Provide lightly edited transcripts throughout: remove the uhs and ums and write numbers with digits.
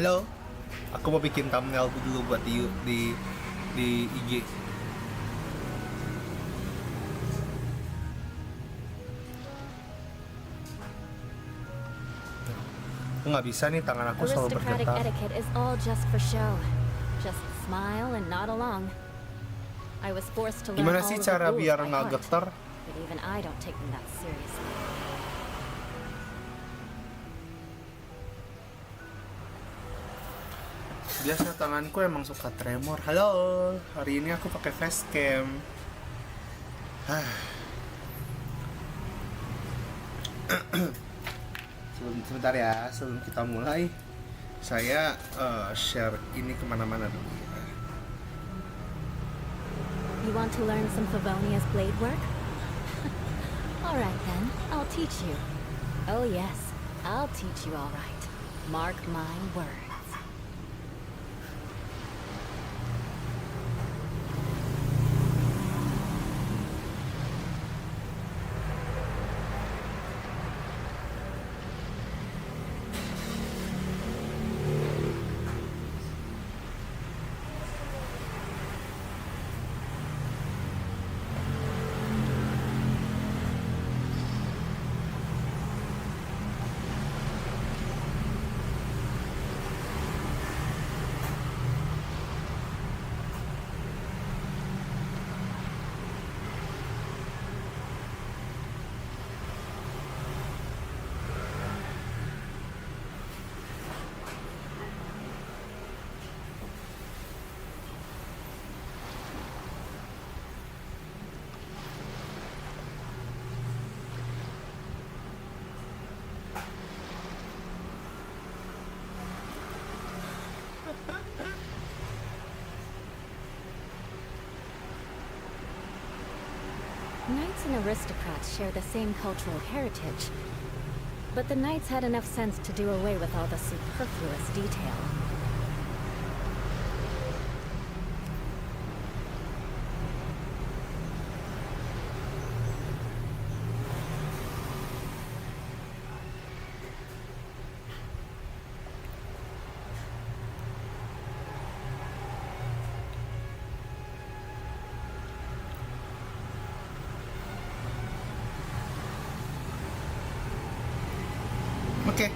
Halo, aku mau bikin thumbnail dulu buat di IG. Aku nggak bisa nih, tangan aku selalu Aristocratic bergetar. etiquette is all just for show. Just smile and nod along. I was forced to learn Gimana all sih of the cara rules biar by nggak heart, getar? but even I don't take them that seriously. Biasa tanganku emang suka tremor. Halo, hari ini aku pakai facecam. Sebentar ya, sebelum kita mulai, saya share ini kemana-mana dulu ya. You want to learn some Favonia's blade work? Alright then, I'll teach you. Oh yes, I'll teach you alright. Mark my words. Knights and aristocrats share the same cultural heritage, but the knights had enough sense to do away with all the superfluous detail. Oke.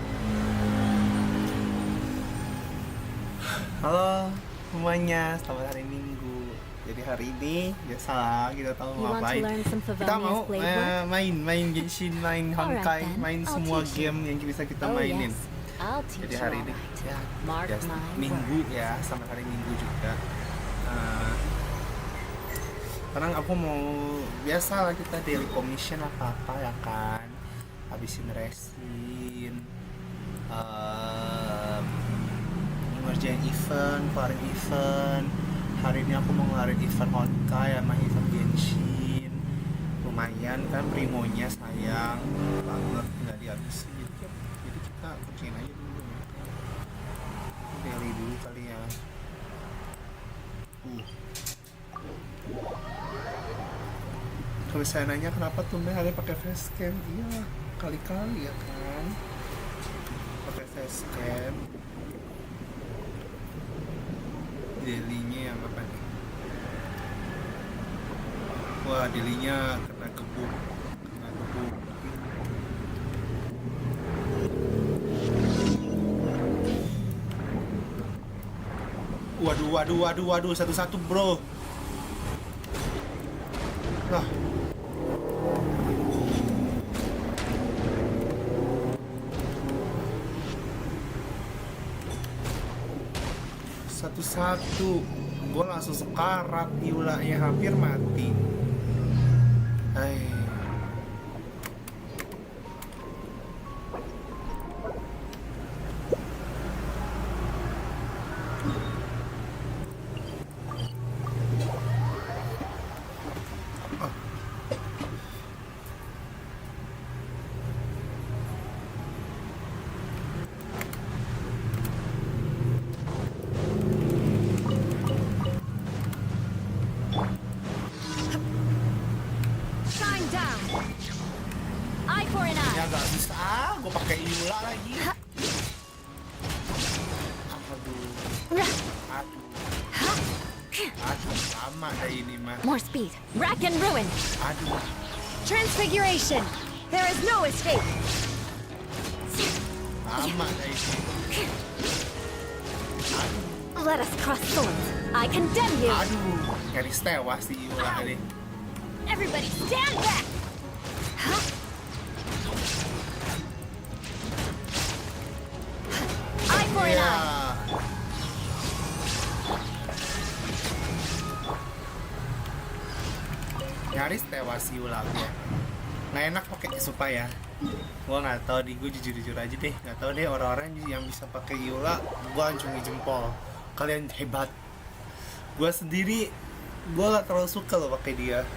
Halo semuanya, selamat hari Minggu. Jadi hari ini biasa kita tahu You want to ngapain. learn some Kita mau Favonia's blade work? main Genshin, main Honkai, then, main I'll semua teach you. game yang bisa kita Oh mainin. yes, I'll teach Jadi you hari ini alright. ya, Mark biasa, my Minggu words. ya, selamat hari Minggu juga. Sekarang aku mau biasa lah, kita daily commission apa ya kan, habisin resin, ngerjain event, keluarin event. Hari ini aku mau ngeluarin event Honkai sama event Genshin. Lumayan kan, primonya sayang banget nggak dihabisin gitu. Jadi kita kerjain aja dulu ya. Daily dulu kali ya. Kalau saya nanya kenapa tumben hari pakai facecam, iya kali-kali ya kan, pakai facecam. Dailynya yang apa nih? Wah, dailynya kena gebuk. Waduh, satu-satu bro. Lah. Satu-satu, gue langsung sekarat, diulahnya hampir mati. Hai. Ya gak bisa, gue pakai Yula lagi. Aduh, sama dah ini mah. More speed. Rack and ruin. Aduh, Transfiguration. There is no escape. sama dah ini. Let us cross swords. I condemn you. Aduh, nyaris tewas si Yula ini. Everybody stand back. Eye for an Iya. eye. Nyaris tewas si Yula gue. Nggak enak pakai supaya. Gue nggak tahu di gue jujur aja deh. Nggak tahu deh orang-orang yang bisa pakai Yula. Gue acungi jempol. Kalian hebat. Gue sendiri, gue gak terlalu suka loh pakai dia.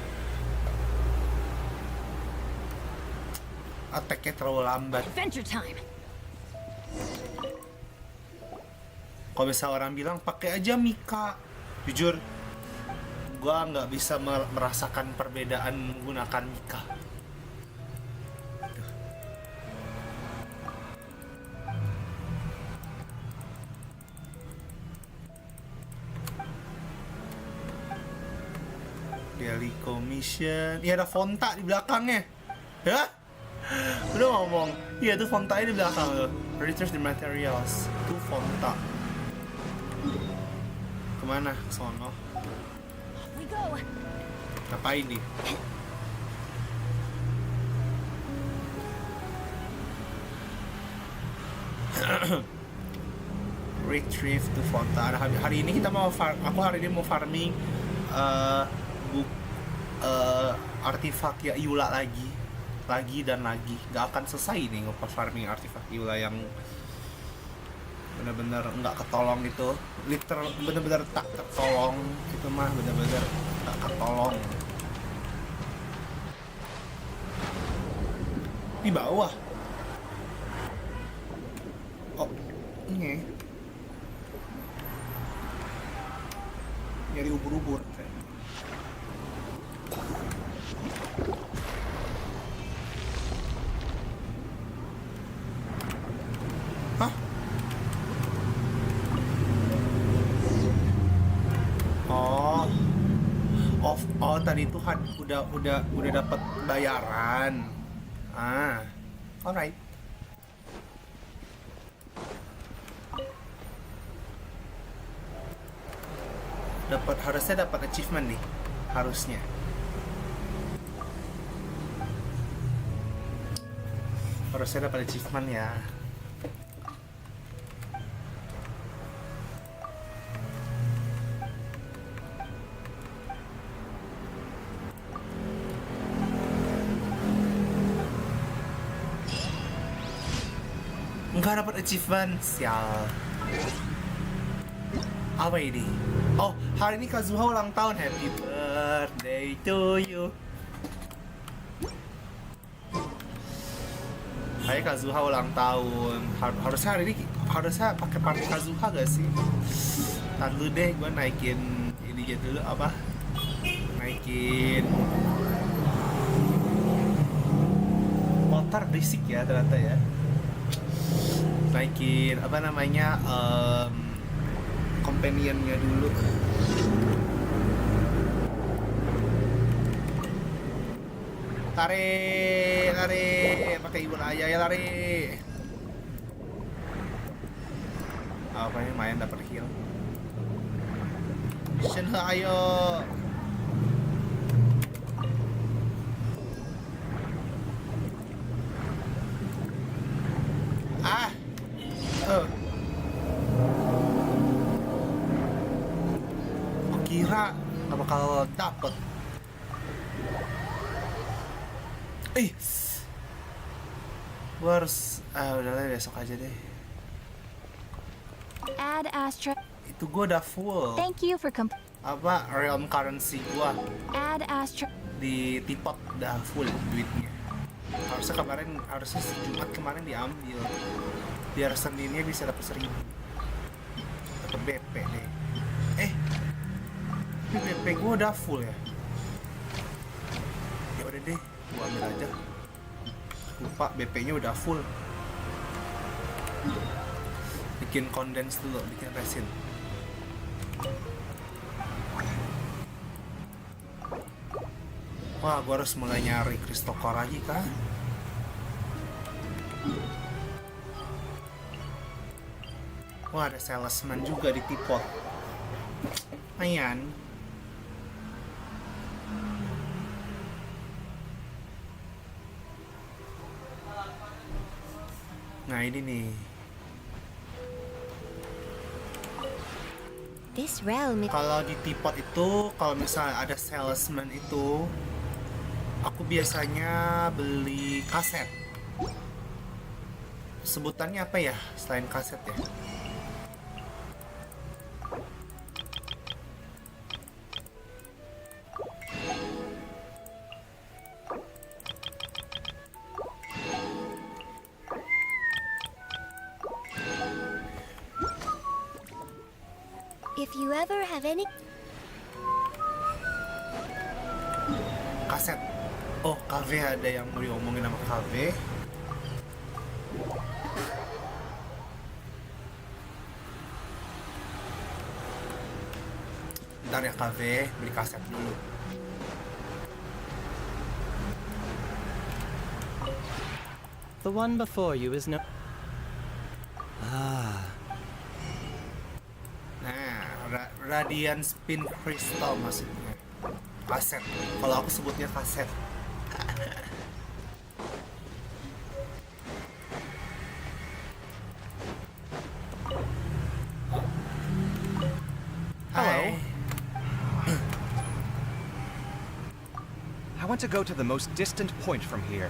Attack-nya terlalu lambat. Adventure time. Kalau misalnya orang bilang pakai aja Mika, jujur, gue nggak bisa merasakan perbedaan menggunakan Mika. Daily commission, iya ada Fonta di belakangnya, ya? Udah ngomong, iya tuh Fonta di belakang loh. Research the materials, tuh Fonta. Kemana? Sono. We go. Ngapain nih? Retrieve to Fonta. Hari ini kita mau aku hari ini mau farming artifak ya Yula lagi dan lagi. Gak akan selesai nih ngepas farming artifak Yula yang bener-bener nggak ketolong itu, literal bener-bener tak tertolong itu mah, bener-bener tak ketolong. Di bawah. Oh, ini nyari ubur-ubur. Hah? Oh, tadi itu udah dapat bayaran. Alright. Harusnya dapat achievement nih, harusnya. Harusnya dapat achievement ya. Enggak dapat achievement, sial. Apa ini? Oh, hari ini Kazuha ulang tahun. Happy birthday to you. Hai Kazuha ulang tahun. Harusnya hari ini pakai party Kazuha gak sih? Ntar dulu deh, gue naikin ini aja dulu apa? Naikin motor berisik ya ternyata ya. Naikin apa namanya companionnya dulu. Lari pakai ibu ayah ya, lari. Apa ini main dapat heal. Shenhe ayo. Kira nggak bakal dapet. Gue harus udahlah besok aja deh. Add Astra. Itu gue udah full. Thank you for Apa realm currency gue Add Astra. di tipot udah full duitnya. Harusnya Jumat kemarin diambil. Biar Seninnya bisa dapat 1000. Dapat BP deh. BP gue udah full ya. Ya udah deh, gue ambil aja. Lupa BP-nya udah full. Bikin condense dulu, bikin resin. Wah, gue harus mulai nyari Christopher lagi kah? Wah, ada salesman juga di Teapot. Lumayan. Nah, ini nih. This realm is Kalau di Teapot itu, kalau misalnya ada salesman itu, aku biasanya beli kaset. Sebutannya apa ya selain kaset ya? if you ever have any Kaset. Oh, KV ada yang mau diomongin sama KV. Bentar ya KV, beli kaset dulu. The one before you is no. Nah, Radiant Spin Crystal maksudnya. Kaset. Kalau aku sebutnya kaset. Hai. I want to go to the most distant point from here.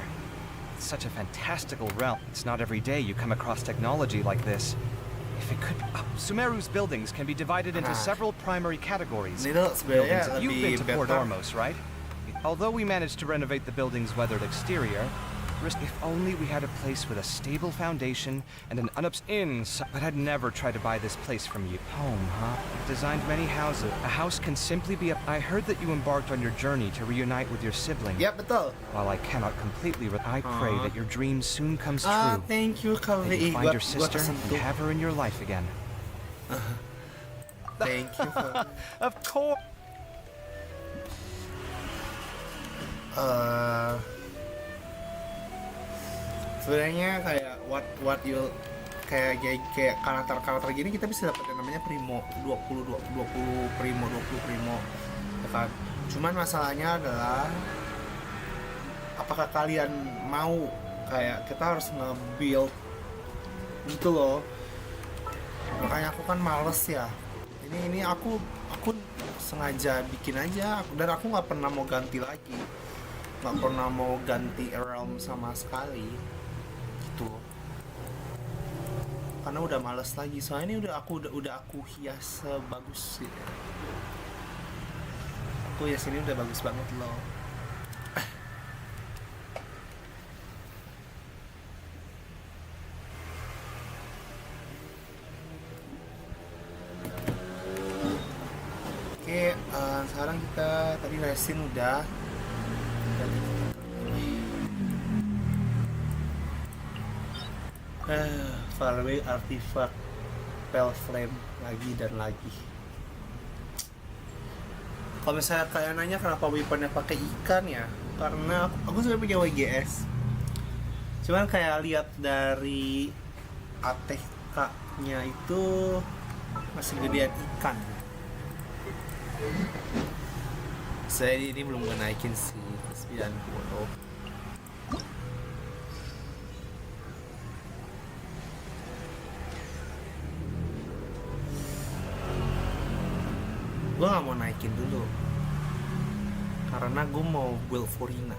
It's such a fantastical realm. It's not every day you come across technology like this. If it could... Sumeru's buildings can be divided into several primary categories. Ini tuh sebenarnya Buildings. You've been lebih to Port better. Ormos, right? Although we managed to renovate the building's weathered exterior, if only we had a place with a stable foundation and an but I'd never try to buy this place from you. Home, huh? You've designed many houses. A house can simply be a... I heard that you embarked on your journey to reunite with your sibling. Ya, betul. While I cannot completely... I pray that your dream soon comes Ah, true. thank you That KVI. you find your Gua sister and tersentuh. have her in your life again. Thank you KVI. Of course. Sebenarnya kayak what you kayak karakter gini kita bisa dapat yang namanya primo 20 primo ya kan. Cuman masalahnya adalah apakah kalian mau kayak kita harus nge-build gitu loh. Makanya aku kan males ya. Ini aku sengaja bikin aja dan aku nggak pernah mau ganti lagi. Nggak pernah mau ganti realm sama sekali gitu karena udah males lagi soalnya ini udah aku hias sebagus gitu. Aku hias ini udah bagus banget loh. Oke, sekarang kita tadi resin udah. Faraway artifact Pale Flame lagi dan lagi. Kalau misalnya kalian nanya kenapa weaponnya pakai ikan ya, karena aku sudah punya WGS. Cuman kayak lihat dari ATK-nya itu masih gedean ikan. Saya ini belum naikin sih 90. Gue gak mau naikin dulu karena gue mau build Furina.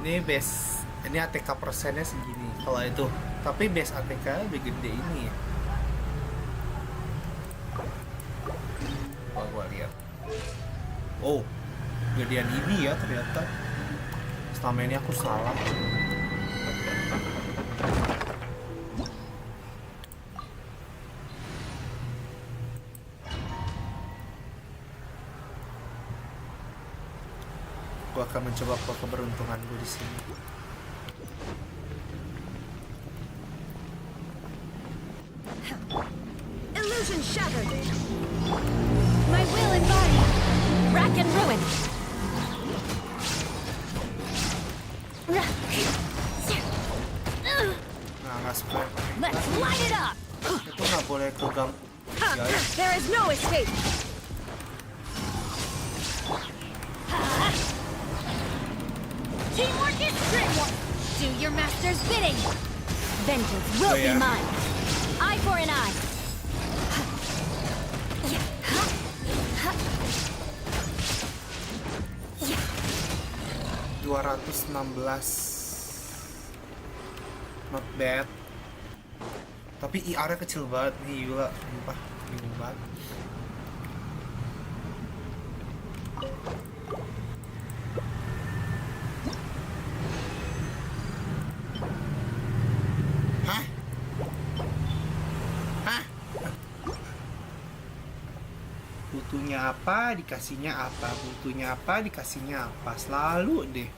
Ini base, ini ATK persennya segini kalau itu, tapi base ATK lebih gede ini ya. Kalau gue lihat, oh gedean ini ya ternyata. Selama ini aku salah. Gue akan mencoba keberuntungan gue di sini. shattered. My will and body. Rack and ruin. Nah, nggak suka. Let's light it up. Itu nggak boleh kegang. Guys, There is no escape. Teamwork is dreamwork. Do your master's bidding. Vengeance will Oh, yeah. be mine. Eye for an eye. 216. Not bad. Tapi IR-nya kecil banget nih, gila. Sumpah, bingung banget. Hah? Hah? Butuhnya apa, dikasihnya apa. Butuhnya apa, dikasihnya apa. Selalu deh.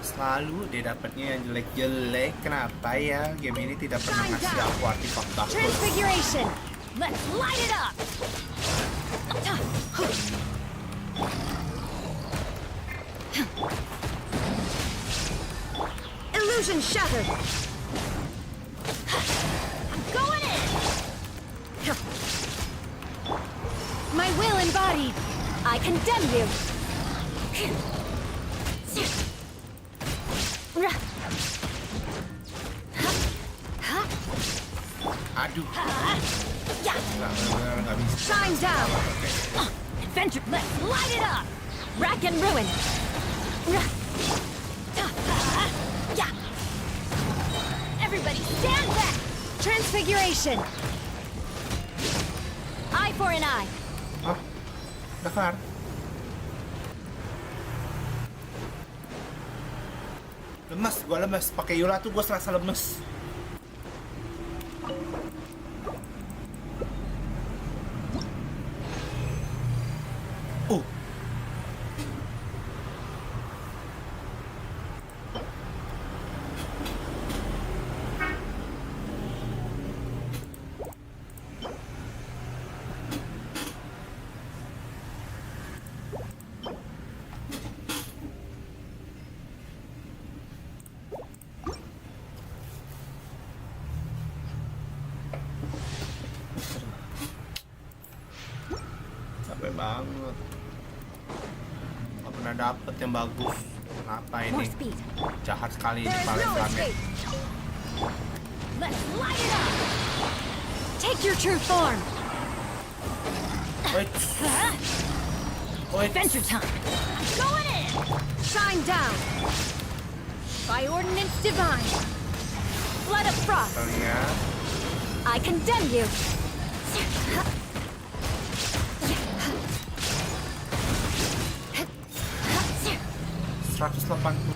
Selalu deh dapatnya yang jelek-jelek. Kenapa ya game ini tidak pernah ngasih aku artifak bagus? Transfiguration. Let's light it up. Illusion shattered. I'm going in. My will embodied. I condemn you. Aduh, Yeah. nggak bisa. Shine down. Oke. Adventure. Let's light it up. Rack and ruin. Yeah. Everybody stand back. Transfiguration. Eye for an eye. Hah? Udah kelar? Lemes, gua lemes. Pakai Yula tuh gua serasa lemes. Oh. Capek banget. Gak pernah dapet yang bagus. Kenapa More ini? speed. Jahat sekali ini There is paling no planet. escape. Let's light it up. Take your true form. Wait. Wait. Adventure time. Going in. Shine down. By ordinance divine. Blood of frost. Ternyata I condemn you. 180.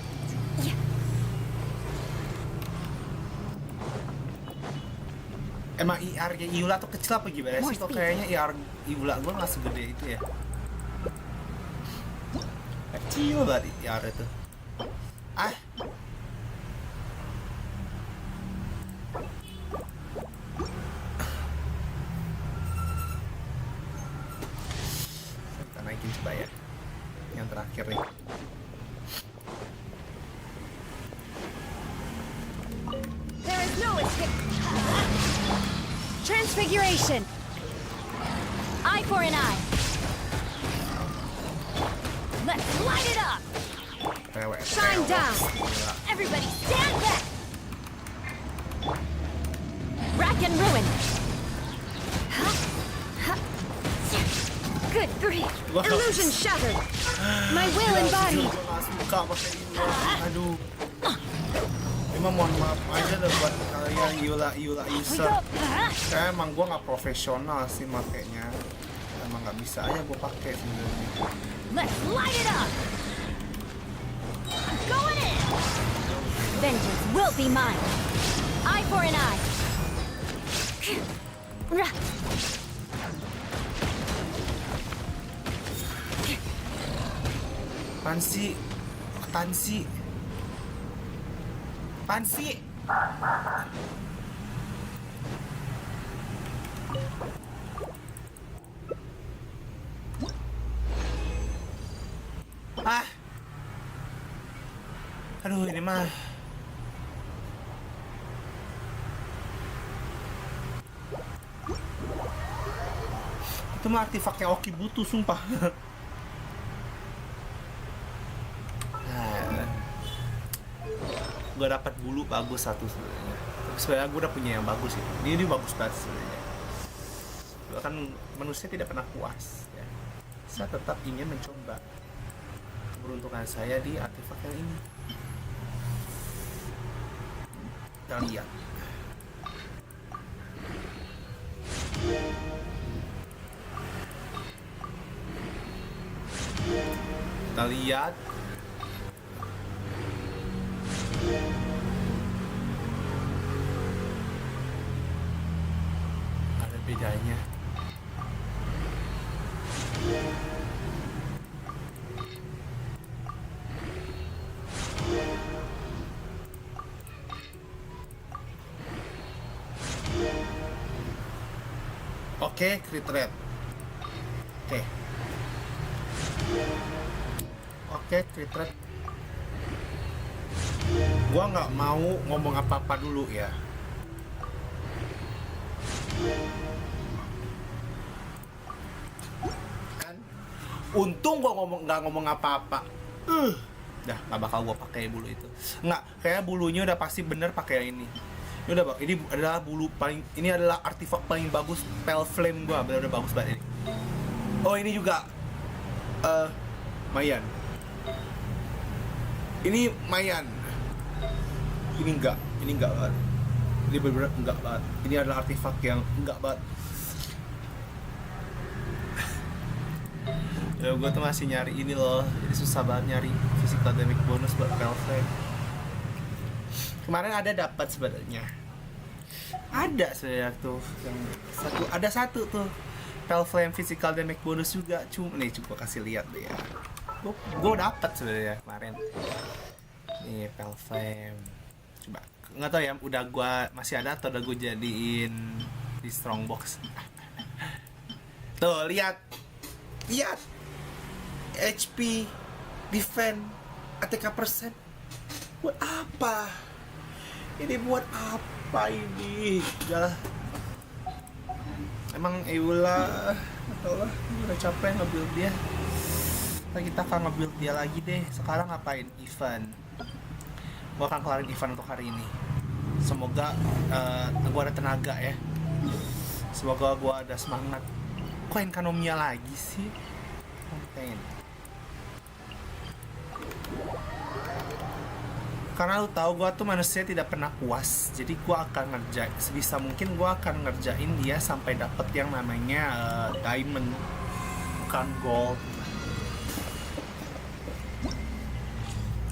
Emang IR-nya Yula tuh kecil apa gimana More sih? Kok speed. kayaknya IR Yula gue nggak segede itu ya? Kecil banget IR itu. Ah. Kita naikin coba ya. Yang terakhir nih. There is no escape. Transfiguration. Eye for an eye. Let's light it up. Shine down. Gila. Everybody stand back. Rack and ruin. Good grief. Wow. Illusion shattered. My will embodied. Gue gak suka pakai Yula. Aduh. Emang mohon maaf aja deh buat kalian Yula We user. go. Kayak emang gue gak profesional sih makainya. Emang gak bisa aja gue pakai sebenarnya. Let's light it up. I'm going in. Vengeance will be mine. Eye for an eye. Pansi. Pansi. Pansi. Ah, aduh ini mah itu mah artefaknya Oki butuh sumpah. Nah, gue dapat bulu bagus satu sebenarnya. Sebenarnya gue udah punya yang bagus itu. Ini bagus banget sebenarnya. Gue kan manusia tidak pernah puas. Ya. Saya tetap ingin mencoba keberuntungan saya di artefak yang ini. Kita lihat. Kita lihat. Ada bedanya. Oke, crit rate. Oke. Oke, crit rate. Gua nggak mau ngomong apa-apa dulu ya. Kan? Untung gua nggak ngomong apa-apa. Dah, nggak bakal gua pakai bulu itu. Nggak, kayak bulunya udah pasti bener pakai yang ini. Ini udah, ini adalah bulu paling, ini adalah artefak paling bagus Pale Flame gua, bener udah bagus banget ini. Oh ini juga, Mayan. Ini Mayan. Ini enggak banget. Ini bener-bener enggak banget. Ini adalah artefak yang enggak banget. Ya gua tuh masih nyari ini loh, jadi susah banget nyari physical damage bonus buat Pale Flame. Kemarin ada dapat sebenarnya. Ada sebenarnya tuh yang satu, ada satu tuh Pale Flame physical damage bonus juga. Cuma nih coba kasih lihat deh ya. Gue dapat sebenarnya kemarin. Nih Pale Flame. Coba nggak tahu ya udah gue masih ada atau udah gue jadiin di strongbox. Tuh lihat. Lihat. HP defense ATK persen. Buat apa? Ini buat apa ini? Udah. Emang Eula atau lah, udah capek nge-build dia. Kita akan nge-build dia lagi deh. Sekarang ngapain? Event. Gua akan kelarin event untuk hari ini. Semoga gua ada tenaga ya. Semoga gua ada semangat. Koin Kanomia lagi sih. Konten. Karena lu tahu gue tuh manusia tidak pernah puas, jadi gue akan ngerjain sebisa mungkin, gue akan ngerjain dia sampai dapet yang namanya diamond, bukan gold.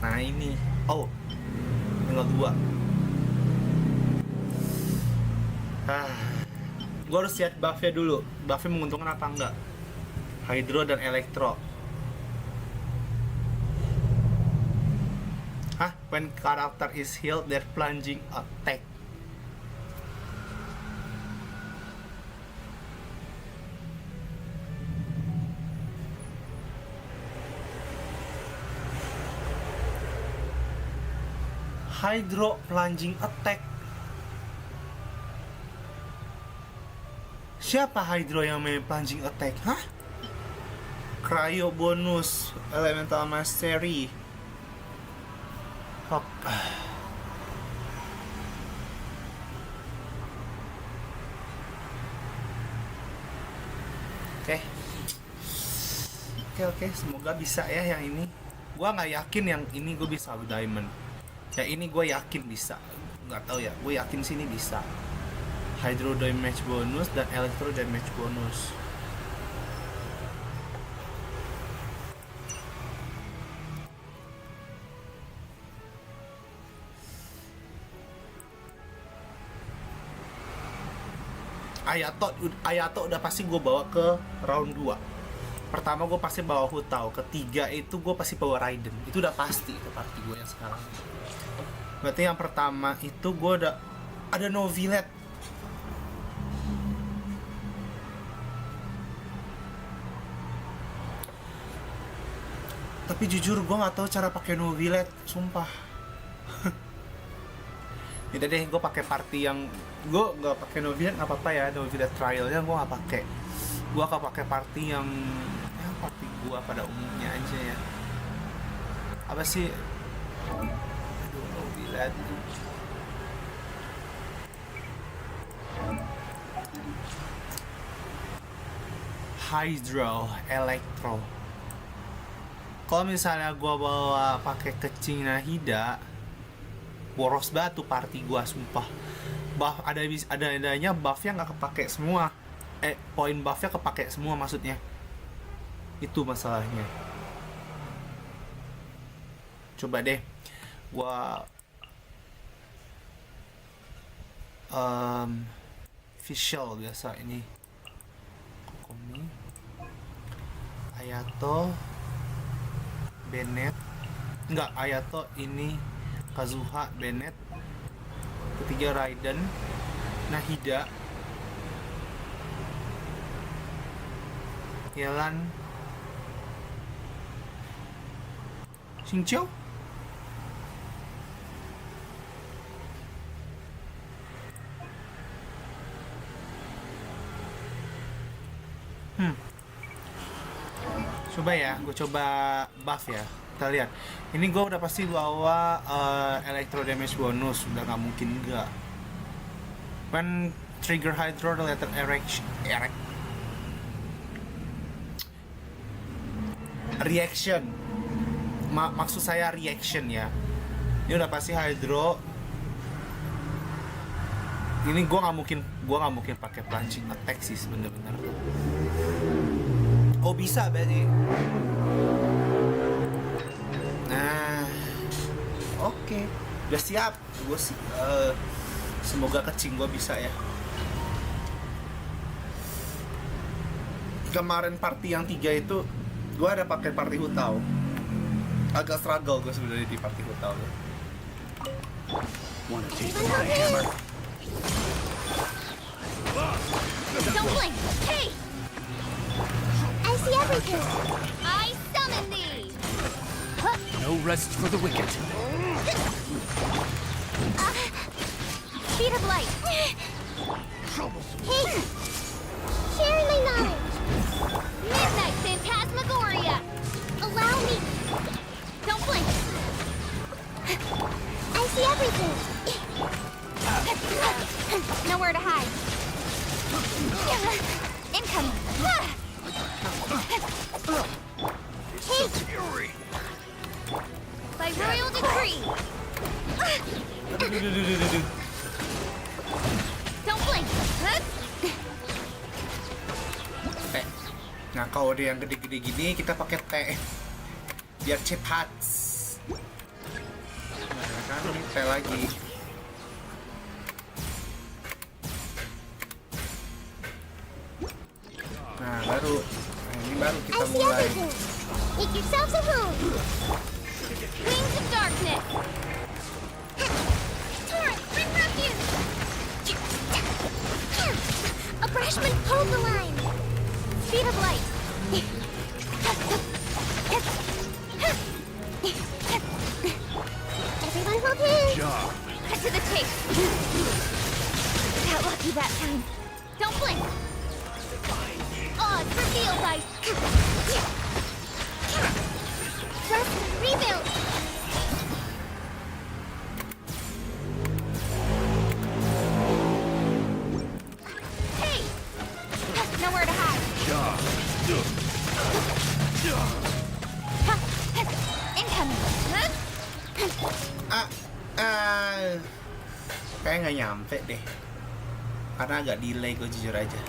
Nah ini, oh tinggal 2. Gue harus lihat buffnya dulu, buffnya menguntungkan apa enggak. Hydro dan elektro. When character is healed, their plunging attack. Hydro plunging attack. Siapa Hydro yang main plunging attack? Hah? Cryo bonus, elemental mastery. Hop. Oke, semoga bisa ya yang ini. Gua nggak yakin yang ini gue bisa diamond. Ya ini gue yakin bisa. Nggak tahu ya, gue yakin sini bisa. Hydro damage bonus dan electro damage bonus. Ayato udah pasti gue bawa ke round 2. Pertama gue pasti bawa Hutao, ketiga itu gue pasti bawa Raiden. Itu udah pasti itu party gue yang sekarang. Berarti yang pertama itu gue ada novilet. Tapi jujur gue nggak tahu cara pakai novilet, sumpah. Yaudah deh, gue pakai party yang gue nggak pakai novilet, nggak apa-apa ya. Novilet trialnya gue nggak pakai. Gue akan pakai party yang ya party gue pada umumnya aja ya. Apa sih? Aduh, novilet. Hydro, Electro. Kalau misalnya gue bawa pakai kecing Nahida, boros banget tuh party gue, sumpah. Buff adanya buffnya nggak kepake semua. Poin buffnya kepake semua maksudnya. Itu masalahnya. Coba deh, gue official biasa ini. Kokomi, Ayato, Bennett, enggak, Ayato ini Kazuha, Bennett, ketiga Raiden, Nahida, Yelan, Xingqiu, coba ya, gue coba buff ya. Kita lihat. Ini gue udah pasti bawa electro damage bonus, udah nggak mungkin enggak. When trigger hydro the letter reaction. Maksud saya reaction ya. Ini udah pasti hydro. Ini gue nggak mungkin pakai plunging attack sih bener-bener. Oh bisa berarti. Nah, oke, udah siap. Gue semoga kecing gue bisa ya. Kemarin party yang 3 itu gue ada pakai party hutau. Agak struggle gue sebenarnya di party hutau. Don't blink! Hey! I see everything! I summon thee! No rest for the wicked. Speed of light! Hey! Share my knowledge! Midnight Phantasmagoria! Allow me! Don't blink! I see everything! Nowhere to hide! Incoming! Hey! Fury. By royal decree! Don't blink! Nah kalau ada yang gede-gede gini kita pakai T biar cepat. Nah kan ini T lagi. Nah baru, ini baru kita I see mulai. everything! Make yourselves at home! Wings of darkness! Torrent, bring refuge! Abrashman, hold the line! Speed of light! Everyone hold hands! Job. Cut to the chase! Got lucky that time! Don't blink! Odds revealed by... First, rebuild! Hey! Nowhere to hide! Incoming! Kayak nggak nyampe deh. Karena agak delay gue jujur aja.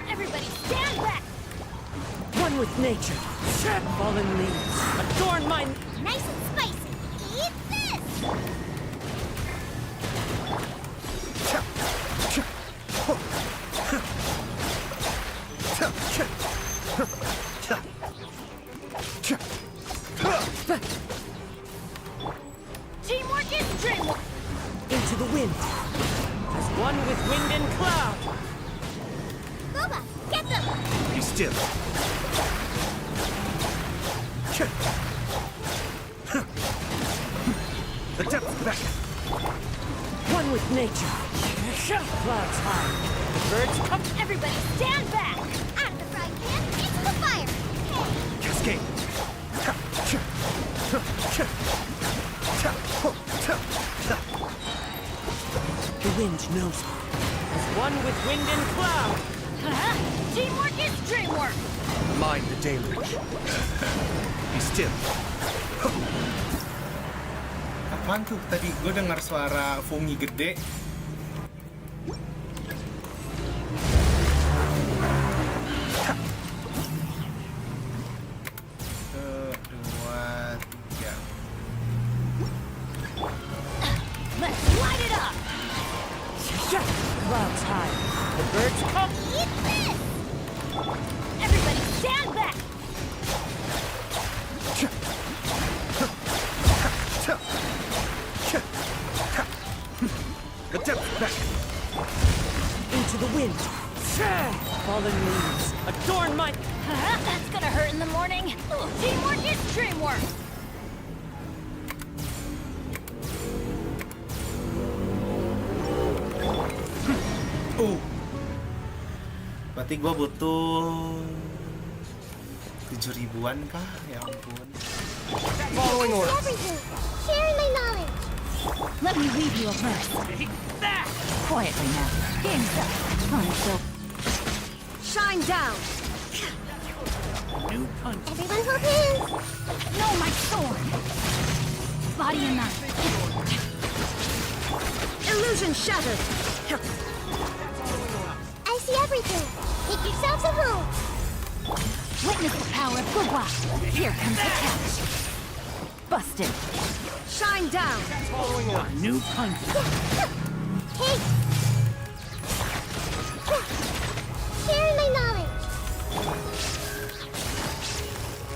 Everybody stand back! One with nature. Fallen leaves. Adorn my... Nice and spicy! Eat this! One with wind and cloud. Boba, get them! Be still. The depths back. One with nature. Clouds high. The birds come. Everybody stand back! Out of the frying pan, into the fire! Cascade. The wind knows her. As one with wind and cloud. Teamwork is dreamwork! Mind the deluge. Be still. Apaan tuh tadi? Gue dengar suara fungi gede. Dua, tiga. Let's light it up! Clouds high. The birds come. Eat this! Everybody stand back! The depths back. Into the wind. Fallen leaves. Adorn my... That's gonna hurt in the morning. Teamwork is dreamwork! Berarti gue butuh 7.000-an kah? Ya ampun. Following orders. Everything! Sharing my knowledge! Let me read you a verse. Quietly now. Game's up. Until... Shine down! New punch. Everyone hold hands! No, my sword! Body and mind. Illusion shattered! I see everything! Make yourselves at home! Witness the power of Gugwa! Here comes the catch! Busted! Shine down! Following orders. New punch. Hey! Sharing my knowledge!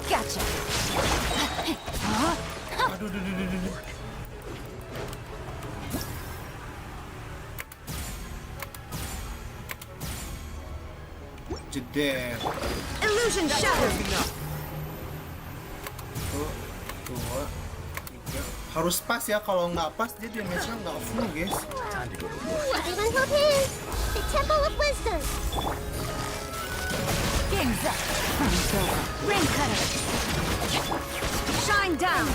Gotcha! Huh? Aduh, duh, duh, duh, duh, duh. Jeder. Illusion shattered! Satu, dua, tiga. Harus pas ya, kalau nggak pas dia damage-nya nggak full, guys. Everyone hold hands! The Temple of Wisdom! Game's up! Time's over! Rain cutter! Shine down!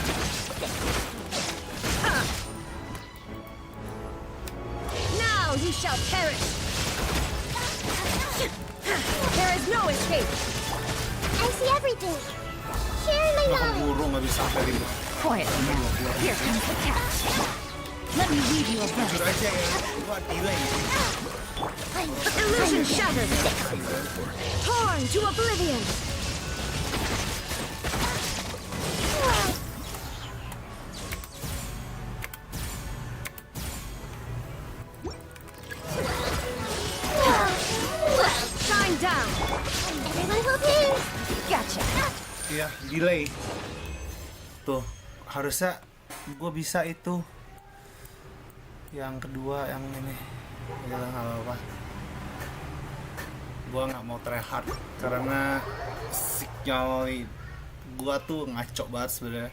Now you shall perish! There is no escape! I see everything! Sharing my Nggak knowledge! keburu, nggak bisa sampai ribet. Quietly now. Here comes the catch. Let me read you a Jujur verse. aja ya, gua delay. Illusion shattered. Torn to oblivion. Shine down. Everyone hold hands. Gotcha. Iya, delay. Tuh, harusnya gue bisa itu. Yang kedua, yang ini. Ya nggak apa-apa. Gue nggak mau tryhard karena signal gue tuh ngaco banget sebenarnya.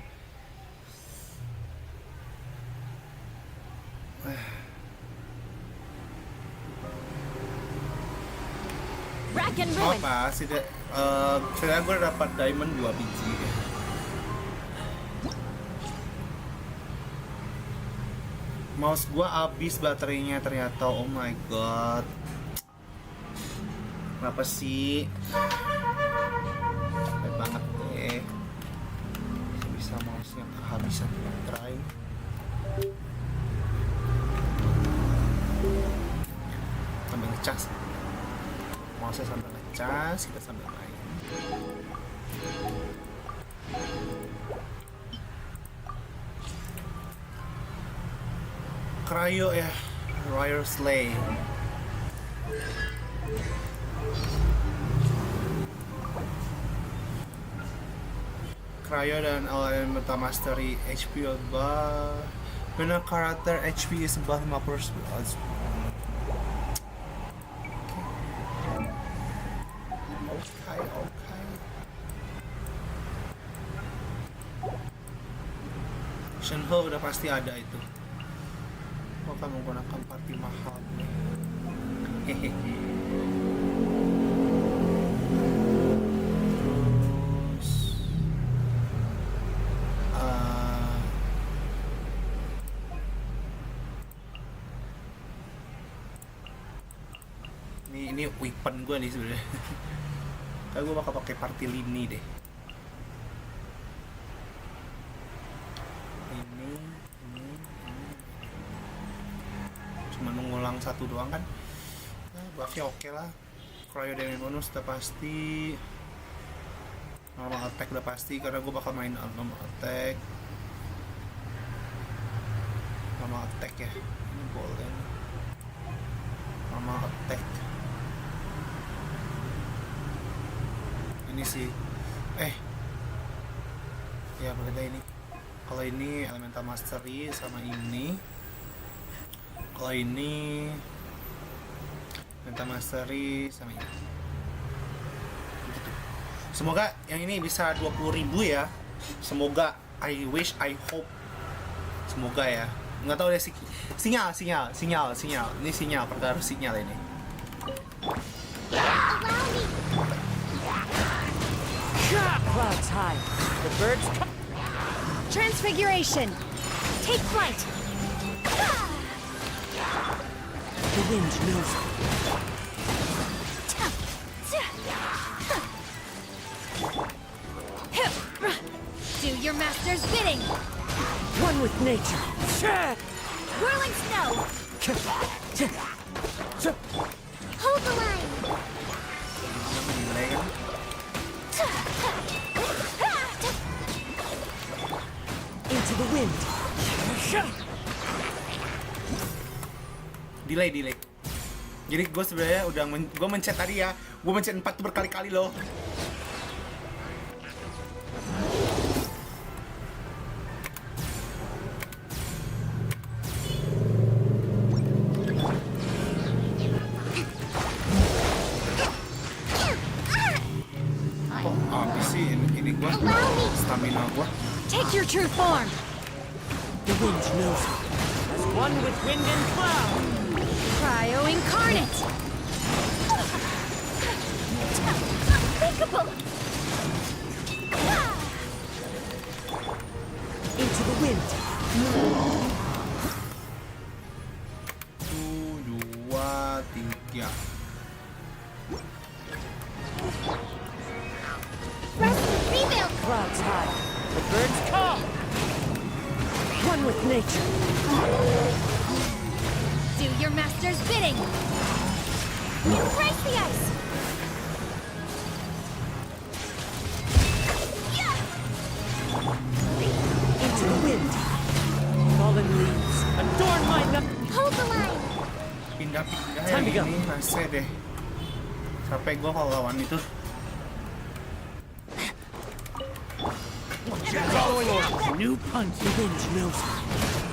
Rack and Mau ruin. apa sih? Saya gue dapat diamond 2 biji. Mouse gua habis baterainya ternyata. Oh my god. Kenapa sih? Capek banget deh. Bisa mouse-nya kehabisan baterai. Sambil ngecas. Mouse-nya sambil ngecas, kita sambil main. Cryo ya, Royal Slay. Cryo dan Elemental Mastery HP above. When a character HP is above 50%. Oke. Shenhe udah pasti ada itu. Aku akan menggunakan party mahal. Hehehe. Ini weapon gue nih sebenarnya. Kayak gue bakal pakai party lini deh. Ini. Cuma mengulang satu doang kan? Nah, buffnya oke lah. Cryo damage bonus udah pasti. Normal attack udah pasti karena gue bakal main normal attack. Normal attack ya. Ini golden. Normal attack. Ini sih ya berbeda ini. Kalau ini elemental mastery sama ini. Kalau ini elemental mastery sama ini. Gitu. Semoga yang ini bisa 20.000 ya. Semoga, I wish, I hope. Semoga ya. Nggak tahu deh, sinyal. Ini sinyal, perkara sinyal ini. Clouds high. The birds come. Transfiguration! Take flight! The wind knows it. Do your master's bidding! One with nature. Whirling snow! Hold the line! Delay kan? Into the wind. Delay. Jadi gue sebenarnya udah gue mencet tadi ya. Gue mencet 4 tuh berkali-kali loh. Kok habis sih ini gue stamina gue. Take your true form! The wind knows it. As one with wind and cloud. Cryo incarnate! Unthinkable! Into the wind. 1, 2, 3. Rebuild! Clouds high. The birds call. One with nature. Do your master's bidding! Embrace the ice! Into the wind. Fallen leaves adorn my Hold the line! Pindah Time to ya go. ini AC deh. Capek gue kalau lawan itu. New punch. The wind knows it.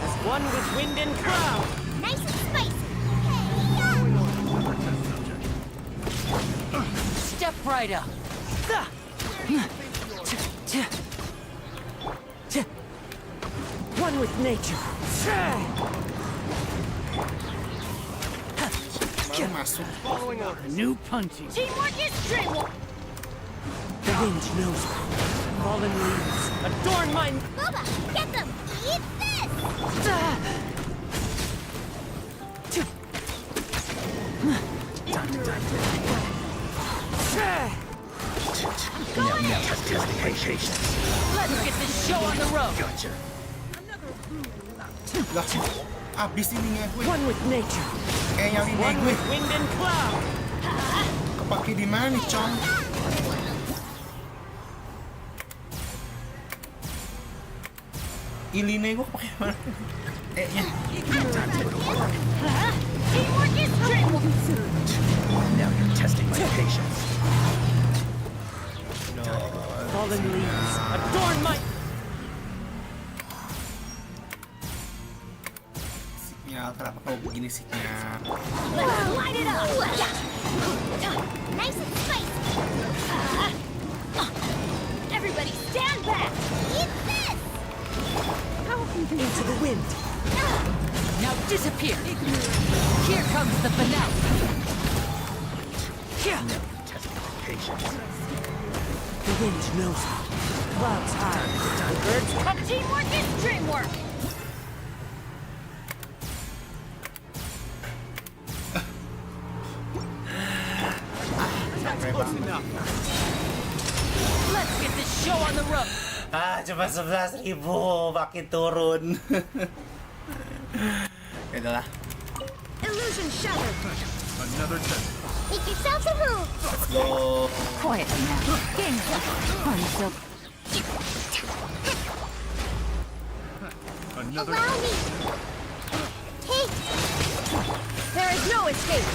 As one with wind and cloud. Nice and spicy! Step right up. One with nature. Baru masuk. New punching. Teamwork is dreamwork! The wind knows it. Fallen leaves adorn my. Boba, get them! Eat this! Let's get this show on the road. Lah, abis ininya gue. One with nature. Yang ini One gue. with wind and cloud. Kepake di mana nih, Cong? Iline gue kepake mana? Nya. Teamwork is dreamwork! Now you're testing my patience. Fallen leaves adorn my. Ya, kenapa kamu begini sih Nya? Let's light it up! Nice and spicy. Everybody stand back! Eat this. Into the wind. Now disappear! Here comes the finale! The wind knows me. Clouds high. The birds come. Teamwork is dreamwork! Close enough. Let's get this show on the road! Cuma 11.000 makin turun. Ya udahlah. Illusion shattered. Another test. Make yourselves at home. Let's go. Quietly now. Game's up. Party's over. Another Allow me. Take. There is no escape!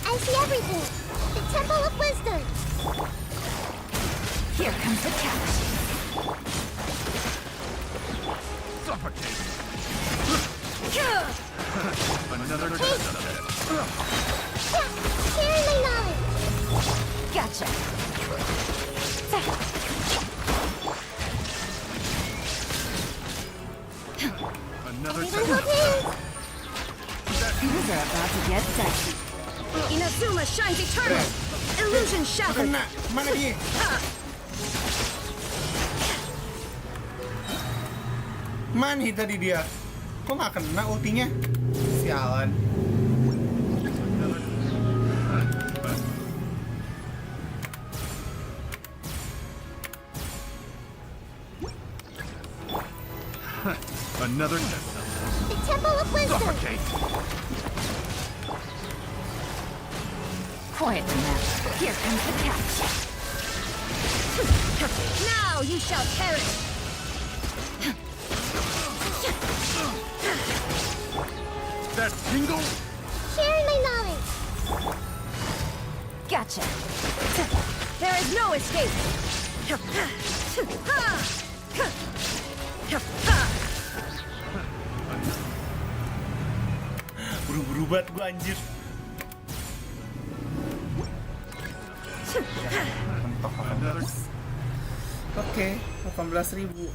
I see everything. The Temple of Wisdom. Here comes the catch! suffocate. Another test. Share my knowledge. Gotcha! Another Everyone test. hold hands. Things are about to get dicey. Inazuma shines eternal. Illusion shattered. Kena. Mana dia? Mana tadi dia? Kok nggak kena ultinya? Sialan. Another test. The Temple of Wisdom. Suffocate. Quietly now. Here comes the catch. Now you shall perish. That tingle. Share my knowledge. Gotcha! There is no escape. Buru-buru banget gua anjir. Mentok 18. Oke, 18.000.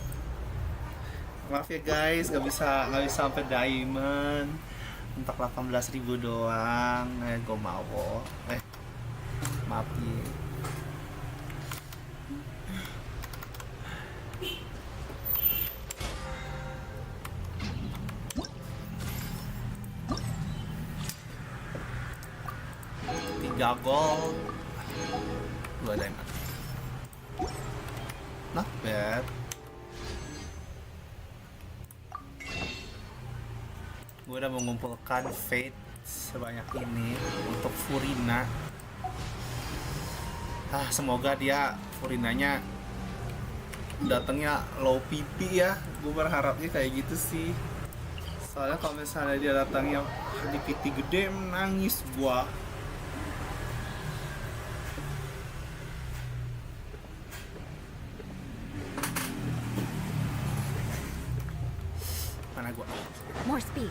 Maaf ya guys, nggak bisa sampai diamond. Mentok 18.000 doang. Gue mau. Maaf ya. Tiga gol, 2 diamond. Not bad. Gue udah mengumpulkan fate sebanyak ini untuk Furina. Semoga dia Furinanya datangnya low PP ya. Gue berharapnya kayak gitu sih. Soalnya kalau misalnya dia datangnya di PT gede, nangis gua. Mana gua? More speed.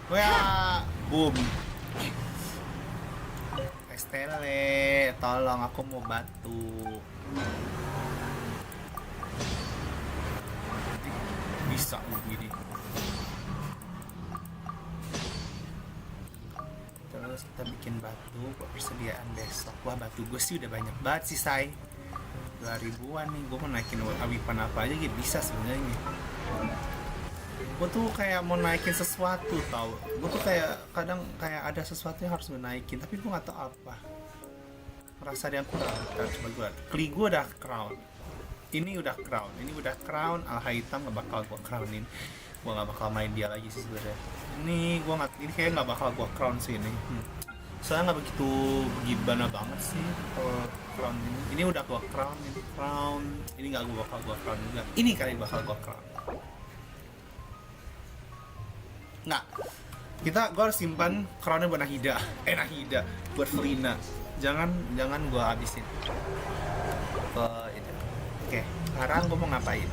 Wah, boom. Estelle, tolong aku mau batu. Bisa begini. Terus kita bikin batu buat persediaan besok. Wah, batu gue sih udah banyak banget sih, say. 2000-an nih, gue mau naikin awipan apa aja gitu bisa sebenarnya nih. Gue tuh kayak mau naikin sesuatu tau. Gue tuh kayak kadang kayak ada sesuatu yang harus gue naikin, tapi gue nggak tahu apa. Merasa dia kurang. Coba gue. Kli gue udah crown. Ini udah crown. Alha hitam nggak bakal gue crownin. Gue nggak bakal main dia lagi sih sebenarnya. Ini kayak nggak bakal gue crown sih ini. Soalnya nggak begitu gimana banget sih kalau crown ini. Ini udah gue crown, ini crown. Ini nggak gue bakal gue crown juga. Ini kali bakal gue crown. Nggak, Gue harus simpan crown-nya buat Nahida. Nahida buat Felina. Jangan gue habisin ke itu. Oke, sekarang gue mau ngapain?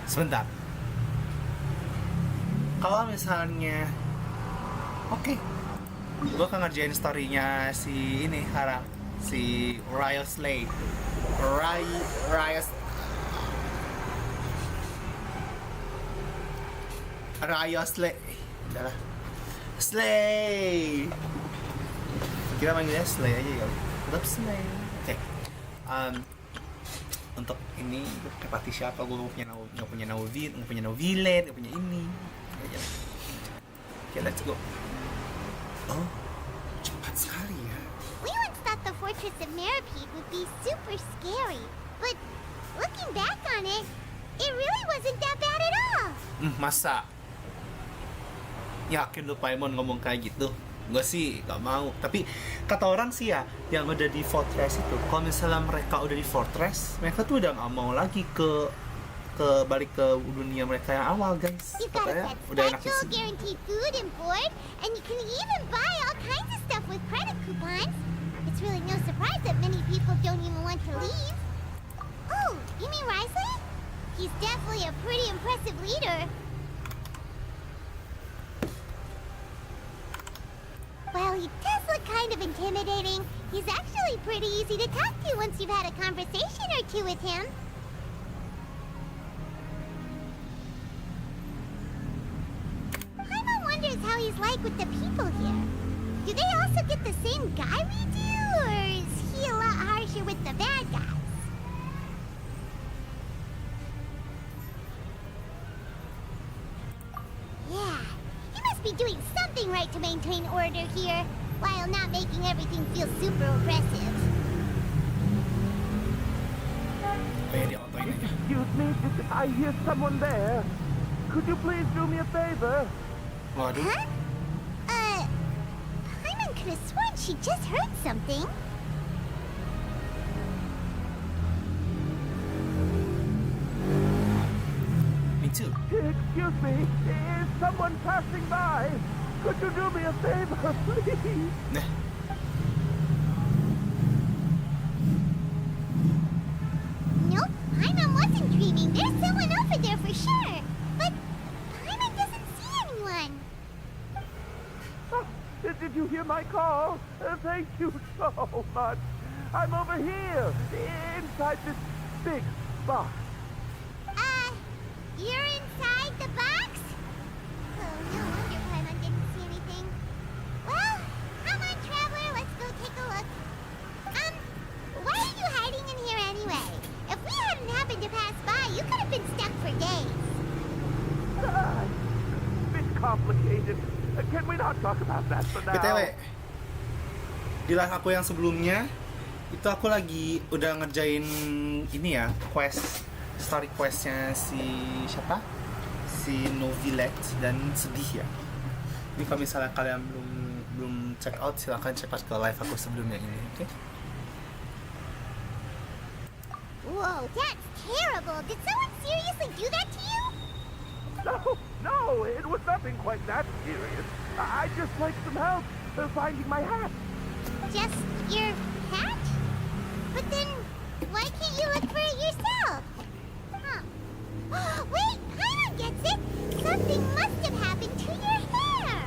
Sebentar. Kalau misalnya oke, gue akan ngerjain story-nya si ini sekarang, si Ryo Slay. Ryo Slay. Udahlah. Slay. Kita manggilnya Slay aja ya. Tetap Slay. Oke. Untuk ini gue pakai party siapa? Gue nggak punya Novit, nggak punya Novilet, nggak punya ini. Oke, let's go. Oh, cepat sekali ya. We once thought the fortress of Meripede would be super scary, but looking back on it, it really wasn't that bad at all. Masa? Yakin lu Paimon ngomong kayak gitu? Gue sih gak mau. Tapi kata orang sih ya, yang udah di fortress itu, kalau misalnya mereka udah di fortress, mereka tuh udah gak mau lagi balik ke dunia mereka yang awal, guys. You've got Katanya that udah enak di special sini. guaranteed food and board, and you can even buy all kinds of stuff with credit coupons. It's really no surprise that many people don't even want to leave. Oh, you mean Risley? He's definitely a pretty impressive leader. While he does look kind of intimidating, he's actually pretty easy to talk to once you've had a conversation or two with him. Paimon wonders how he's like with the people here. Do they also get the same guy we do, or is he a lot harsher with the bad guys? Yeah, he must be doing something right to maintain order here, while not making everything feel super oppressive. Excuse me, I hear someone there. Could you please do me a favor? Waduh. Huh? Paimon could have sworn she just heard something. Me too. Excuse me, is someone passing by? Could you do me a favor, please? Nah. Nope, Paimon wasn't dreaming. There's someone over there for sure. But Paimon doesn't see anyone. Oh, did you hear my call? Thank you so much. I'm over here, inside this big box. You're inside the box? Oh, no wonder Paimon didn't see anything. Well, come on, Traveler, let's go take a look. Why are you hiding in here anyway? If we hadn't happened to pass by, you could have been stuck for days. Bit complicated. Can we not talk about that for now? BTW, di live aku yang sebelumnya, itu aku lagi udah ngerjain ini ya, story questnya si siapa? Si Novilet, dan sedih ya. Ini kalau misalnya kalian belum check out, silahkan check out ke live aku sebelumnya ini, oke? Whoa, that's terrible. Did someone seriously do that to you? No, it was nothing quite that serious. I just like some help finding my hat. Just your hat? But then, why can't you look for it yourself? Huh. Wait, Paimon gets it! Something must have happened to your hair!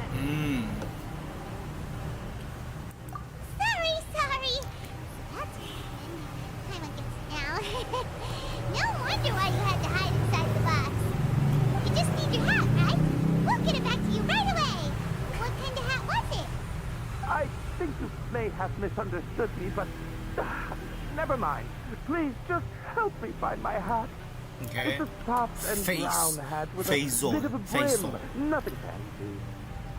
Sorry. That's Paimon gets it now. No wonder why you had to hide inside the box. You just need your hat, right? We'll get it back to you right away! What kind of hat was it? I think you may have misunderstood me, but never mind. Please just help me find my hat. Okay. It's a soft and brown hat with a bit of a brim. Nothing fancy.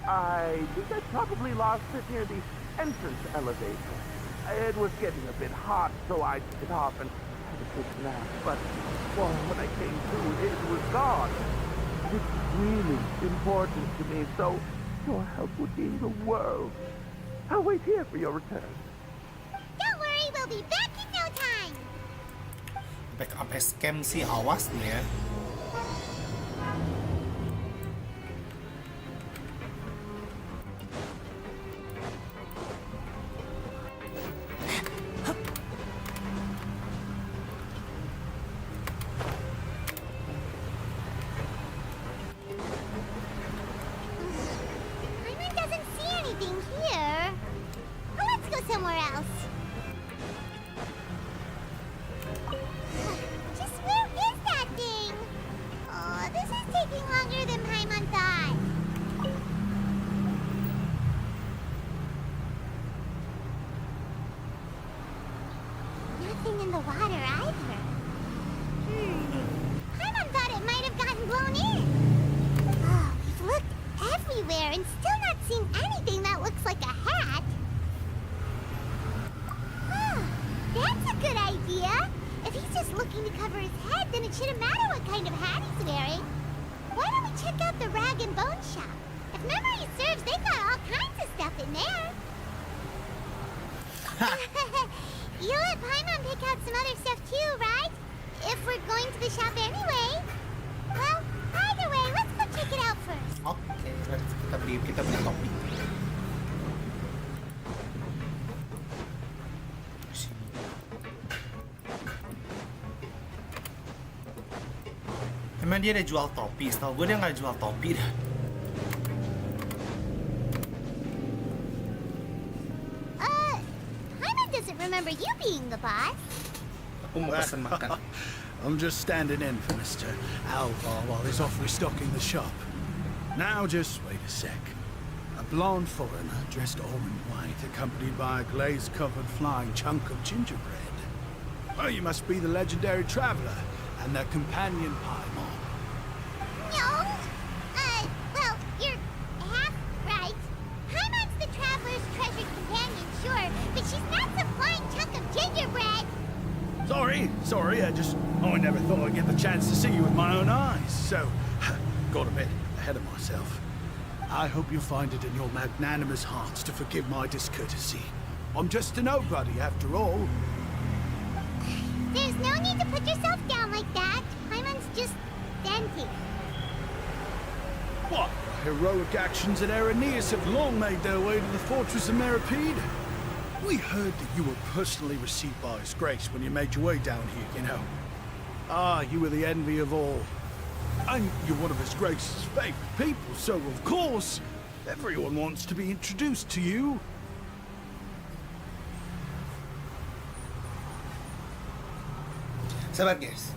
I think I probably lost it near the entrance elevator. It was getting a bit hot, so I took it off and had a quick nap. But well, when I came to, it was gone. It's really important to me, so your help would mean the world. I'll wait here for your return. Don't worry, we'll be back in no time! Backup scam sih, awas nih ya. in the water either. Paimon thought it might have gotten blown in. Oh, we've looked everywhere and still not seen anything that looks like a hat. Huh, that's a good idea. If he's just looking to cover his head, then it shouldn't matter what kind of hat he's wearing. Why don't we check out the rag and bone shop? If memory serves, they've got all kinds of stuff in there. You let Paimon pick out some other stuff too, right? If we're going to the shop anyway. Well, either way, let's go check it out first. Oke, kita beli topi. Sini. Emang dia ada jual topi? Setahu gue dia nggak jual topi dah. Paimon doesn't remember you being the boss. Aku mau pesen makan. I'm just standing in for Mr. Alvar while he's off restocking the shop. Now just wait a sec. A blonde foreigner dressed all in white, accompanied by a glaze-covered flying chunk of gingerbread. Oh, you must be the legendary traveler and their companion Paimon. No. Well, you're half right. Paimon's the traveler's treasured companion, sure, but she's not some flying chunk of gingerbread. Sorry, I never thought I'd get the chance to see you with my own eyes, so got a bit ahead of myself. I hope you'll find it in your magnanimous hearts to forgive my discourtesy. I'm just a nobody, after all. There's no need to put yourself down like that. Paimon's just dancing. What? Heroic actions at Aeneas have long made their way to the fortress of Meripede. We heard that you were personally received by His Grace when you made your way down here, you know. Ah, you were the envy of all. And you're one of His Grace's favorite people, so of course, everyone wants to be introduced to you. Sabar guys.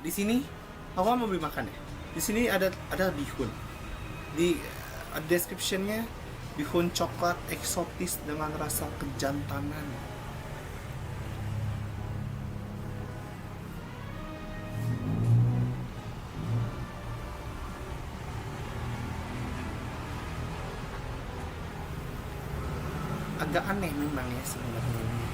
Di sini aku mau beli makan ya. Di sini ada bihun. Di description-nya bihun coklat eksotis dengan rasa kejantanan. Agak aneh memang ya sebenarnya ini.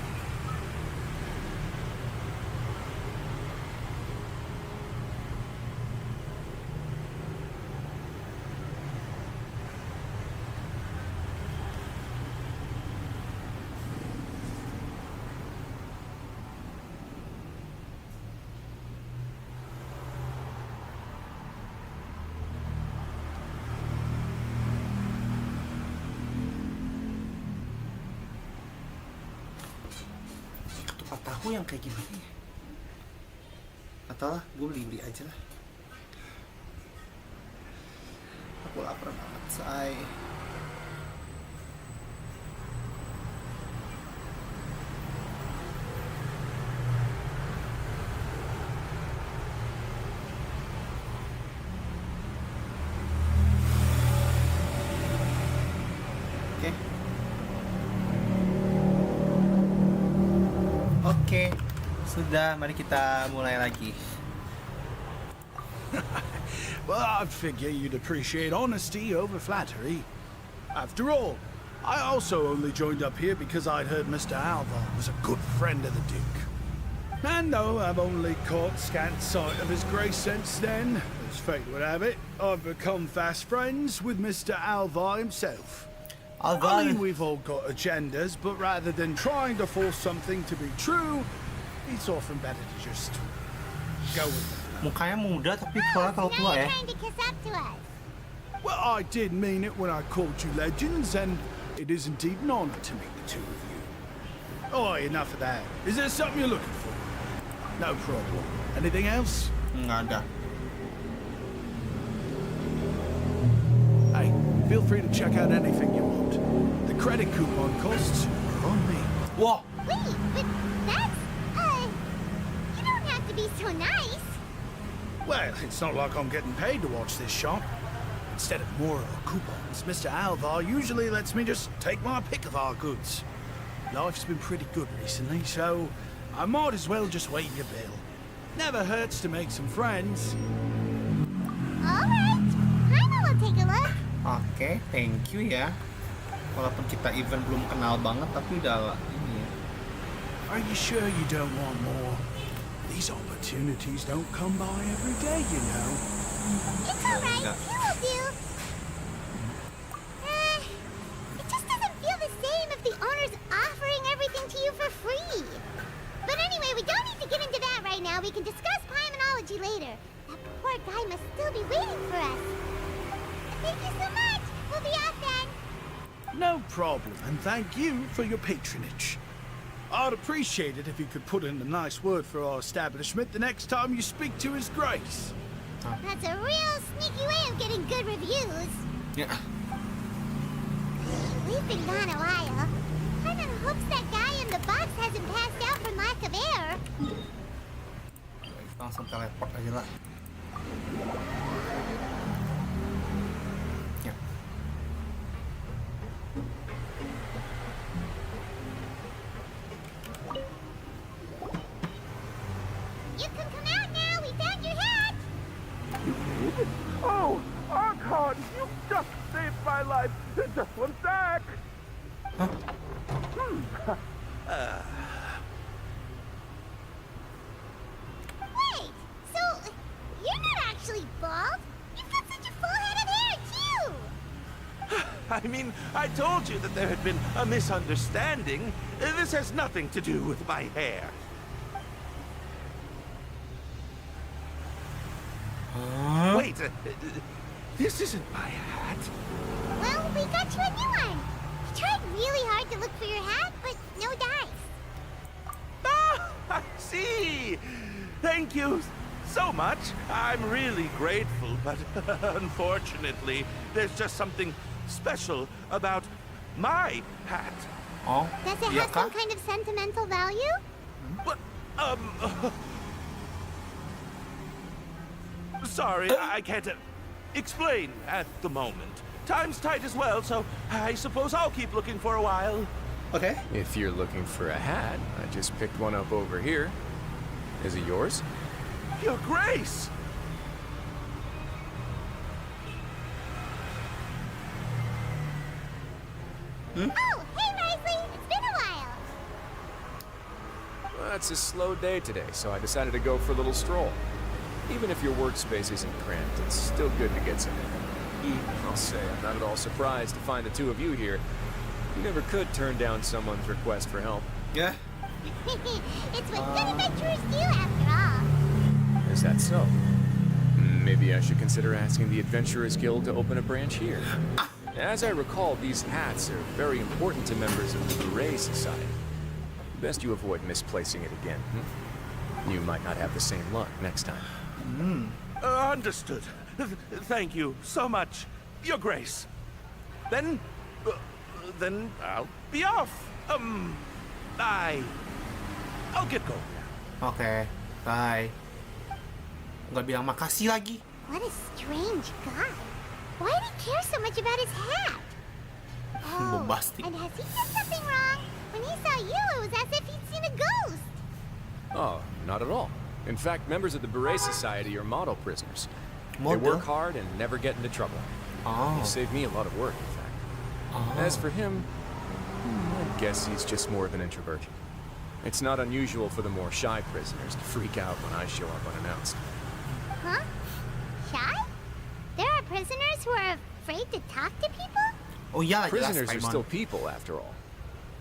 Tahu yang kayak gimana ya? Atau lah, gue beli aja lah. Aku lapar banget, say. Oke, sudah, mari kita mulai lagi. Well, I figure you'd appreciate honesty over flattery. After all, I also only joined up here because I'd heard Mr. Alvar was a good friend of the Duke. And though I've only caught scant sight of His Grace since then, as fate would have it, I've become fast friends with Mr. Alvar himself. I mean, we've all got agendas, but rather than trying to force something to be true, it's often better to just go with it. Mukanya muda tapi suara terlalu tua ya. Trying to kiss up to us. Well, I did mean it when I called you legends, and it is indeed an honor to meet the two of you. Oh, enough of that. Is there something you're looking for? No problem. Anything else? Nggak ada. Hey, feel free to check out anything you want. The credit coupon costs are on me. Wah, Wait, but that's to be so nice. Well, it's not like I'm getting paid to watch this shop. Instead of more coupons, Mr. Alvar usually lets me just take my pick of our goods. Life's been pretty good recently, so I might as well just wait your bill. Never hurts to make some friends. Alright, Paimon will take a look. Oke, thank you ya. Walaupun kita even belum kenal banget, tapi udah ini ya. Are you sure you don't want more? These opportunities don't come by every day, you know. It's alright, Yeah. you will do. It just doesn't feel the same if the owner's offering everything to you for free. But anyway, we don't need to get into that right now. We can discuss Paimonology later. That poor guy must still be waiting for us. Thank you so much. We'll be off then. No problem, and thank you for your patronage. I'd appreciate it if you could put in a nice word for our establishment the next time you speak to His Grace. That's a real sneaky way of getting good reviews. Ya, We've been gone a while. Paimon hopes that guy in the box hasn't passed out from lack of air. kita langsung teleport aja lah. Ya. You can come out now. We found your hat. Oh, Archon, you just saved my life. Just one sec. Wait, so you're not actually bald? You've got such a full head of hair, too! I mean, I told you that there had been a misunderstanding. This has nothing to do with my hair. Wait, this isn't my hat. Well, we got you a new one. We tried really hard to look for your hat, but no dice. Ah, I see. Thank you so much. I'm really grateful, but unfortunately, there's just something special about my hat. Oh, Does it iya have some kah? kind of sentimental value? But, sorry, I can't explain at the moment. Time's tight as well, so I suppose I'll keep looking for a while. Oke. If you're looking for a hat, I just picked one up over here. Is it yours? Your Grace! Oh, hey, Risley. It's been a while. Well, it's a slow day today, so I decided to go for a little stroll. Even if your workspace isn't cramped, it's still good to get some air. I'll say I'm not at all surprised to find the two of you here. You never could turn down someone's request for help. Ya. It's what good adventurers do, after all. Is that so? Maybe I should consider asking the Adventurers Guild to open a branch here. As I recall, these hats are very important to members of the Beret Society. Best you avoid misplacing it again. You might not have the same luck next time. Understood. Thank you so much, Your Grace. Then I'll be off. I'll get going. Oke, bye. Nggak bilang makasih lagi. What a strange guy. Why did he care so much about his hat? Oh, Bombastic. and has he done something wrong? When he saw you, it was as if he'd seen a ghost. Oh, not at all. In fact, members of the Beret Society are model prisoners. They Model? work hard and never get into trouble. Oh. They saved me a lot of work, in fact. Oh. As for him, I guess he's just more of an introvert. It's not unusual for the more shy prisoners to freak out when I show up unannounced. Huh? Shy? There are prisoners who are afraid to talk to people? Oh iya, jelas Prisoners are Paimon. still people, after all.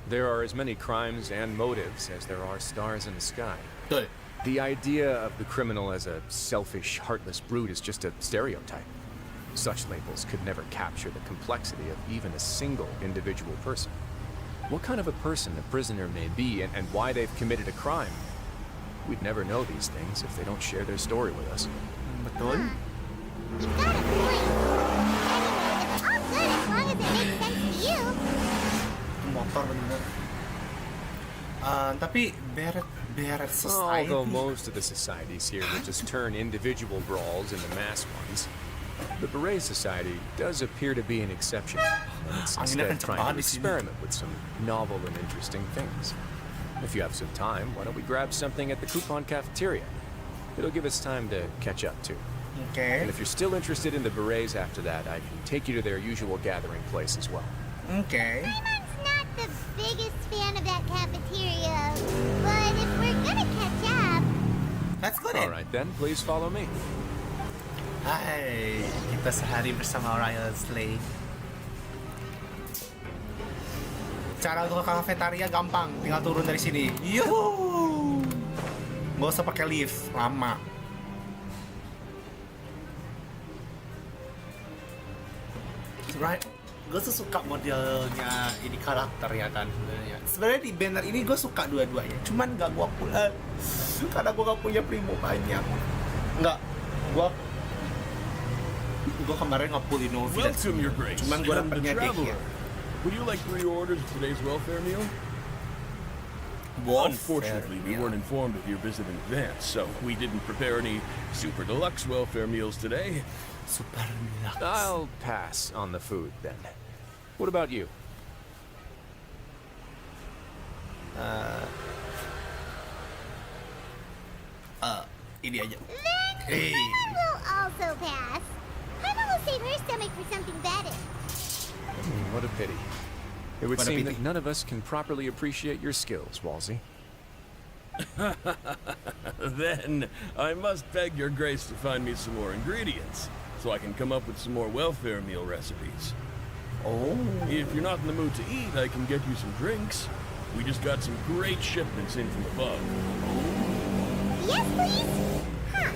There are as many crimes and motives as there are stars in the sky. Betul. The idea of the criminal as a selfish, heartless brute is just a stereotype. Such labels could never capture the complexity of even a single individual person. What kind of a person a prisoner may be and why they've committed a crime, we'd never know these things if they don't share their story with us. Betul. You've got a point. Anyway, it's all good as long as it makes sense to you. Motor bener. Tapi Beret Society. Although most of the societies here would just turn individual brawls into mass ones, the Beret Society does appear to be an exception. And it's instead trying to experiment with some novel and interesting things. If you have some time, why don't we grab something at the coupon cafeteria? It'll give us time to catch up too. Okay. And if you're still interested in the Berets after that, I can take you to their usual gathering place as well. Okay. Paimon's not the biggest fan of that cafeteria, but if we're gonna catch up... Let's go All then. right then, please follow me. Hai, kita sehari bersama Royal Slay. Cara untuk ke kafetaria gampang, tinggal turun dari sini. Yuhu. Gak usah pakai lift, lama. Right, gue tuh suka modelnya ini karakter ya kan sebenarnya. Sebenarnya di banner ini gue suka dua-duanya, cuman gak gue pula karena gue gak punya primo banyak. Nggak, gue kemarin nge-pull Innovi dan cuman gue dapetnya dikit. Would you like 3 orders of today's welfare meal? Unfortunately, we weren't informed of your visit in advance, so we didn't prepare any super deluxe welfare meals today. Super deluxe. I'll pass on the food then. What about you? Ini aja. Then Paimon will also pass. Paimon will save her stomach for something better. What a pity. It would What a seem pity. that none of us can properly appreciate your skills, Walsey. Then I must beg your grace to find me some more ingredients, so I can come up with some more welfare meal recipes. Oh. If you're not in the mood to eat, I can get you some drinks. We just got some great shipments in from above. Yes, please? Huh.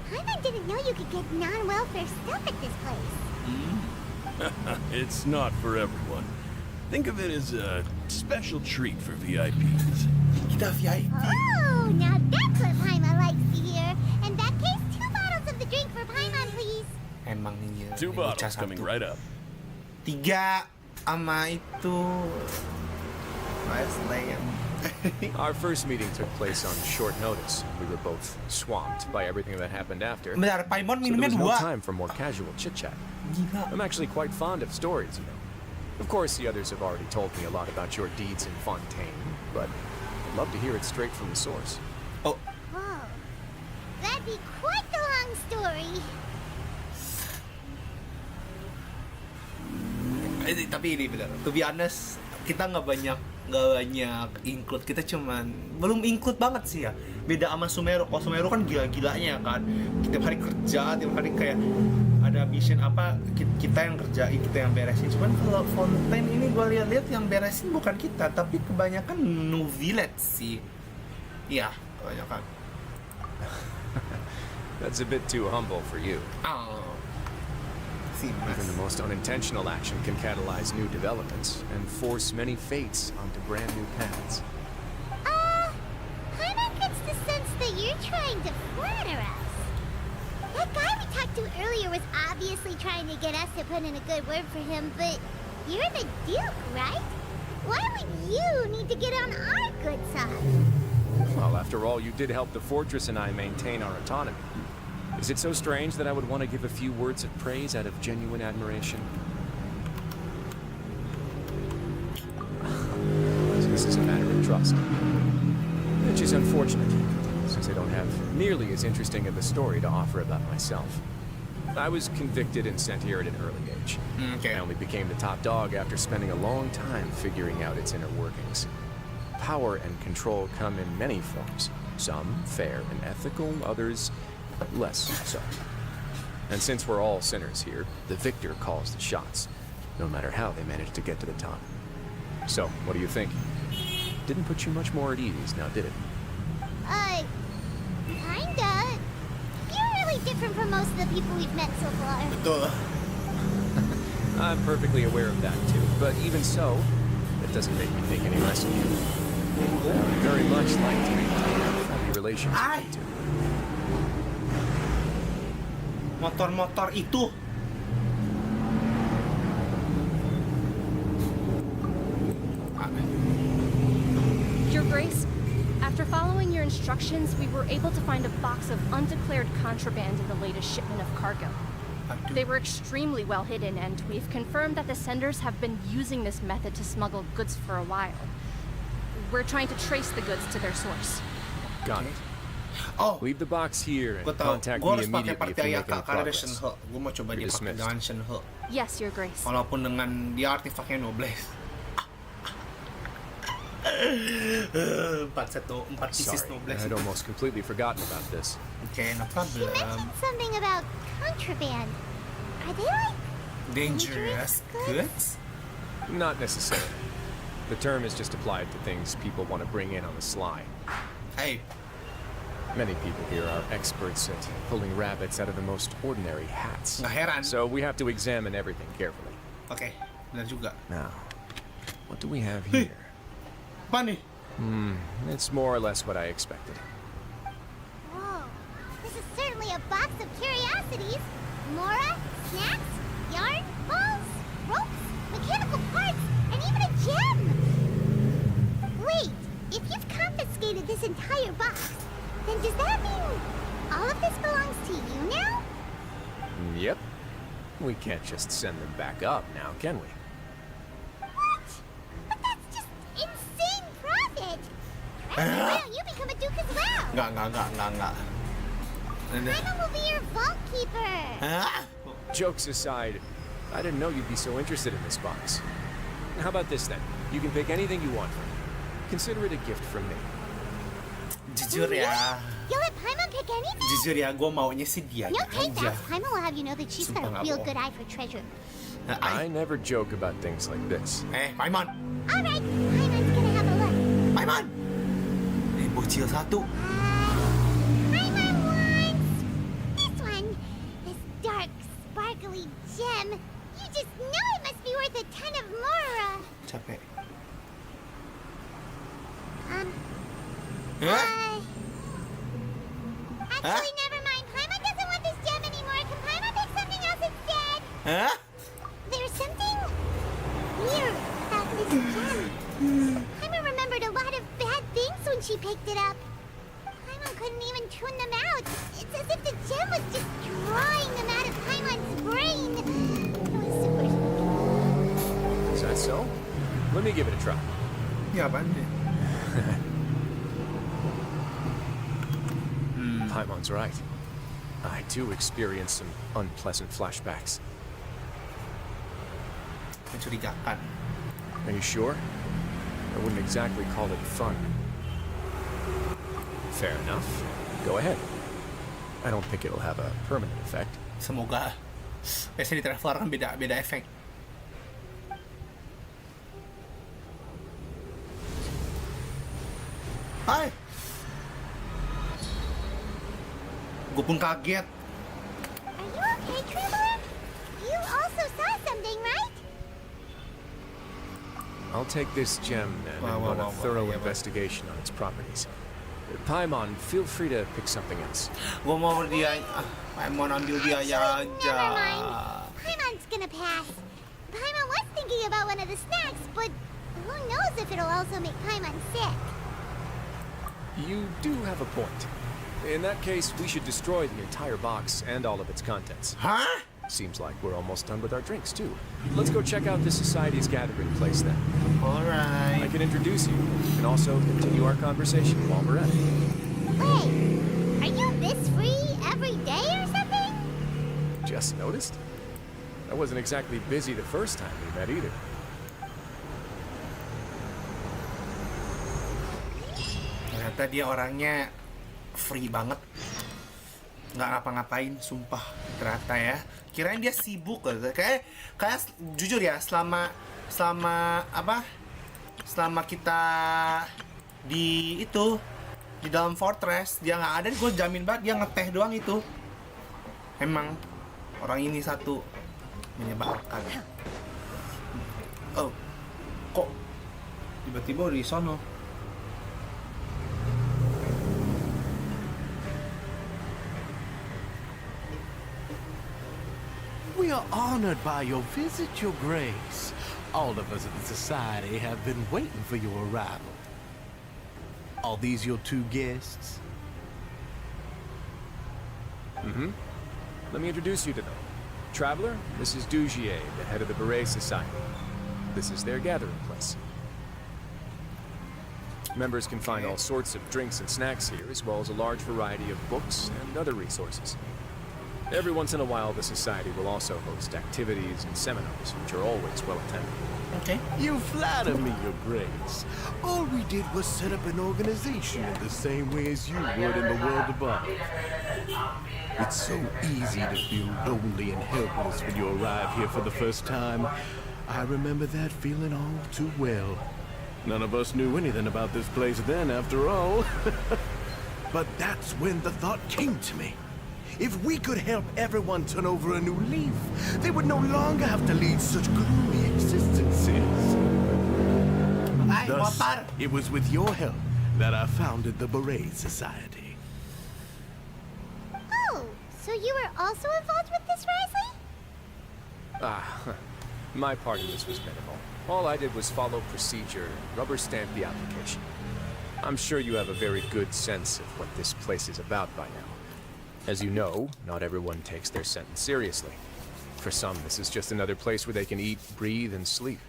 Paimon didn't know you could get non-welfare stuff at this place. It's not for everyone. Think of it as a special treat for VIPs. Kita VIP. Oh, now that's what Paimon likes to hear. In that case, 2 bottles of the drink for Paimon, please. Emang ini 2 bottles coming right up. 3 sama itu. Slay. Our first meeting took place on short notice. We were both swamped by everything that happened after. Bentar, Paimon So there minumnya was no 2. time for more casual chit-chat. Gila. I'm actually quite fond of stories, you know. Of course, the others have already told me a lot about your deeds in Fontaine, but I'd love to hear it straight from the source. Oh, Whoa. That'd be quite the long story. tapi ini benar. To be honest, kita nggak banyak include. Kita cuman belum include banget sih ya. Beda sama Sumeru. Kalau Sumeru kan gila-gilanya kan. Tiap hari kerja, tiap hari kayak ada mission apa kita yang kerjain, kita yang beresin. Cuman kalau Fontaine ini gue lihat-lihat yang beresin bukan kita, tapi kebanyakan New Village sih. Iya, kebanyakan. That's a bit too humble for you. Oh. Even the most unintentional action can catalyze new developments and force many fates onto brand new paths. Paimon gets the sense that you're trying to flatter us. That guy we talked to earlier was obviously trying to get us to put in a good word for him, but you're the Duke, right? Why would you need to get on our good side? Well, after all, you did help the fortress and I maintain our autonomy. Is it so strange that I would want to give a few words of praise out of genuine admiration? This is a matter of trust. Which is unfortunate, since I don't have nearly as interesting of a story to offer about myself. I was convicted and sent here at an early age. Okay. I only became the top dog after spending a long time figuring out its inner workings. Power and control come in many forms. Some fair and ethical, others less so. And since we're all sinners here, the victor calls the shots, no matter how they manage to get to the top. So, what do you think? Didn't put you much more at ease, now did it? Kinda. You're really different from most of the people we've met so far. Betul. I'm perfectly aware of that too, but even so, that doesn't make me think any less of you. I would very much like to maintain a friendly relationship with you two. Motor-motor itu. You're After following your instructions, we were able to find a box of undeclared contraband in the latest shipment of cargo. They were extremely well hidden, and we've confirmed that the senders have been using this method to smuggle goods for a while. We're trying to trace the goods to their source. Got it. Oh, Leave the box here and gue tahu. contact Gue me harus pakai immediately if partai you make Ayaka any karena ada progress. Shenhe. Gue mau coba You're dia pakai dismissed. dengan Shenhe. Yes, Your Grace. Walaupun dengan dia artefaknya nobles. 4 pieces Sorry, nobles. I'd almost completely forgotten about this. Okay, no You problem. mentioned something about contraband. Are they like Dangerous goods? Not necessarily. The term is just applied to things people want to bring in on the sly. Hey, Many people here are experts at pulling rabbits out of the most ordinary hats. nggak heran. So we have to examine everything carefully. Oke, benar juga. Now, what do we have here? Apa nih? It's more or less what I expected. Whoa, this is certainly a box of curiosities. Mora, snacks, yarn, balls, ropes, mechanical parts, and even a gem! Wait, if you've confiscated this entire box, then does that mean all of this belongs to you now? Yep. We can't just send them back up now, can we? What? But that's just insane profit! Frankly, why don't you become a duke as well? Nggak. Paimon will be your vault keeper! Hah? Jokes aside, I didn't know you'd be so interested in this box. How about this then? You can pick anything you want from it. Consider it a gift from me. Jujur ya. You'll let Paimon pick anything? Jujur ya, gue maunya sih dia No take aja. that. Paimon will have you know that she's got Sumpah a nggak real bohong. good eye for treasure. I never joke about things like this. Paimon. Alright, Paimon's gonna have a look. Paimon. Bocil satu. Paimon wants this one. This dark, sparkly gem. You just know it must be worth a ton of Mora. Capek. Actually, never mind. Paimon doesn't want this gem anymore. Can Paimon pick something else instead? Hah? There's something weird about this gem. Paimon remembered a lot of bad things when she picked it up. Paimon couldn't even tune them out. It's as if the gem was just drawing them out of Paimon's brain. It was super spooky. Is that so? Let me give it a try. Ya apaan nih? Paimon's right. I too experienced some unpleasant flashbacks. Mencurigakan. Are you sure? I wouldn't exactly call it fun. Fair enough. Go ahead. I don't think it'll have a permanent effect. Semoga. Biasanya di Traveler kan beda efek. Hai. Gue pun kaget. Are you okay, Traveler? You also saw something, right? I'll take this gem then and run a thorough investigation on its properties. Paimon, feel free to pick something else. Gue mau dia. Paimon ambil dia aja. Never mind. Paimon's gonna pass. Paimon was thinking about one of the snacks, but who knows if it'll also make Paimon sick. You do have a point. In that case, we should destroy the entire box and all of its contents. Huh? Seems like we're almost done with our drinks, too. Let's go check out the Society's gathering place, then. Alright. I can introduce you, and also continue our conversation while we're at it. Wait, are you this free every day or something? Just noticed? I wasn't exactly busy the first time we met, either. Ternyata dia orangnya free banget, nggak ngapa-ngapain, sumpah. Ternyata ya, kirain dia sibuk loh. Kayak jujur ya, selama kita di dalam fortress dia nggak ada, gue jamin banget dia ngeteh doang itu. Emang orang ini satu menyebalkan. Oh, kok tiba-tiba di sono? We are honored by your visit, Your Grace. All of us in the Society have been waiting for your arrival. Are these your two guests? Mm-hmm. Let me introduce you to them. Traveler, this is Dugier, the head of the Beret Society. This is their gathering place. Members can find all sorts of drinks and snacks here, as well as a large variety of books and other resources. Every once in a while, the Society will also host activities and seminars, which are always well attended. Okay. You flatter me, Your Grace. All we did was set up an organization in the same way as you would in the world above. It's so easy to feel lonely and helpless when you arrive here for the first time. I remember that feeling all too well. None of us knew anything about this place then, after all. But that's when the thought came to me. If we could help everyone turn over a new leaf, they would no longer have to lead such gloomy existences. Thus, it was with your help that I founded the Beret Society. Oh, so you were also involved with this, Risley? My part in this was minimal. All I did was follow procedure and rubber stamp the application. I'm sure you have a very good sense of what this place is about by now. As you know, not everyone takes their sentence seriously. For some, this is just another place where they can eat, breathe, and sleep.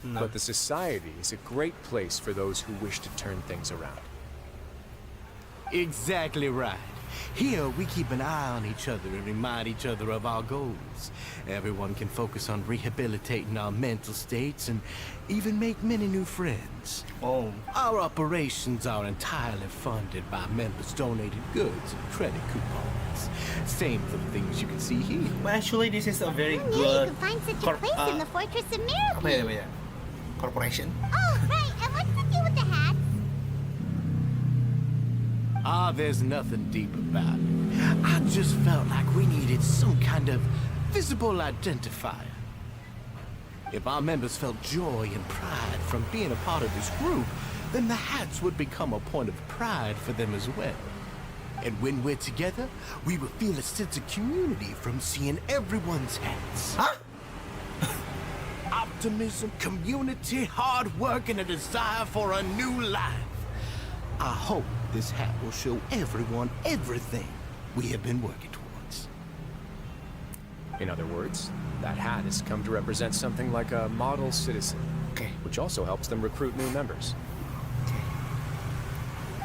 No. But the Society is a great place for those who wish to turn things around. Exactly right. Here, we keep an eye on each other and remind each other of our goals. Everyone can focus on rehabilitating our mental states and even make many new friends. Oh. Our operations are entirely funded by members' donated goods and credit coupons. Same for the things you can see here. Well, actually, this is a very Who knew good you could find such a place in the Fortress of Miracles? wait. Corporation. Oh, right. And what's the deal with the hats? There's nothing deep about it. I just felt like we needed some kind of visible identifier. If our members felt joy and pride from being a part of this group, then the hats would become a point of pride for them as well. And when we're together, we will feel a sense of community from seeing everyone's hats. Huh? Optimism, community, hard work, and a desire for a new life. I hope this hat will show everyone everything we have been working towards. In other words, that hat has come to represent something like a model citizen, which also helps them recruit new members.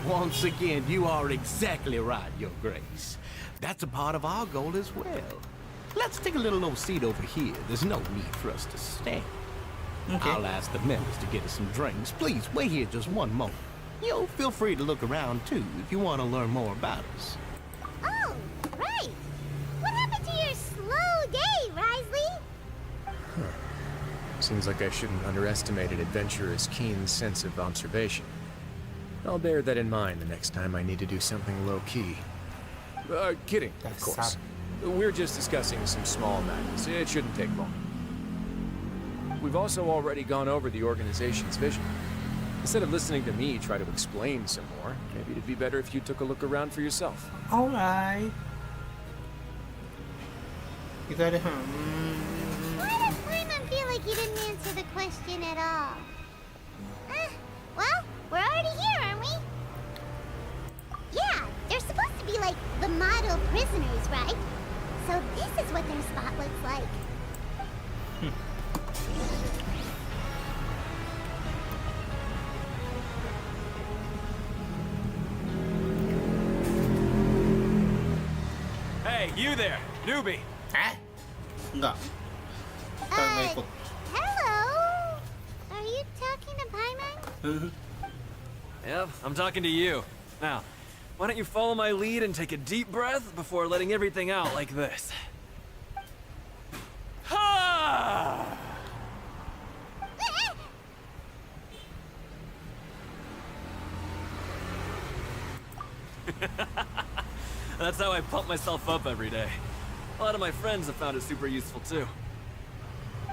Once again, you are exactly right, Your Grace. That's a part of our goal as well. Let's take a little old seat over here. There's no need for us to stand. Okay. I'll ask the members to get us some drinks. Please, wait here just one moment. Feel free to look around, too, if you want to learn more about us. Oh, right. What happened to your slow day, Risley? Seems like I shouldn't underestimate an adventurer's keen sense of observation. I'll bear that in mind the next time I need to do something low-key. Kidding, of course. We're just discussing some small matters. It shouldn't take long. We've also already gone over the organization's vision. Instead of listening to me try to explain some more, maybe it'd be better if you took a look around for yourself. Alright. You gotta, Why does Paimon feel like you didn't answer the question at all? Well, we're already here, aren't we? Yeah, they're supposed to be like the model prisoners, right? So this is what their spot looks like. Hey, you there, newbie. Enggak. Kita nggak ikut. Hello? Are you talking to Paimon? Yep, I'm talking to you. Now, why don't you follow my lead and take a deep breath before letting everything out like this? Ha! That's how I pump myself up every day. A lot of my friends have found it super useful too.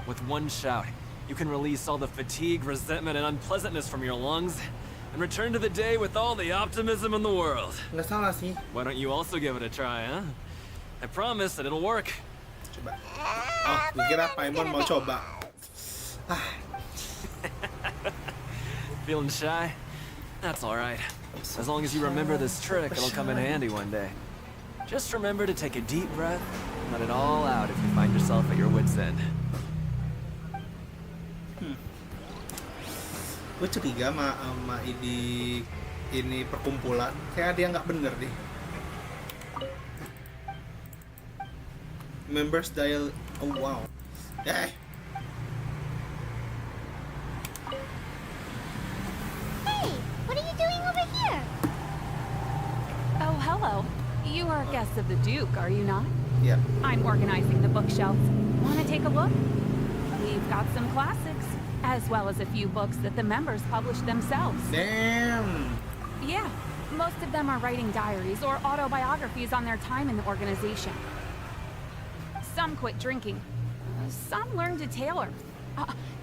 With one shout, you can release all the fatigue, resentment, and unpleasantness from your lungs and return to the day with all the optimism in the world. Nggak salah sih. Why don't you also give it a try, huh? I promise that it'll work. Coba. Oh, dikira Paimon mau coba. Feeling shy? That's alright. As long as you remember this trick, it'll come in handy one day. Just remember to take a deep breath and let it all out if you find yourself at your wit's end. Gue curiga sama ini perkumpulan. Kayak ada yang nggak bener deh. Members dial. Oh wow. Hey, what are you doing over here? Oh, hello. You are guests of the Duke, are you not? Yeah. I'm organizing the bookshelves. Want to take a look? We've got some classics, as well as a few books that the members publish themselves. Damn. Yeah, most of them are writing diaries or autobiographies on their time in the organization. Some quit drinking. Some learned to tailor.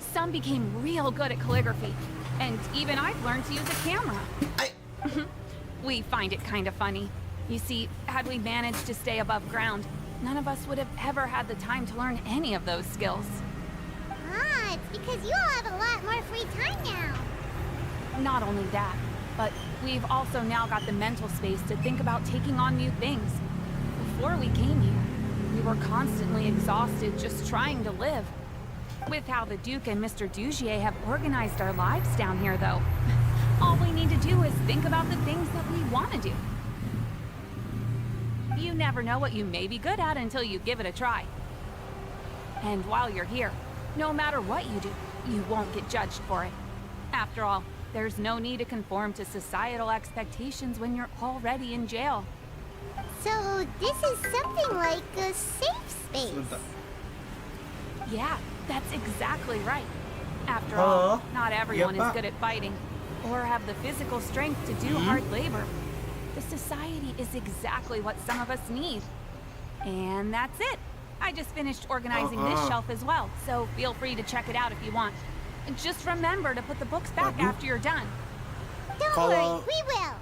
Some became real good at calligraphy. And even I've learned to use a camera. We find it kind of funny. You see, had we managed to stay above ground, none of us would have ever had the time to learn any of those skills. Ah, it's because you all have a lot more free time now. Not only that, but we've also now got the mental space to think about taking on new things. Before we came here, we were constantly exhausted just trying to live. With how the Duke and Mr. Dugier have organized our lives down here, though, all we need to do is think about the things that we want to do. You never know what you may be good at until you give it a try. And while you're here, no matter what you do, you won't get judged for it. After all, there's no need to conform to societal expectations when you're already in jail. So this is something like a safe space. Yeah, that's exactly right. After all, not everyone is good at fighting, or have the physical strength to do hard labor. The society is exactly what some of us need. And that's it. I just finished organizing this shelf as well, so feel free to check it out if you want. And just remember to put the books back after you're done. Don't worry, we will.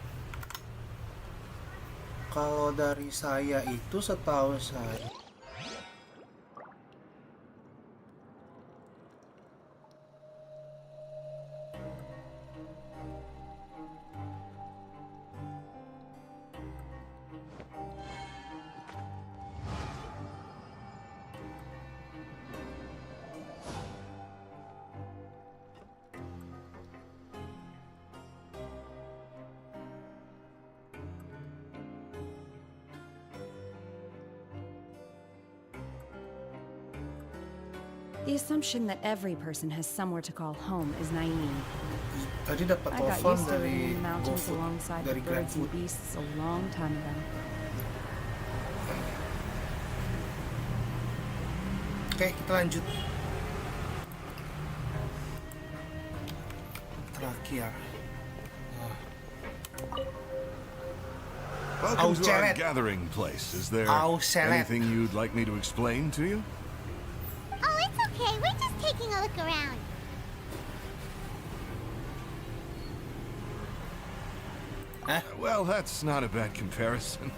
Kalau dari saya itu setahu saya The assumption that every person has somewhere to call home is naive. tadi dapat I got telepon used to living dari in the mountains GoFood, alongside the dari birds and GrabFood. beasts a long time ago. Oke, kita lanjut. Terakhir. Welcome to our gathering place. Is there anything you'd like me to explain to you? Oh, it's okay. We're just taking a look around. Well, that's not a bad comparison.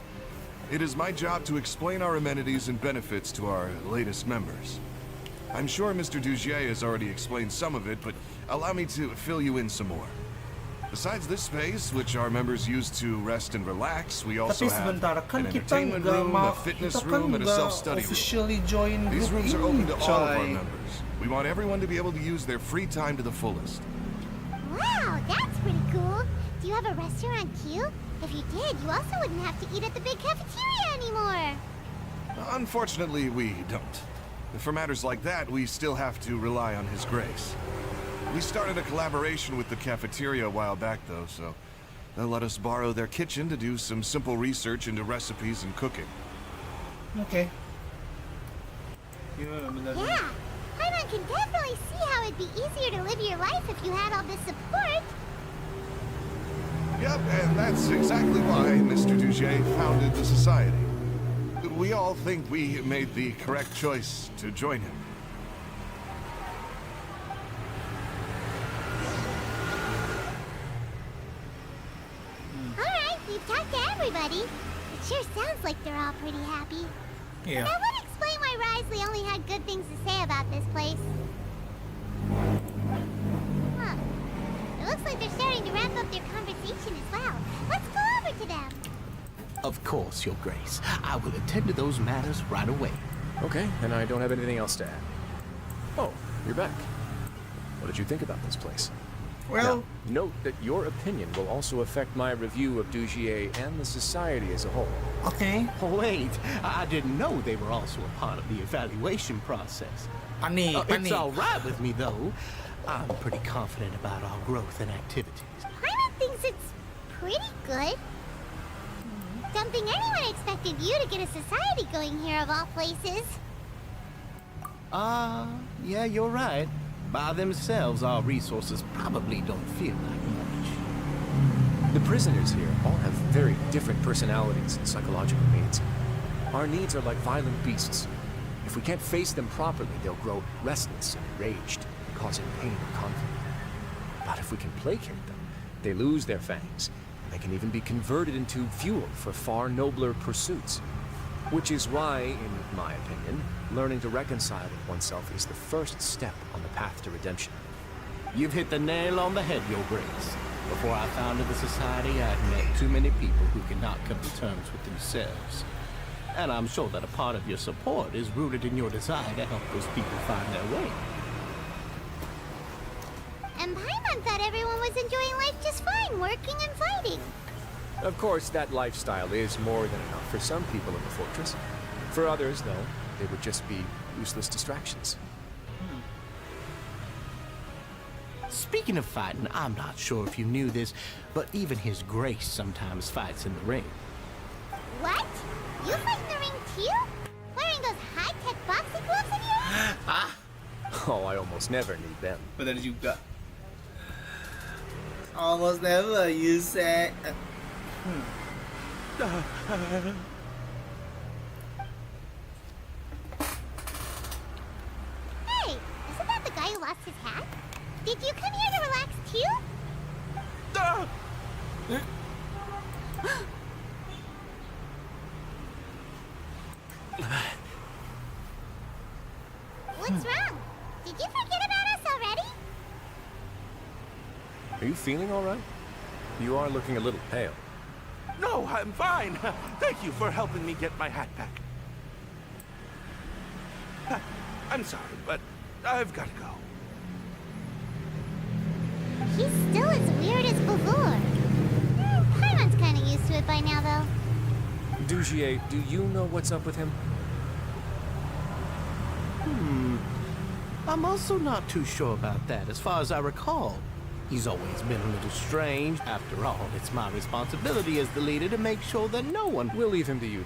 It is my job to explain our amenities and benefits to our latest members. I'm sure Mr. Dugier has already explained some of it, but allow me to fill you in some more. Besides this space, which our members use to rest and relax, we also have an entertainment room, a fitness room, and a self-study room. These rooms are open to all of our members. We want everyone to be able to use their free time to the fullest. Wow, that's pretty cool. Do you have a restaurant too? If you did, you also wouldn't have to eat at the big cafeteria anymore. Unfortunately, we don't. For matters like that, we still have to rely on His grace. We started a collaboration with the cafeteria a while back, though, so they'll let us borrow their kitchen to do some simple research into recipes and cooking. Okay. Yeah, Paimon can definitely see how it'd be easier to live your life if you had all this support. Yep, and that's exactly why Mr. Dugier founded the society. We all think we made the correct choice to join him. Alright, we've talked to everybody. It sure sounds like they're all pretty happy. Yeah. That would explain why Risley only had good things to say about this place. Huh. It looks like they're starting to ramp up their conversation as well. Of course, Your Grace. I will attend to those matters right away. Okay, and I don't have anything else to add. Oh, you're back. What did you think about this place? Well... Now, note that your opinion will also affect my review of Dugier and the society as a whole. Okay. Wait, I didn't know they were also a part of the evaluation process. It's all right with me, though. I'm pretty confident about our growth and activities. Paimon thinks it's pretty good. Don't think anyone expected you to get a society going here of all places. Yeah, you're right. By themselves, our resources probably don't feel like much. The prisoners here all have very different personalities and psychological needs. Our needs are like violent beasts. If we can't face them properly, they'll grow restless and enraged, causing pain or conflict. But if we can placate them, they lose their fangs. They can even be converted into fuel for far nobler pursuits. Which is why, in my opinion, learning to reconcile with oneself is the first step on the path to redemption. You've hit the nail on the head, Your Grace. Before I founded the Society, I'd met too many people who could not come to terms with themselves. And I'm sure that a part of your support is rooted in your desire to help those people find their way. And Paimon thought everyone was enjoying life just fine, working and fighting. Of course, that lifestyle is more than enough for some people in the fortress. For others, though, they would just be useless distractions. Speaking of fighting, I'm not sure if you knew this, but even His Grace sometimes fights in the ring. What? You fight in the ring too? Wearing those high-tech boxing gloves of yours? Oh, I almost never need them. Benar juga. Almost never, you said. Hey, isn't that the guy who lost his hat? Did you come here to relax too? What's wrong? Did you forget about us already? Are you feeling all right? You are looking a little pale. No, I'm fine. Thank you for helping me get my hat back. I'm sorry, but I've got to go. He's still as weird as before. Paimon's kind of used to it by now, though. Dugier, do you know what's up with him? I'm also not too sure about that. As far as I recall, he's always been a little strange. After all, it's my responsibility as the leader to make sure that no one... We'll leave him to you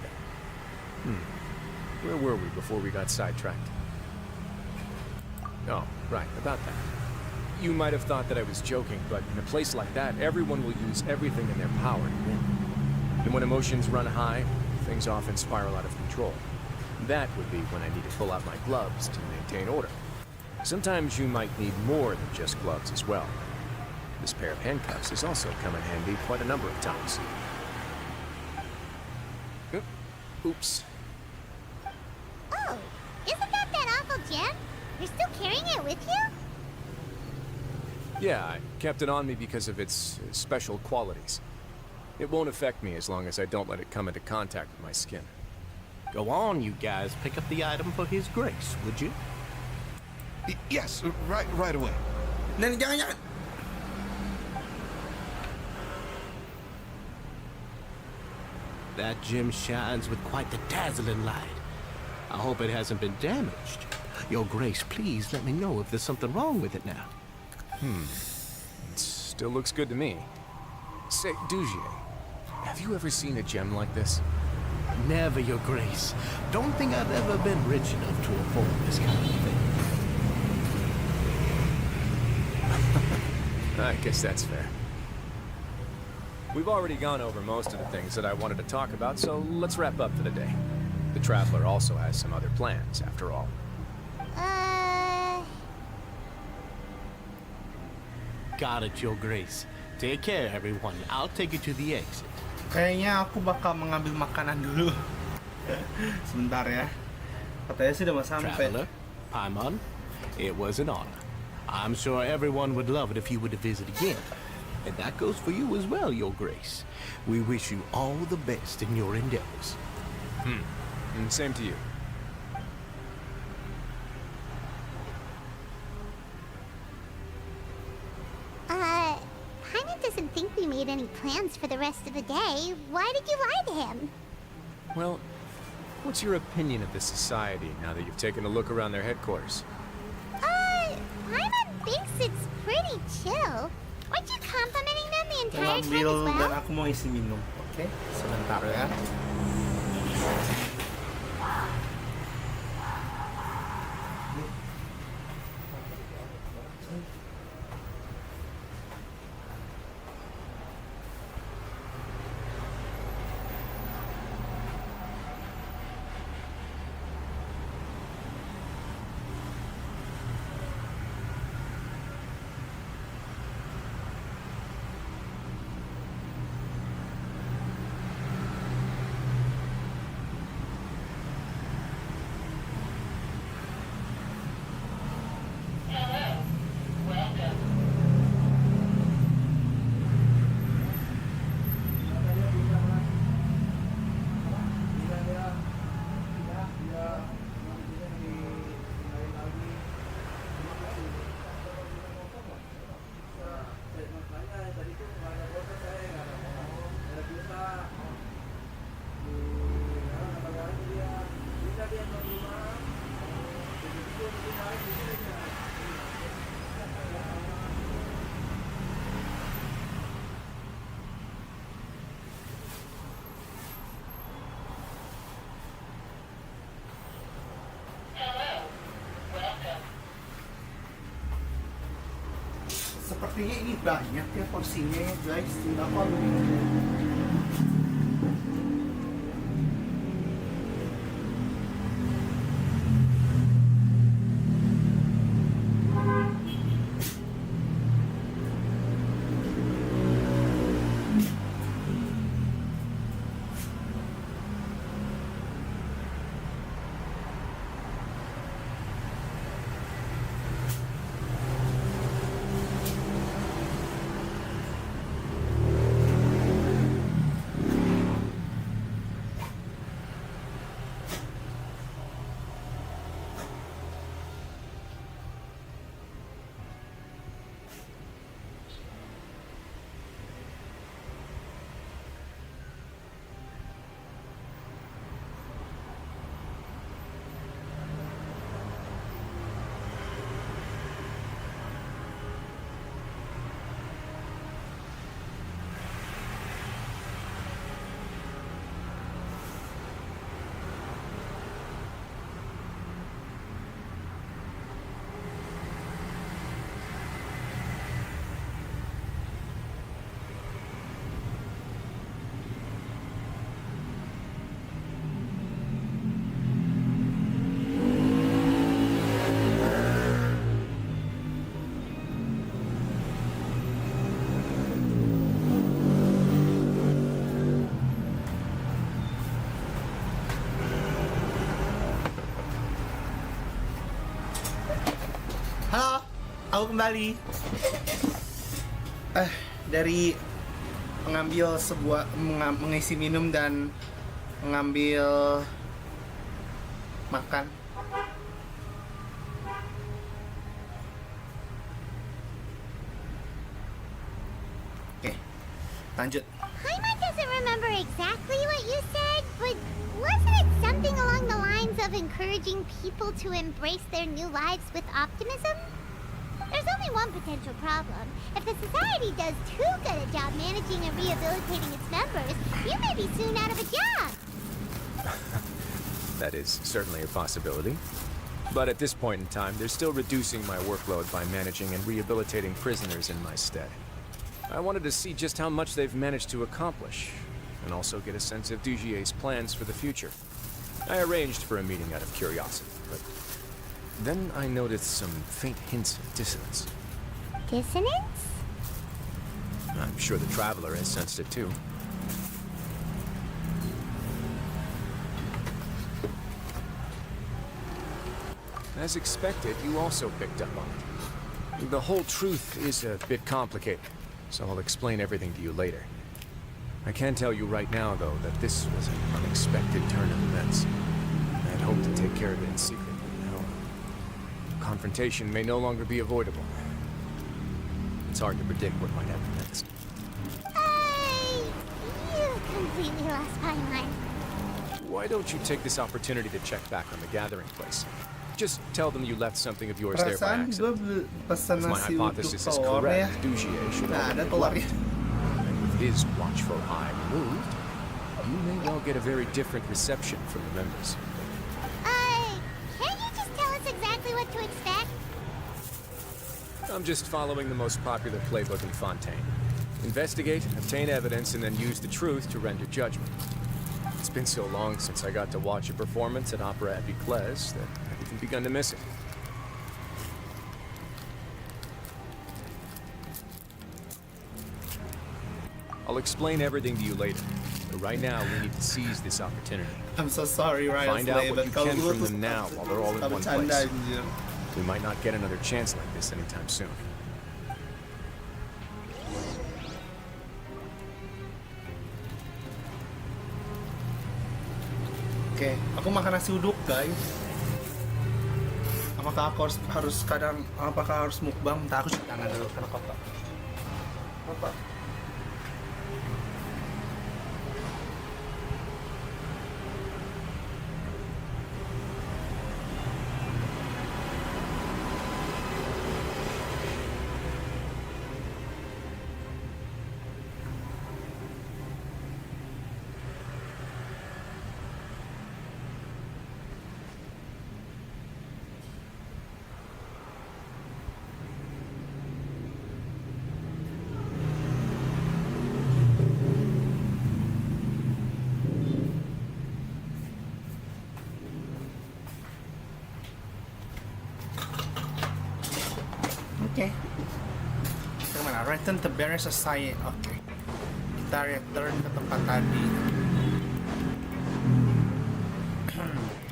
then. Where were we before we got sidetracked? Oh, right, about that. You might have thought that I was joking, but in a place like that, everyone will use everything in their power to win. And when emotions run high, things often spiral out of control. That would be when I need to pull out my gloves to maintain order. Sometimes you might need more than just gloves as well. This pair of handcuffs has also come in handy quite a number of times. Oops. Oh, isn't that awful gem? You're still carrying it with you? Yeah, I kept it on me because of its special qualities. It won't affect me as long as I don't let it come into contact with my skin. Go on, you guys. Pick up the item for His Grace, would you? Yes, right away. Jangan. That gem shines with quite the dazzling light. I hope it hasn't been damaged. Your Grace, please let me know if there's something wrong with it now. It still looks good to me. Say, Dugier, have you ever seen a gem like this? Never, Your Grace. Don't think I've ever been rich enough to afford this kind of thing. I guess that's fair. We've already gone over most of the things that I wanted to talk about, so let's wrap up for the day. The Traveler also has some other plans, after all. Got it, Your Grace. Take care, everyone. I'll take you to the exit. Kayaknya aku bakal mengambil makanan dulu. Sebentar ya. Katanya sih udah mau sampai. Traveler, Paimon, it was an honor. I'm sure everyone would love it if you were to visit again. And that goes for you as well, Your Grace. We wish you all the best in your endeavors. And same to you. Paimon doesn't think we made any plans for the rest of the day. Why did you lie to him? Well, what's your opinion of this society now that you've taken a look around their headquarters? Paimon thinks it's pretty chill. Weren't you complimenting them the entire time as Dan well? aku mau isi minum. Oke, sebentar ya. Sepertinya ini banyak ya porsinya ya guys, tinggal aku Aku kembali dari mengambil mengisi minum dan mengambil makan. Oke, lanjut. Paimon doesn't remember exactly what you said, but wasn't it something along the lines of encouraging people to embrace their new lives with optimism? There's only one potential problem. If the society does too good a job managing and rehabilitating its members, you may be soon out of a job. That is certainly a possibility. But at this point in time, they're still reducing my workload by managing and rehabilitating prisoners in my stead. I wanted to see just how much they've managed to accomplish, and also get a sense of Dugier's plans for the future. I arranged for a meeting out of curiosity, but then I noticed some faint hints of dissonance. Dissonance? I'm sure the Traveler has sensed it too. As expected, you also picked up on it. The whole truth is a bit complicated. so I'll explain everything to you later. I can tell you right now, though, that this was an unexpected turn of events. I had hoped to take care of it in secret, but now confrontation may no longer be avoidable. It's hard to predict what might happen next. You completely lost my mind. Why don't you take this opportunity to check back on the gathering place? Just tell them you left something of yours there by Perasaan gue accident. pesan If my nasi hypothesis uduk is telur ya. correct, Dugier should Nah, ada already be telurnya. left. And with his watchful eye removed, you may well get a very different reception from the members. Can't you just tell us exactly what to expect? I'm just following the most popular playbook in Fontaine. Investigate, obtain evidence, and then use the truth to render judgment. It's been so long since I got to watch a performance at Opera at Duclaise that I've even begun to miss it. I'll explain everything to you later, but right now we need to seize this opportunity. I'm so sorry, Ryan. Find out what you can from them now while they're all in one place. We might not get another chance like this anytime soon. Oke, aku makan nasi uduk, guys. Apakah aku harus mukbang? Bentar, aku cuci tangan dulu karena kotor. Apa? Oke. Kemana? Return to Beres Society. Oke. Kita return ke tempat tadi.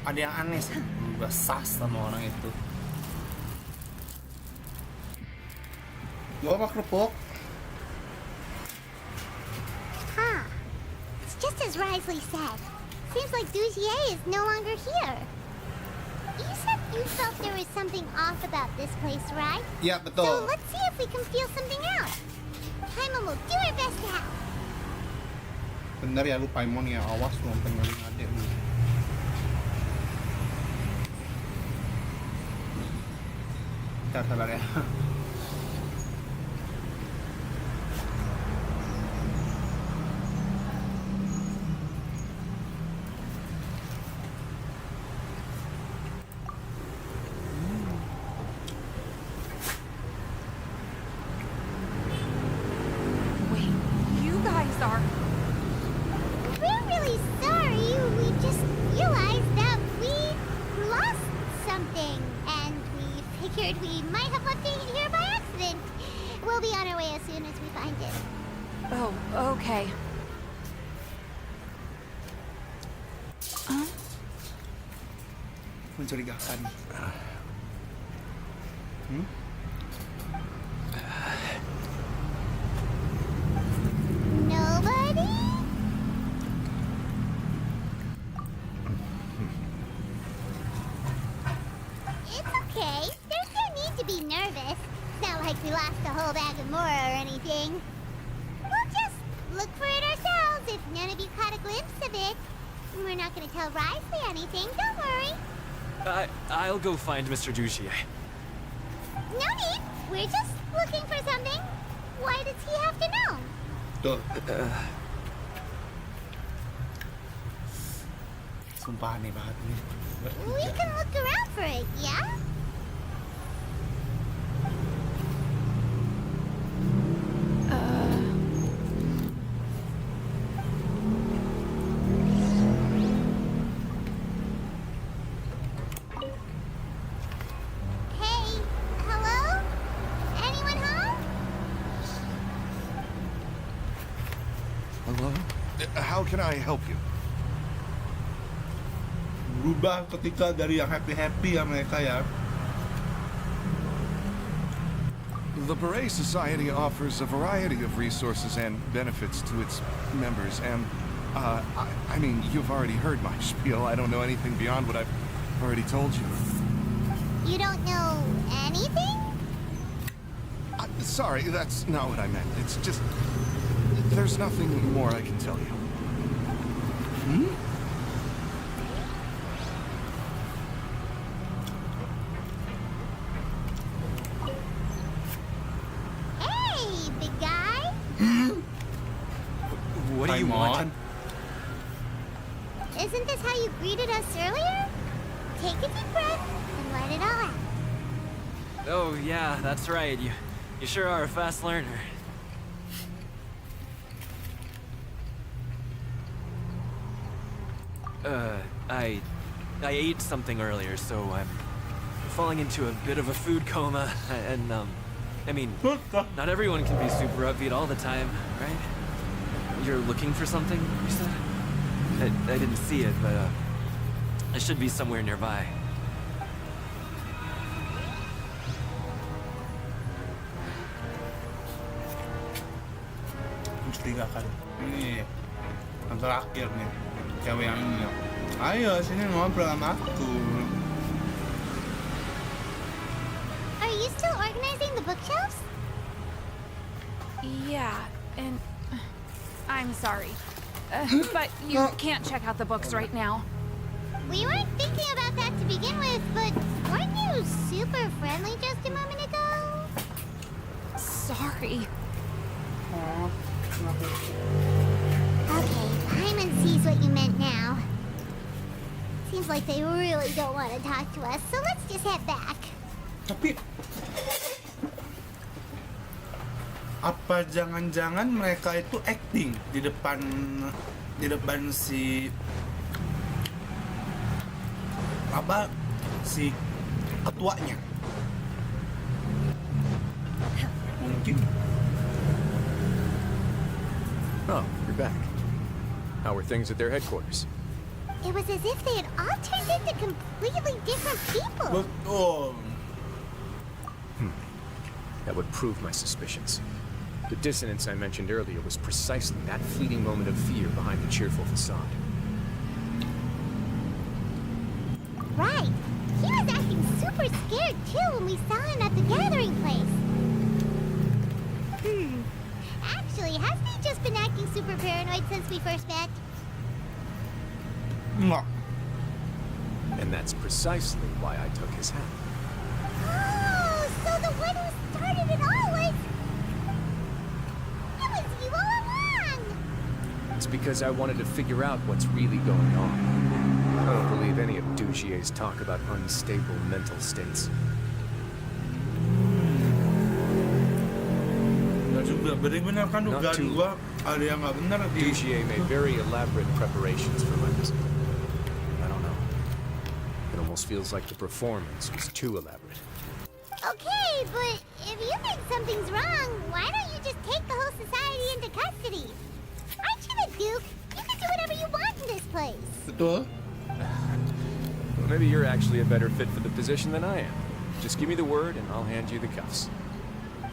Ada yang aneh sih. Gue sas sama orang itu. Gua mau kerupuk. Huh. It's just as Risley said. Seems like Dugier is no longer here. You said you felt there was something off about this place, right? Ya, betul. So let's see if we can feel something out. Paimon will do our best to help. Bener ya lu Paimon ya, awas lu sampai ngaling adek lu. Bentar, sabar ya. We're really sorry. We just realized that we lost something, and we figured we might have left it here by accident. We'll be on our way as soon as we find it. Oh, okay. Mencurigakan. Nobody? It's okay. There's no need to be nervous. It's not like we lost a whole bag of Mora or anything. We'll just look for it ourselves if none of you caught a glimpse of it. We're not going to tell Risley anything, don't worry. I'll go find Mr. Dugier. No need. We're just looking for something. Why does he have to know? Tuh. Sumpah aneh banget nih. We can look around for it, yeah? Hey, hello? Anyone home? Hello? How can I help you? Berubah ketika dari yang happy-happy ya mereka ya. The Beret Society offers a variety of resources and benefits to its members, and, I mean, you've already heard my spiel. I don't know anything beyond what I've already told you. You don't know anything? Sorry, that's not what I meant. It's just... there's nothing more I can tell you. Hey, big guy. What do you want? Isn't this how you greeted us earlier? Take a deep breath and let it all out. Oh, yeah, that's right. You sure are a fast learner. I ate something earlier, so I'm falling into a bit of a food coma, and, I mean, not everyone can be super upbeat all the time, right? You're looking for something, you said? I didn't see it, but, it should be somewhere nearby. Mencurigakan. Ini yang terakhir nih, cewek yang ini. Ayo sini ngobrol sama aku. Are you still organizing the bookshelves? Yeah, and I'm sorry. But you can't check out the books right now. We weren't thinking about that to begin with, but weren't you super friendly just a moment ago? Sorry. Okay, Paimon sees what you meant now. Seems like they really don't want to talk to us, so let's just head back. Tapi apa jangan-jangan mereka itu acting di depan si ketuanya? Mungkin. Oh, you're back. How were things at their headquarters? It was as if they had all turned into completely different people. Betul. That would prove my suspicions. The dissonance I mentioned earlier was precisely that fleeting moment of fear behind the cheerful facade. Right. He was acting super scared too when we saw him at the gathering place. Actually, hasn't he just been acting super paranoid since we first met? No. And that's precisely why I took his hat. Oh, so the one who started it all was... It was you all along! It's because I wanted to figure out what's really going on. I don't believe any of Dujie's talk about unstable mental states. Benar kan dugaan gua ada yang nggak benar di. Dujie made very elaborate preparations for my visit. I don't know. It almost feels like the performance was too elaborate. Okay, but if you think something's wrong, why don't you just take the whole society into custody? Aren't you the Duke? You can do whatever you want in this place. Betul. Well, maybe you're actually a better fit for the position than I am. Just give me the word and I'll hand you the cuffs.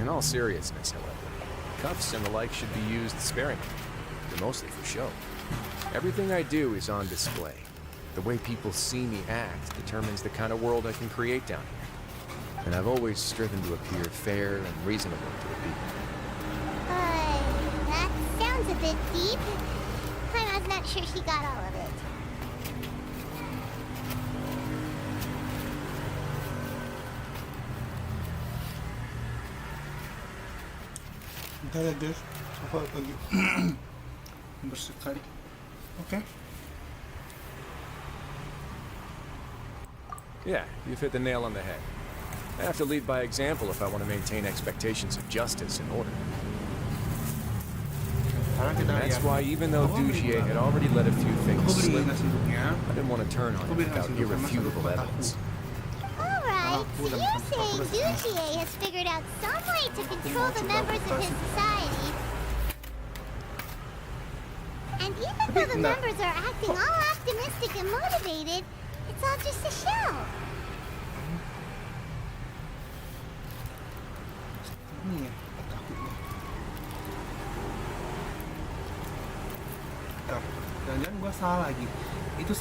In all seriousness, however, cuffs and the like should be used sparingly. They're mostly for show. Everything I do is on display. The way people see me act determines the kind of world I can create down here. And I've always striven to appear fair and reasonable to the people. That sounds a bit deep. I'm not sure she got all of it. Bentar ya guys, apa lagi bersih kali. Oke. Yeah, you've hit the nail on the head. I have to lead by example if I want to maintain expectations of justice and order. That's why even though Dujie had already let a few things slip, I didn't want to turn on him without irrefutable evidence. Alright, so you're saying Dujie has figured out some way to control the members of his society. And even though the members are acting all optimistic and motivated, it's all just a show. jangan gua salah lagi. Itu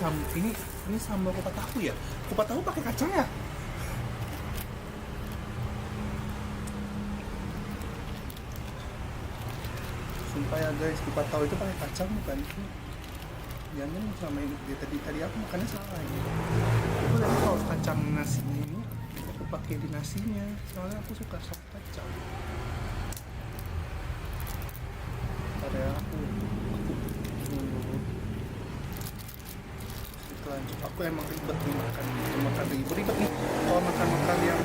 ini sambal kupat tahu ya? Kupat tahu pakai kacang ya? Sumpah ya guys, kupat tahu itu pakai kacang bukan sih? Jangan sama ini tadi aku makannya salah ya. Aku tadi kalau kacang nasinya ini aku pakai di nasinya, soalnya aku suka sop kacang. Ntar ya aku lanjut. Aku emang ribet nih makan ribet nih. Kalau makan yang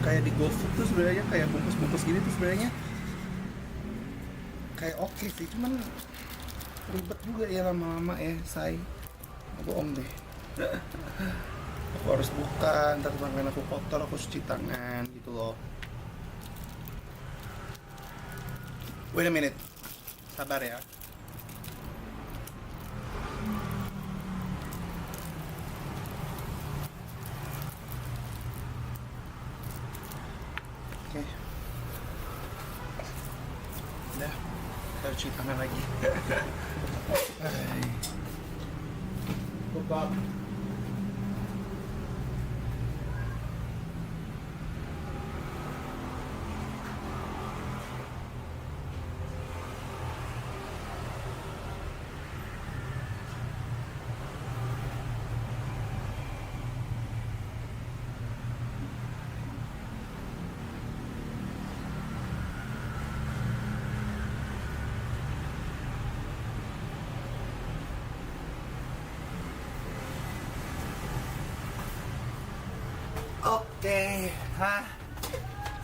kayak di GoFood tuh sebenarnya kayak bungkus-bungkus gini tuh sebenarnya kayak oke sih, cuman ribet juga ya lama-lama ya, say. Bohong deh. Aku harus buka, ntar tangan aku kotor, aku cuci tangan gitu loh. Wait a minute, sabar ya. Oke. Udah, kita cuci tangan lagi. Buka. Oke,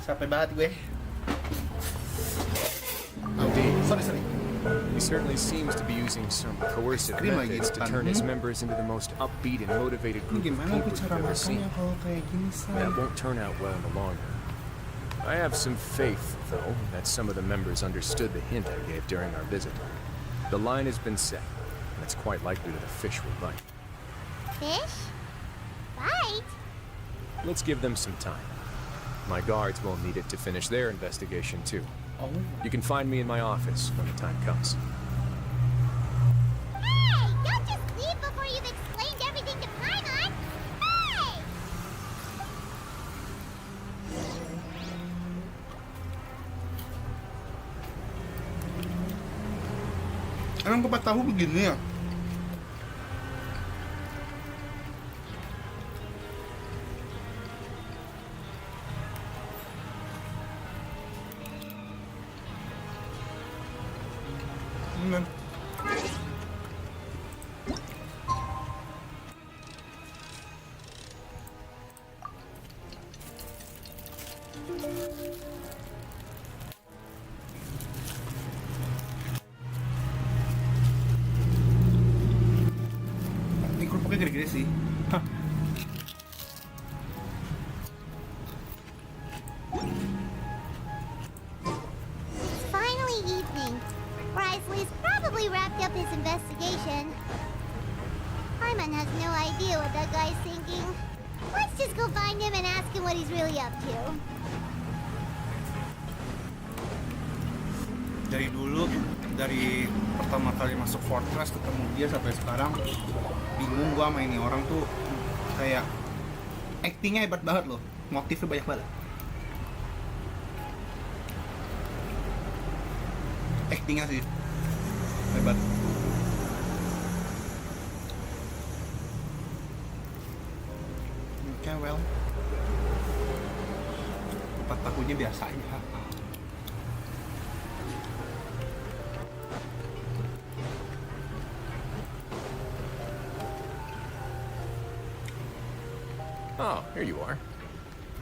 capek banget gue. Sorry. He certainly seems to be using some coercive methods to turn his members into the most upbeat and motivated group of people you've ever seen. That won't turn out well in the long run. I have some faith, though, that some of the members understood the hint I gave during our visit. The line has been set, and it's quite likely that a fish will bite. Fish? Bite? Let's give them some time. My guards won't need it to finish their investigation, too. Oh. You can find me in my office when the time comes. Hey! Don't just leave before you've explained everything to Paimon! Hey! Emang kupat tahu begini ya? Ini kerupuknya gede-gede sih. It's finally evening. Risley's probably wrapped up his investigation. Paimon has no idea what that guy's thinking. Let's just go find him and ask him what he's really up to. Dari pertama kali masuk Fortress ketemu dia sampai sekarang bingung gua sama ini orang tuh, kayak actingnya hebat banget loh, motifnya banyak banget. Actingnya sih hebat. Oke, well, kupat tahunya biasa aja. Oh, here you are.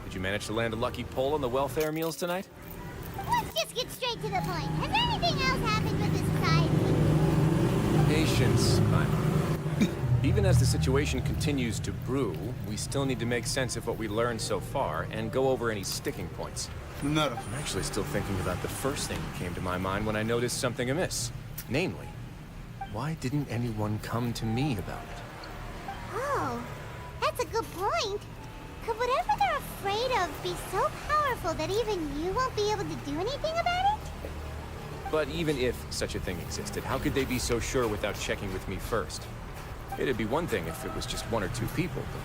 Did you manage to land a lucky pull on the welfare meals tonight? Let's just get straight to the point. Has anything else happened with this society? Patience, Paimon. Even as the situation continues to brew, we still need to make sense of what we learned so far and go over any sticking points. I'm actually still thinking about the first thing that came to my mind when I noticed something amiss. Namely, why didn't anyone come to me about it? Oh, that's a good point. Could whatever they're afraid of be so powerful that even you won't be able to do anything about it? But even if such a thing existed, how could they be so sure without checking with me first? It'd be one thing if it was just 1 or 2 people, but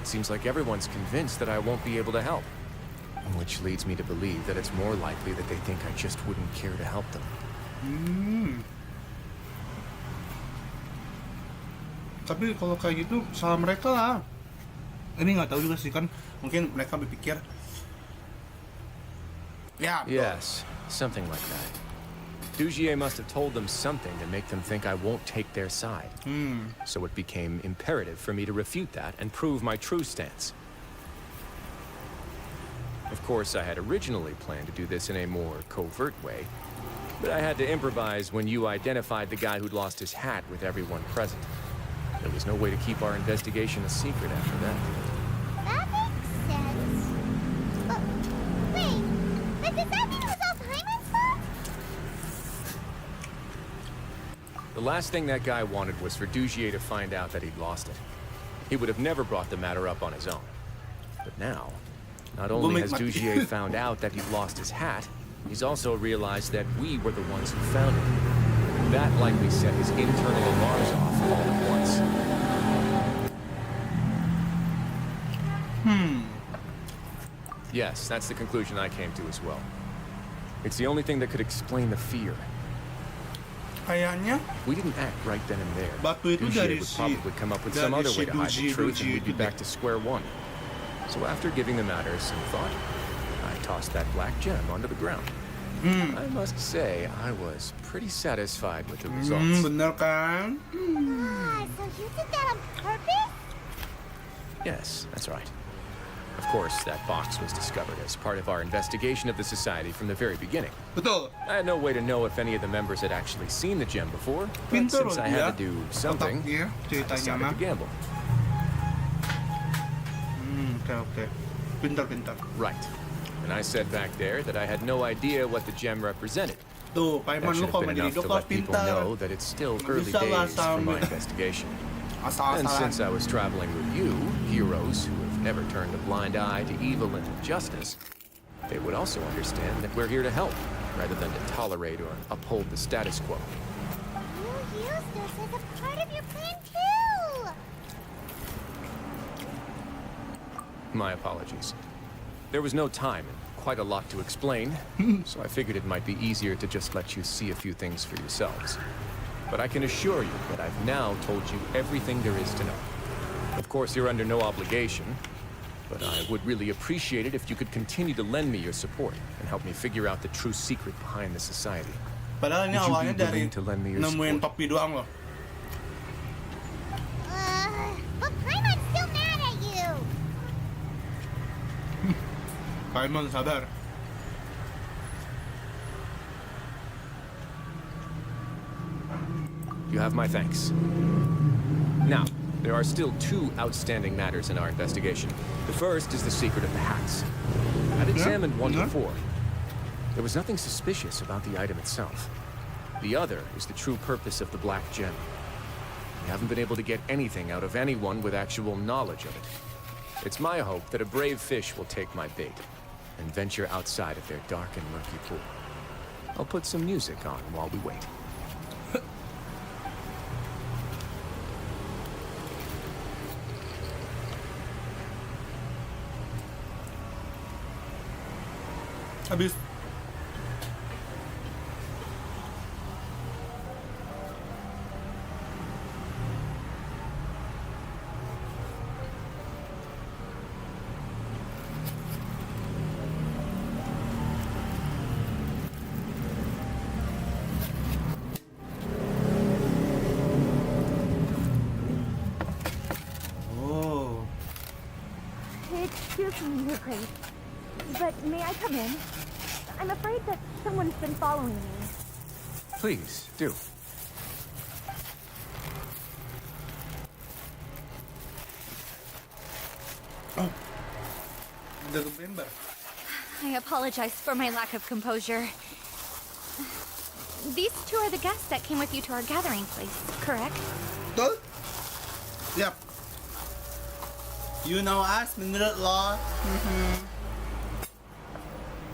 it seems like everyone's convinced that I won't be able to help. Which leads me to believe that it's more likely that they think I just wouldn't care to help them. Tapi kalau kayak gitu salah mereka lah. Ini nggak tahu juga sih, kan mungkin mereka berpikir ya. Yes, something like that. Dugier must have told them something to make them think I won't take their side. So it became imperative for me to refute that and prove my true stance. Of course, I had originally planned to do this in a more covert way, but I had to improvise when you identified the guy who'd lost his hat with everyone present. There was no way to keep our investigation a secret after that. That makes sense. But wait, but does that mean it was all Paimon's fault? The last thing that guy wanted was for Dugier to find out that he'd lost it. He would have never brought the matter up on his own. But now, not only has Dugier found out that he'd lost his hat, he's also realized that we were the ones who found it. That likely set his internal alarms off all at once. Yes, that's the conclusion I came to as well. It's the only thing that could explain the fear. Kayaknya We didn't act right then and there. batu itu dari Dugier would si probably come up with some other way to hide the truth, and we'd be itu back to square one. So after giving the matter some thought, I tossed that black gem onto the ground. I must say, I was pretty satisfied with the results. Bener kan? So you did that on purpose? Yes, that's right. Of course, that box was discovered as part of our investigation of the society from the very beginning. Betul. I had no way to know if any of the members had actually seen the gem before, but Pintar since I dia. had to do something, Otaknya, I ceritanya decided mah. to gamble. Oke. Pintar. Right. And I said back there that I had no idea what the gem represented. Tuh, That Paimon lu should have kalau been menjadi enough to dokter let people pintar. know that it's still Nggak early bisa lah days for my sambil investigation. And asal-asalan. since I was traveling with you, heroes who have never turned a blind eye to evil and injustice, they would also understand that we're here to help, rather than to tolerate or uphold the status quo. You used this as a part of your plan too! My apologies. There was no time and quite a lot to explain, so I figured it might be easier to just let you see a few things for yourselves. But I can assure you that I've now told you everything there is to know. Of course, you're under no obligation, but I would really appreciate it if you could continue to lend me your support and help me figure out the true secret behind the society. Padahal ini Would you awalnya be dari willing to lend me your nemuin support? topi doang loh. But Paimon's still mad at you! Paimon sabar. You have my thanks. Now, there are still 2 outstanding matters in our investigation. The first is the secret of the hats. I've examined 1 to 4. There was nothing suspicious about the item itself. The other is the true purpose of the black gem. We haven't been able to get anything out of anyone with actual knowledge of it. It's my hope that a brave fish will take my bait and venture outside of their dark and murky pool. I'll put some music on while we wait. Habis. Oh. Excuse me, Your Grace, but may I come in? I'm afraid that someone's been following me. Please, do. Oh. The member. I apologize for my lack of composure. These 2 are the guests that came with you to our gathering place, correct? Betul? Yep. You know us, menurut lo.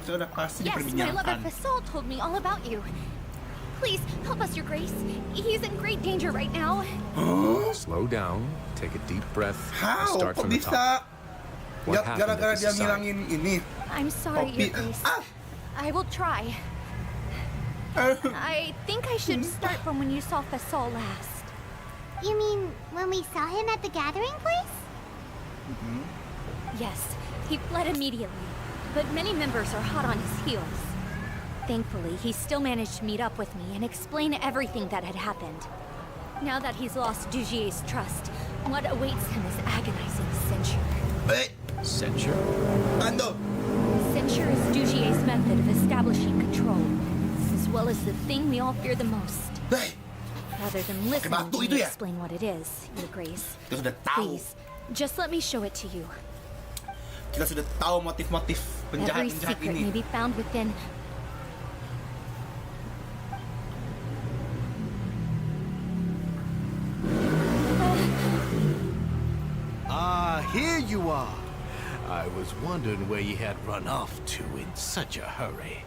Saya udah pasti Yes, my lover diperbincangkan. Fasol told me all about you. Please, help us, Your Grace. He's in great danger right now. Slow down, take a deep breath, and How? start Kok from the bisa? top. What happened Gara-gara at dia the society? ngilangin ini. I'm sorry, Your Topi. Grace. I will try. I think I should start from when you saw Fasol last. You mean when we saw him at the gathering place? Yes, he fled immediately, but many members are hot on his heels. Thankfully, he still managed to meet up with me and explain everything that had happened. Now that he's lost Dugier's trust, what awaits him is agonizing censure. Censure? Ando. Censure is Dugier's method of establishing control, as well as the thing we all fear the most. Rather than listening to me explain what it is, Your Grace, please, just let me show it to you. Kita sudah tahu motif-motif Every penjahat-penjahat secret ini. may be found within. Ah, here you are. I was wondering where you had run off to in such a hurry.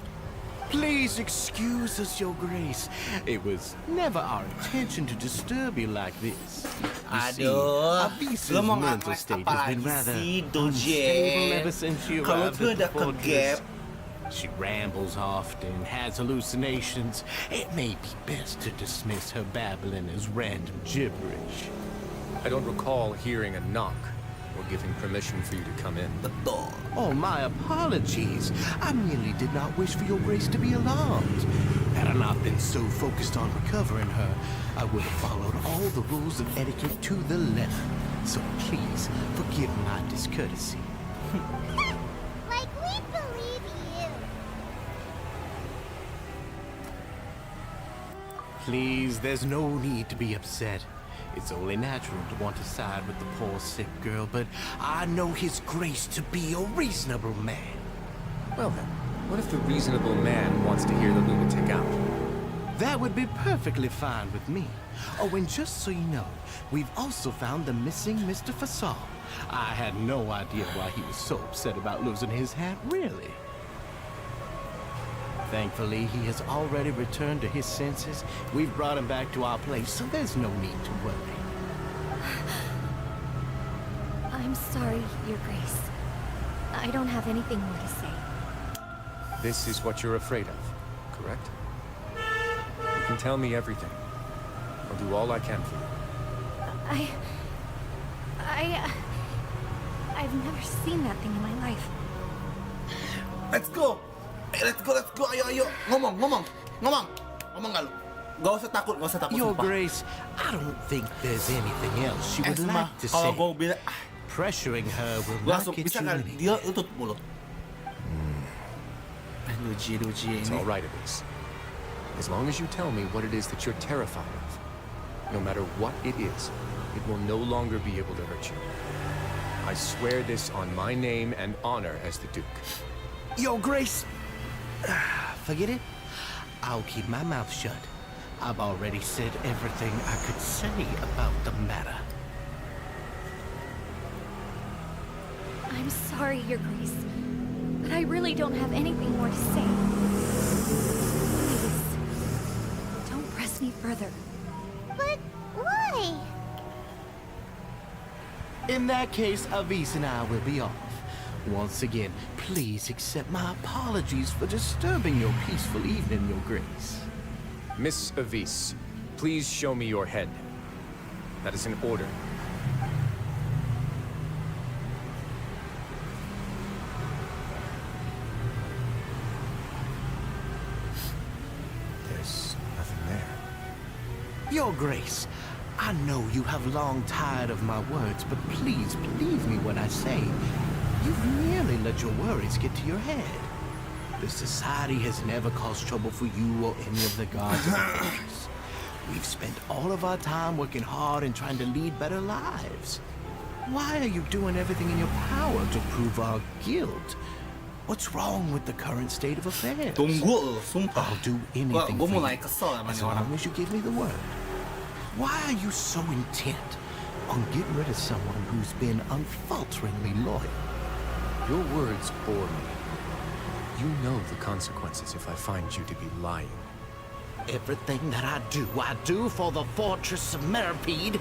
Please excuse us, Your Grace. It was never our intention to disturb you like this. You see, Aduh, Avisa's lo mau mental ngakak state apa has been lagi rather sih, unstable Doje? ever since she Kalau arrived tuh at ada the fortress. kegap. She rambles often, has hallucinations. It may be best to dismiss her babbling as random gibberish. I don't recall hearing a knock or giving permission for you to come in. Oh, my apologies. I merely did not wish for Your Grace to be alarmed. Had I not been so focused on recovering her, I would have followed all the rules of etiquette to the letter. So please, forgive my discourtesy. Like, we believe you. Please, there's no need to be upset. It's only natural to want to side with the poor sick girl, but I know His Grace to be a reasonable man. Well then, what if the reasonable man wants to hear the lunatic out? That would be perfectly fine with me. Oh, and just so you know, we've also found the missing Mr. Fasol. I had no idea why he was so upset about losing his hat, really. Thankfully, he has already returned to his senses. We've brought him back to our place, so there's no need to worry. I'm sorry, Your Grace. I don't have anything more to say. This is what you're afraid of, correct? You can tell me everything. I'll do all I can for you. I've never seen that thing in my life. Let's go. Let's go. Ayo. Ngomong gak lu? Gak usah takut, Your sumpah. Grace, I don't think there's anything else she would Esma, like to kalau say. gue bilang, Pressuring her will not langsung get bisa you kan? anything. Dia tutup mulut. Doji It's ini. all right, Elise. As long as you tell me what it is that you're terrified of, no matter what it is, it will no longer be able to hurt you. I swear this on my name and honor as the Duke. Your Grace, forget it. I'll keep my mouth shut. I've already said everything I could say about the matter. I'm sorry, Your Grace, but I really don't have anything more to say. Please, don't press me further. But why? In that case, Avis and I will be off. Once again, please accept my apologies for disturbing your peaceful evening, Your Grace. Miss Avis, please show me your head. That is an order. There's nothing there. Your Grace, I know you have long tired of my words, but please believe me when I say you've nearly let your worries get to your head. The Society has never caused trouble for you or any of the guards of the fortress. We've spent all of our time working hard and trying to lead better lives. Why are you doing everything in your power to prove our guilt? What's wrong with the current state of affairs? Tunggu, sumpah. I'll do anything Gue for mulai you, kesel sama as nih orang. long as you give me the word. Why are you so intent on getting rid of someone who's been unfalteringly loyal? Your words bore me. You know the consequences if I find you to be lying. Everything that I do for the Fortress of Meripede.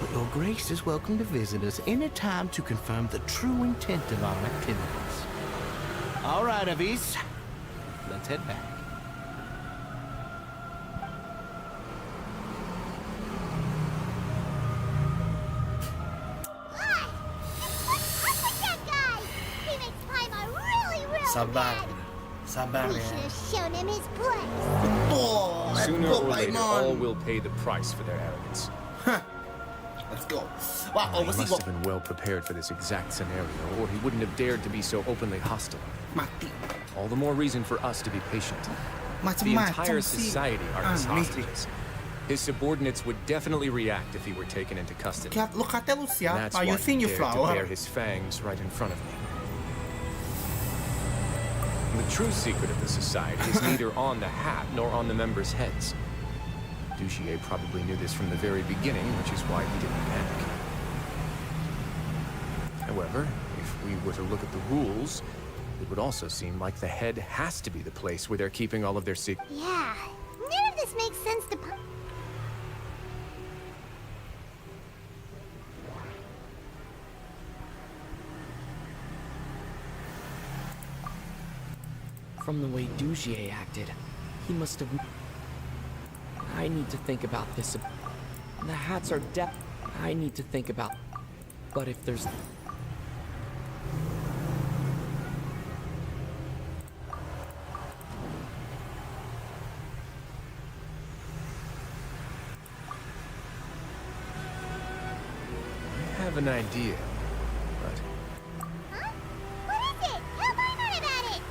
But your grace is welcome to visit us anytime to confirm the true intent of our activities. All right, Avis. Let's head back. Sabar. Sabar We ya. should have shown him his place. Betul. Let's Sooner go, or later, all Paimon. will pay the price for their arrogance. Let's go. Wah, He oversee must gua. have been well prepared for this exact scenario, or he wouldn't have dared to be so openly hostile. Mati. All the more reason for us to be patient. The Macam-macam entire sih. society are his Aneh. hostages. His subordinates would definitely react if he were taken into custody. Look at lu And siapa? that's why You he think you dared to bare flower? his fangs right in front of me. The true secret of the society is neither on the hat nor on the members' heads. Duchier probably knew this from the very beginning, which is why he didn't panic. However, if we were to look at the rules, it would also seem like the head has to be the place where they're keeping all of their secrets. Yeah, none of this makes sense to... From the way Dugier acted, he must have... I need to think about this. The hats are I need to think about... But if there's... I have an idea, but Huh? What is it? Tell Paimon about it!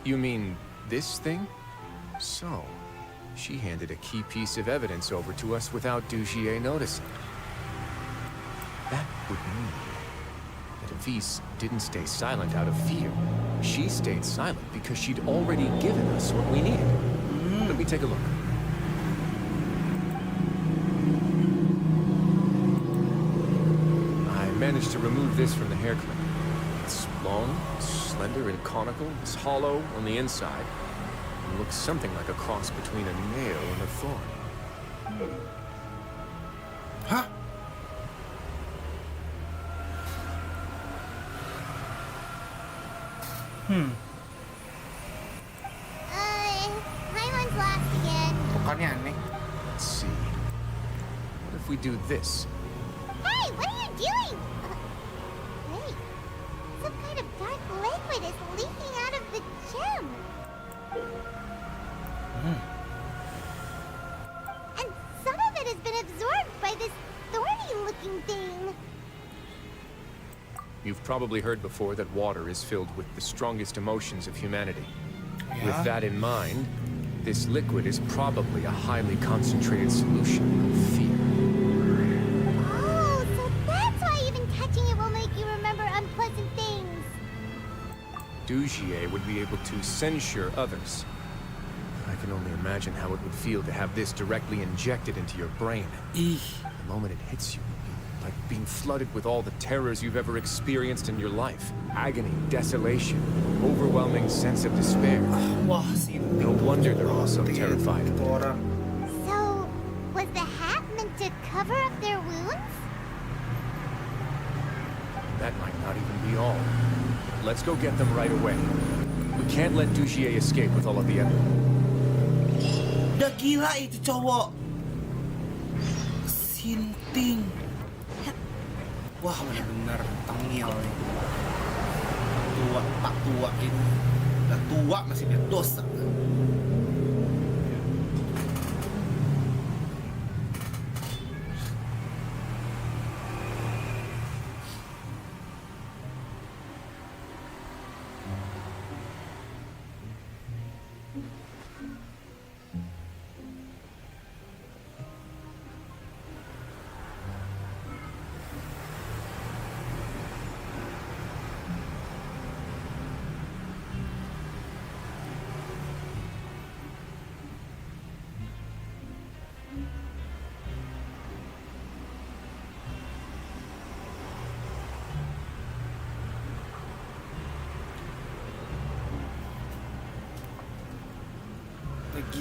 you mean this thing? So, she handed a key piece of evidence over to us without Dugier noticing. That would mean that Avis didn't stay silent out of fear. She stayed silent because she'd already given us what we needed. Let me take a look. I managed to remove this from the hair clip. It's long, slender, and conical. It's hollow on the inside. It looks something like a cross between a nail and a thorn. Huh? Paimon's lost again. Bukannya aneh. Let's see. What if we do this? Hey, what are you doing? Wait, some kind of dark liquid is leaking out of the gem. And some of it has been absorbed by this thorny-looking thing. You've probably heard before that water is filled with the strongest emotions of humanity. Yeah. With that in mind, this liquid is probably a highly concentrated solution of fear. Oh, so that's why even touching it will make you remember unpleasant things. Dugier would be able to censure others. I can only imagine how it would feel to have this directly injected into your brain. The moment it hits you, like being flooded with all the terrors you've ever experienced in your life. Agony, desolation, overwhelming sense of despair. Wah, sih. No wonder they're all so terrified. Itu orang. So, was the hat meant to cover up their wounds? That might not even be all. Let's go get them right away. We can't let Dugier escape with all of the evidence. Udah gila itu cowok. Sinting. Wah, bener-bener tengil nih. Tak tua ini. Udah tua masih berdosa.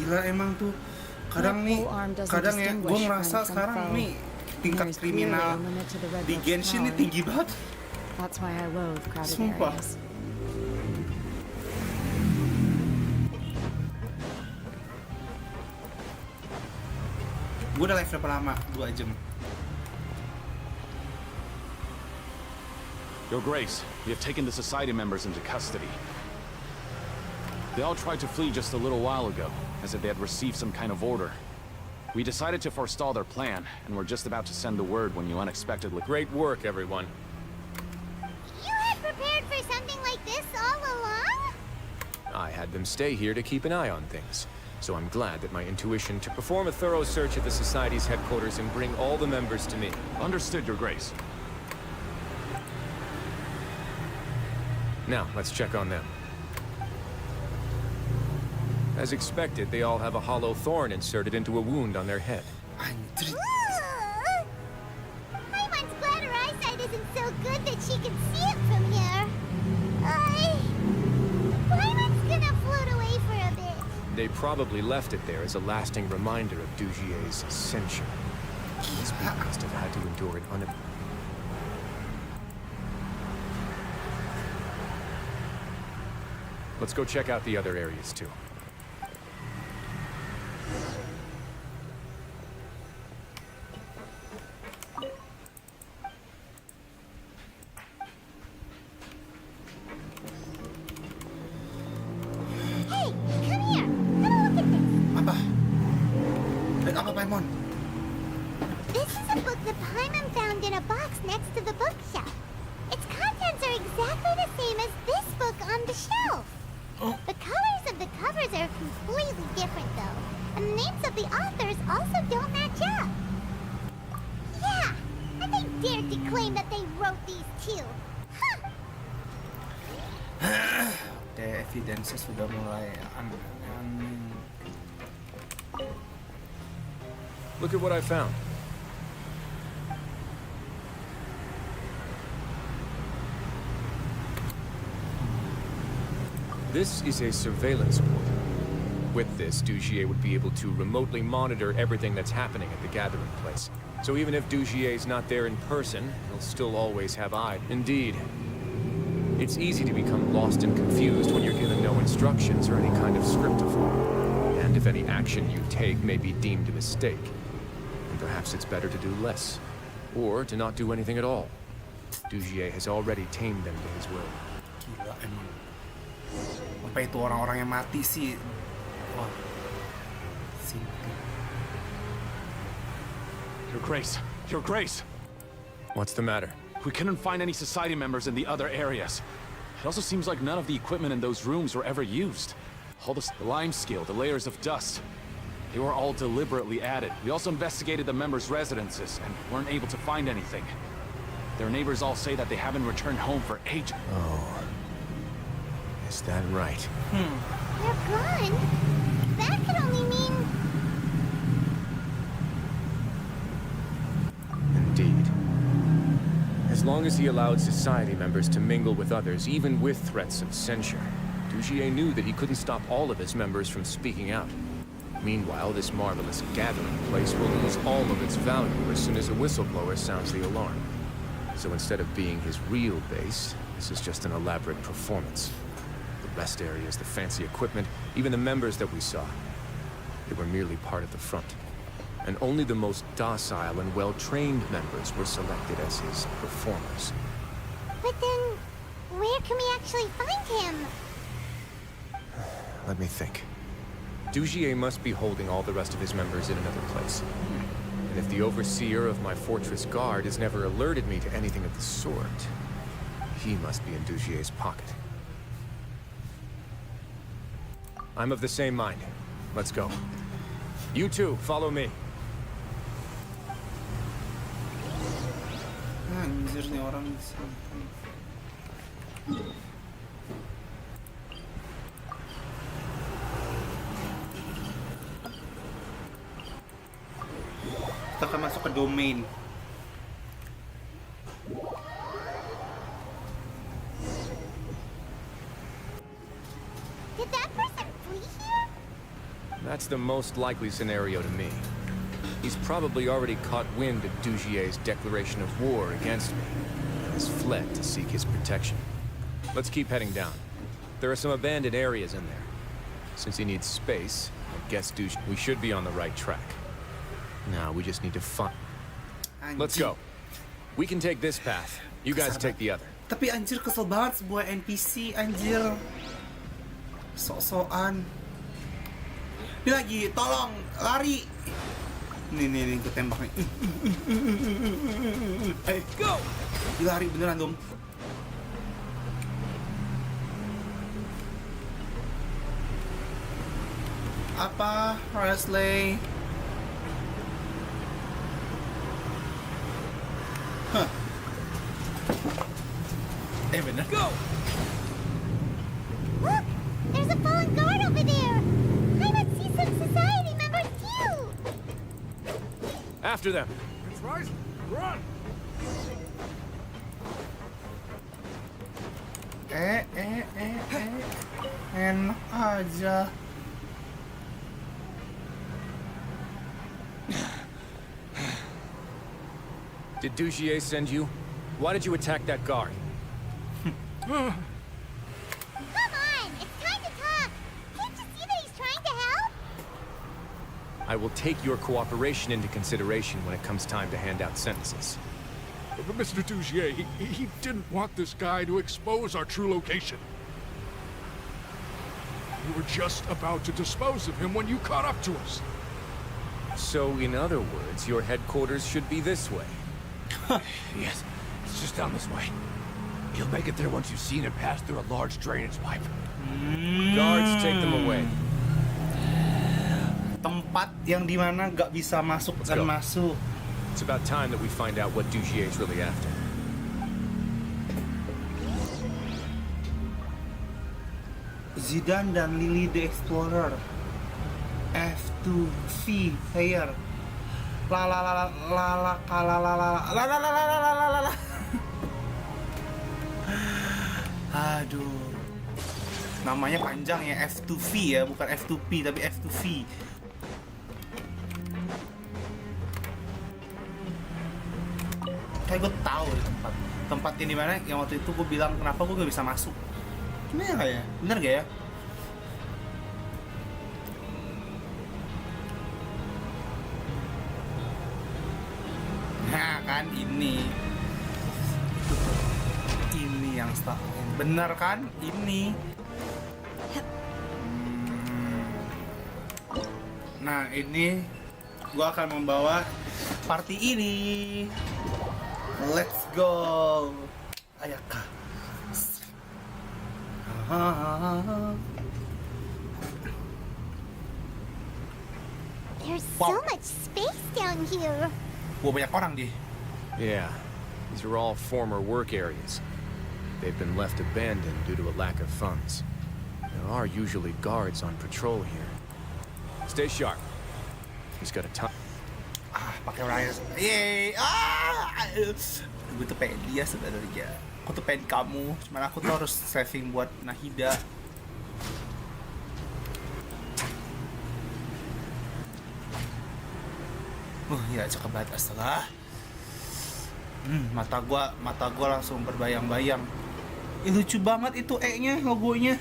Gila emang tuh. Kadang nih, kadang ya gue ngerasa sekarang nih tingkat kriminal di Genshin ini tinggi banget. That's why I loathe crowded Sumpah. areas. Gue udah live berapa lama? 2 jam. Your Grace, we have taken the Society members into custody. They all tried to flee just a little while ago, as if they had received some kind of order. We decided to forestall their plan, and we're just about to send the word when you unexpectedly— Great work, everyone. You had prepared for something like this all along? I had them stay here to keep an eye on things. So I'm glad that my intuition to perform a thorough search at the Society's headquarters and bring all the members to me. Understood, Your Grace. Now, let's check on them. As expected, they all have a hollow thorn inserted into a wound on their head. Paimon's glad her eyesight isn't so good that she can see it from here. Paimon's gonna float away for a bit. They probably left it there as a lasting reminder of Dujie's censure. These people must have had to endure an Let's go check out the other areas, too. Hey, come here. Have a look at this. Apa? Dan apa, Paimon? This is a book that Paimon found in a box next to the bookshelf. Its contents are exactly the same as this book on the shelf. The colors of the covers are completely different, though, and the names of the authors also don't match up. Yeah, and they dared to claim that they wrote these too. Huh. The evidence sudah mulai Look at what I found. This is a surveillance board. With this, Dugier would be able to remotely monitor everything that's happening at the gathering place. So even if Dugier's not there in person, he'll still always have eyes. Indeed. It's easy to become lost and confused when you're given no instructions or any kind of script to follow. And if any action you take may be deemed a mistake, then perhaps it's better to do less. Or to not do anything at all. Dugier has already tamed them to his will. Gila emang. Apa itu orang-orang yang mati sih? Wah. Your Grace! Your Grace! What's the matter? We couldn't find any Society members in the other areas. It also seems like none of the equipment in those rooms were ever used. All the lime scale, the layers of dust, they were all deliberately added. We also investigated the members' residences and weren't able to find anything. Their neighbors all say that they haven't returned home for ages. Oh. Is that right? They're gone? That could only mean... Indeed. As long as he allowed Society members to mingle with others, even with threats of censure, Dugier knew that he couldn't stop all of his members from speaking out. Meanwhile, this marvelous gathering place will lose all of its value as soon as a whistleblower sounds the alarm. So instead of being his real base, this is just an elaborate performance. The rest areas, the fancy equipment, even the members that we saw, they were merely part of the front. And only the most docile and well-trained members were selected as his performers. But then, where can we actually find him? Let me think. Dugier must be holding all the rest of his members in another place. And if the overseer of my fortress guard has never alerted me to anything of the sort, he must be in Dugier's pocket. I'm of the same mind. Let's go. You two, follow me. Anjir nih orang. Kita akan masuk ke domain. That's the most likely scenario to me. He's probably already caught wind of Dujie's declaration of war against me and has fled to seek his protection. Let's keep heading down. There are some abandoned areas in there. Since he needs space, I guess we should be on the right track. Now we just need to find... Let's go. We can take this path. You guys take the other. Tapi anjir kesel banget sebuah NPC anjir. Sok-sokan. Dia lagi, tolong, lari. Nih, gue tembak nih. Go! Dia lari beneran dong. Apa, Wesley? Hah. Bener. Go! Look! There's a fallen guard over there! I must see some society members too! After them! That's right! Run! Enak aja. Did Dujie send you? Why did you attack that guard? Come on! It's time to talk! Can't you see that he's trying to help? I will take your cooperation into consideration when it comes time to hand out sentences. But Mr. Dugier, he didn't want this guy to expose our true location. We were just about to dispose of him when you caught up to us. So, in other words, your headquarters should be this way. Yes, it's just down this way. You'll make it there once you've seen it pass through a large drainage pipe. Guards, take them away. Tempat yang dimana gak bisa masuk dan masuk. It's about time that we find out what Dugier is really after. Zidane dan Lily the Explorer. F2V player. La la la la la la la la la la la la la la la la. Aduh. Namanya panjang ya, F2V ya, bukan F2P tapi F2V. Kayak gue tahu di tempat ini mana yang waktu itu gue bilang kenapa gue gak bisa masuk. Gimana ya? Bener gak ya? Nah kan ini yang bener kan ini. Nah ini gua akan membawa party ini. Let's go. Ayaka. There's so much space down here. Wah, banyak orang deh. Yeah, these are all former work areas. They've been left abandoned due to a lack of funds. There are usually guards on patrol here. Stay sharp. He's got a ton. Pakai Rise. Yeay. Gue tuh pengen dia sebenarnya. Aku tuh pengen kamu. Cuman aku tuh harus saving buat Nahida. Ya cakep banget, astaga. Mata gua langsung berbayang-bayang. Lucu banget itu E-nya, logonya.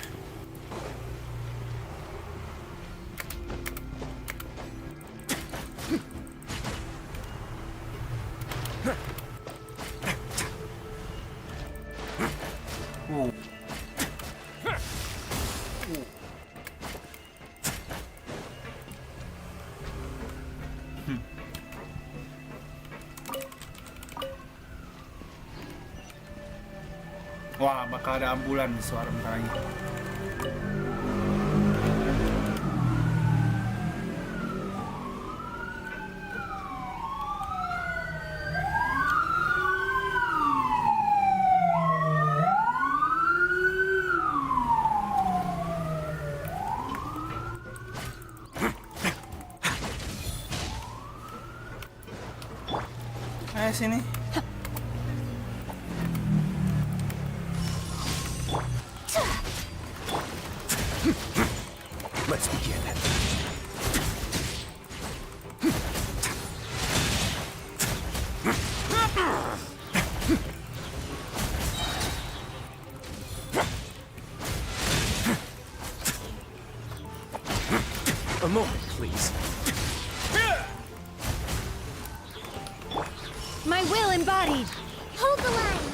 Wah, bakal ada ambulan di suara bentar lagi. Ayo sini. Let's begin. A moment, please. My will embodied. Hold the line.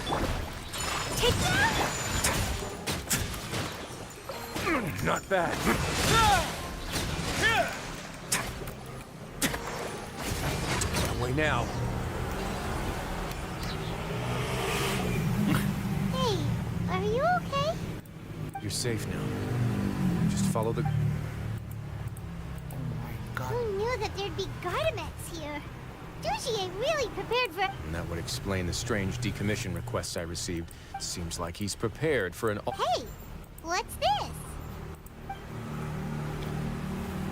Take that. Not bad. Away now. Hey, are you okay? You're safe now. Just follow the... Who knew that there'd be Gardamex here? Dujier really prepared for... And that would explain the strange decommission requests I received. Seems like he's prepared for an... Hey, what's this?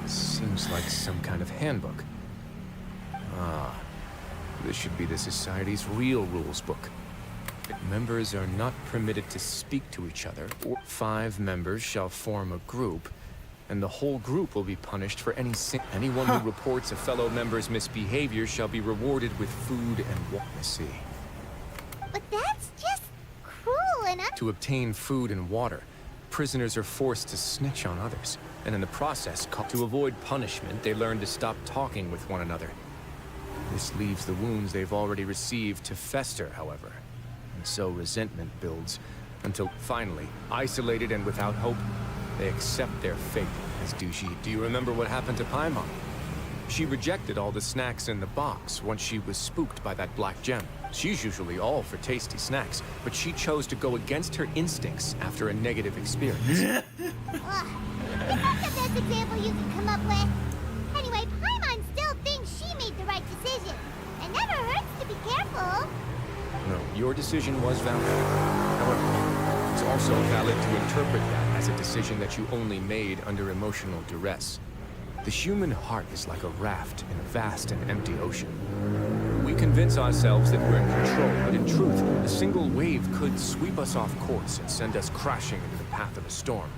Seems like some kind of handbook. Ah, this should be the Society's real rules book. Members are not permitted to speak to each other. 5 members shall form a group, and the whole group will be punished for any sin. Anyone who reports a fellow member's misbehavior shall be rewarded with food and water. Let's see. But that's just cruel and To obtain food and water, prisoners are forced to snitch on others, and in the process, to avoid punishment, they learn to stop talking with one another. This leaves the wounds they've already received to fester, however, and so resentment builds, until finally, isolated and without hope, they accept their fate as Duji. Do you remember what happened to Paimon? She rejected all the snacks in the box once she was spooked by that black gem. She's usually all for tasty snacks, but she chose to go against her instincts after a negative experience. Ugh, that's the best example you could come up with. Anyway, Paimon still thinks she made the right decision. It never hurts to be careful. No, your decision was valid. However, it's also valid to interpret that as a decision that you only made under emotional duress. The human heart is like a raft in a vast and empty ocean. We convince ourselves that we're in control, but in truth, a single wave could sweep us off course and send us crashing into the path of a storm.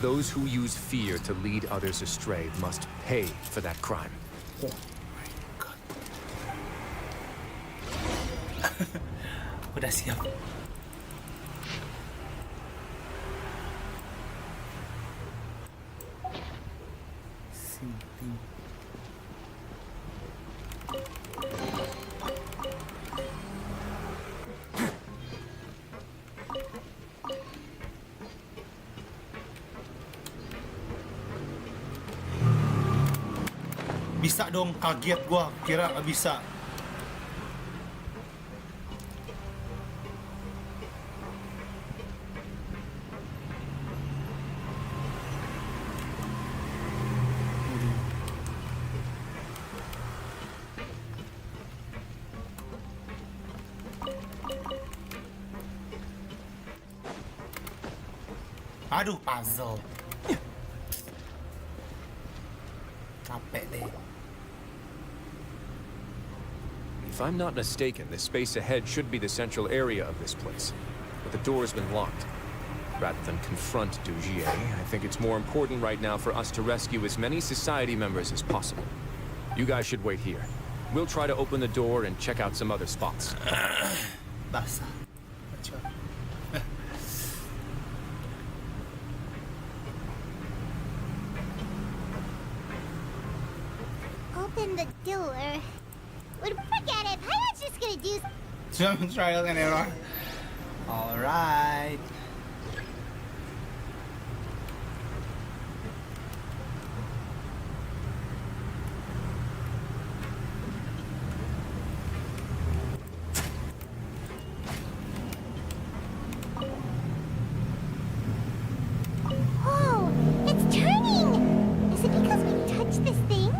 Those who use fear to lead others astray must pay for that crime. Oh my god. Udah siap. Bisa dong, kaget gua, kira nggak bisa. Aduh, puzzle. Capek deh. If I'm not mistaken, the space ahead should be the central area of this place, but the door's been locked. Rather than confront Dujier, I think it's more important right now for us to rescue as many society members as possible. You guys should wait here. We'll try to open the door and check out some other spots. Basah. Open the door. Well, forget it. Paimon's just gonna do some trial and error. Alright. Whoa! It's turning! Is it because we touched this thing?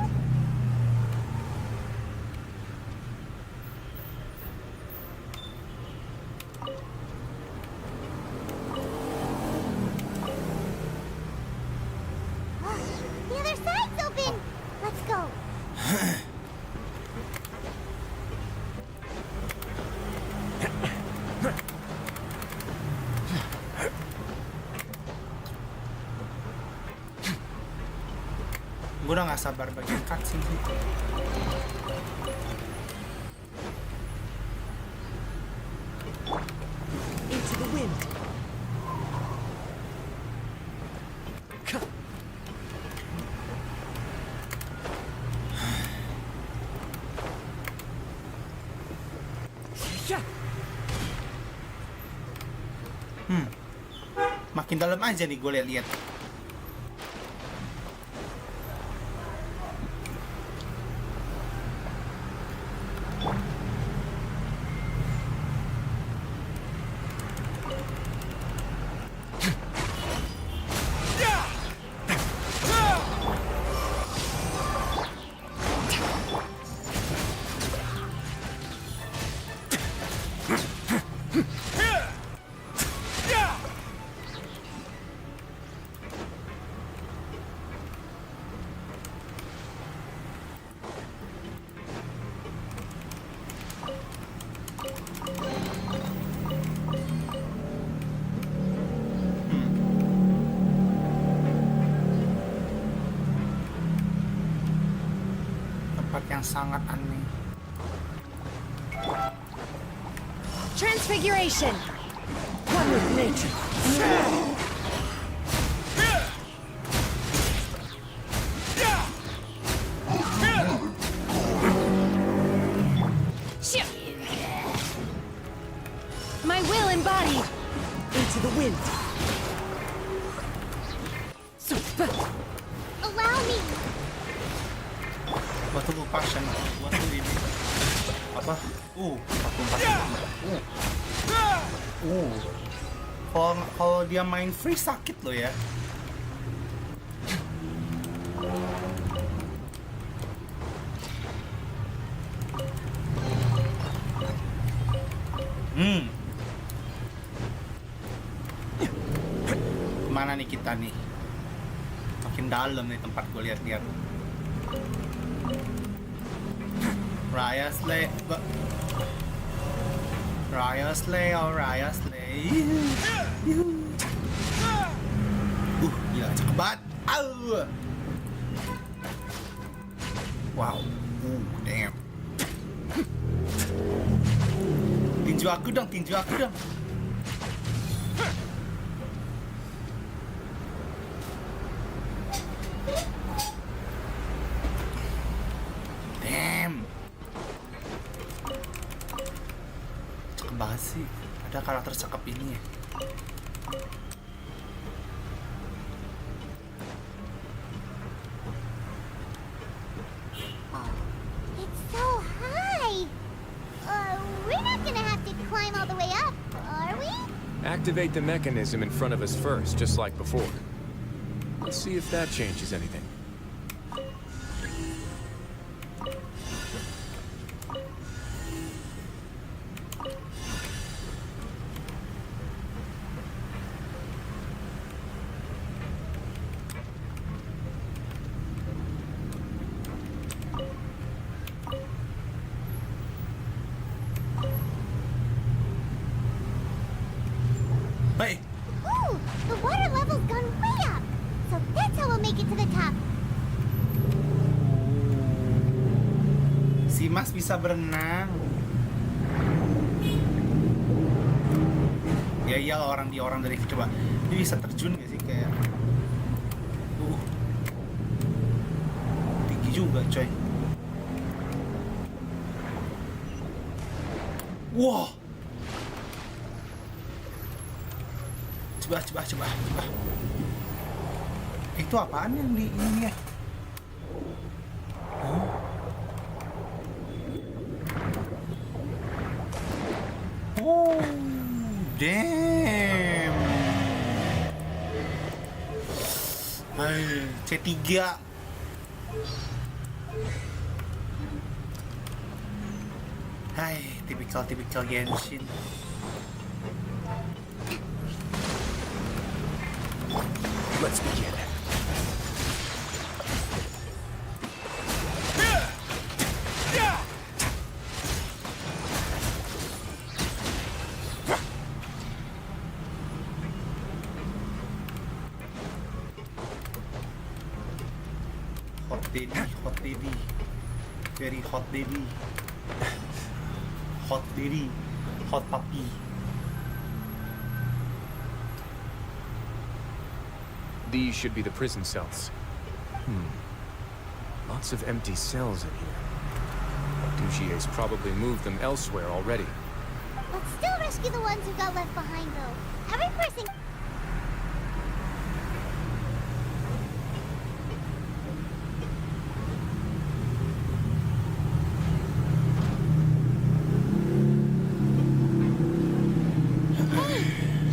The other side's open! Let's go. Gue udah gak sabar bagian cutscene sih. Makin dalam aja nih gue lihat-lihat. Yang sangat aneh. Transfiguration. One with nature. My will embodied into the wind. Allow me. Waktu gue passion, waktu ini apa? Kalau dia main free sakit loh ya. Kemana nih kita nih? Makin dalam nih tempat gue lihat-lihat. Raya Slay, Raya Slay, oh Raya Slay. Gila cakep banget. Wow, damn. Tinju aku dong, tinju aku dong. Sih ada karakter cakep ini ya. It's so high. We're not gonna have to climb all the way up, are we? Activate the mechanism in front of us first, just like before. Let's see if that changes anything. The water level's gone way up. So that's how we'll make it to the top. Si Mas bisa berenang. Ya iyalah orang dari coba. Dia bisa terjun gak sih kayak? Tinggi juga, coy. Wow. Coba. Itu apaan yang di ini ya? Oh, damn. C3. Hai, tipikal Genshin. Let's begin. Hot daddy. Very hot daddy. Hot daddy. Hot puppy. These should be the prison cells. Lots of empty cells in here. Dujier's probably moved them elsewhere already. Let's still rescue the ones who got left behind, though. Every person... Hey,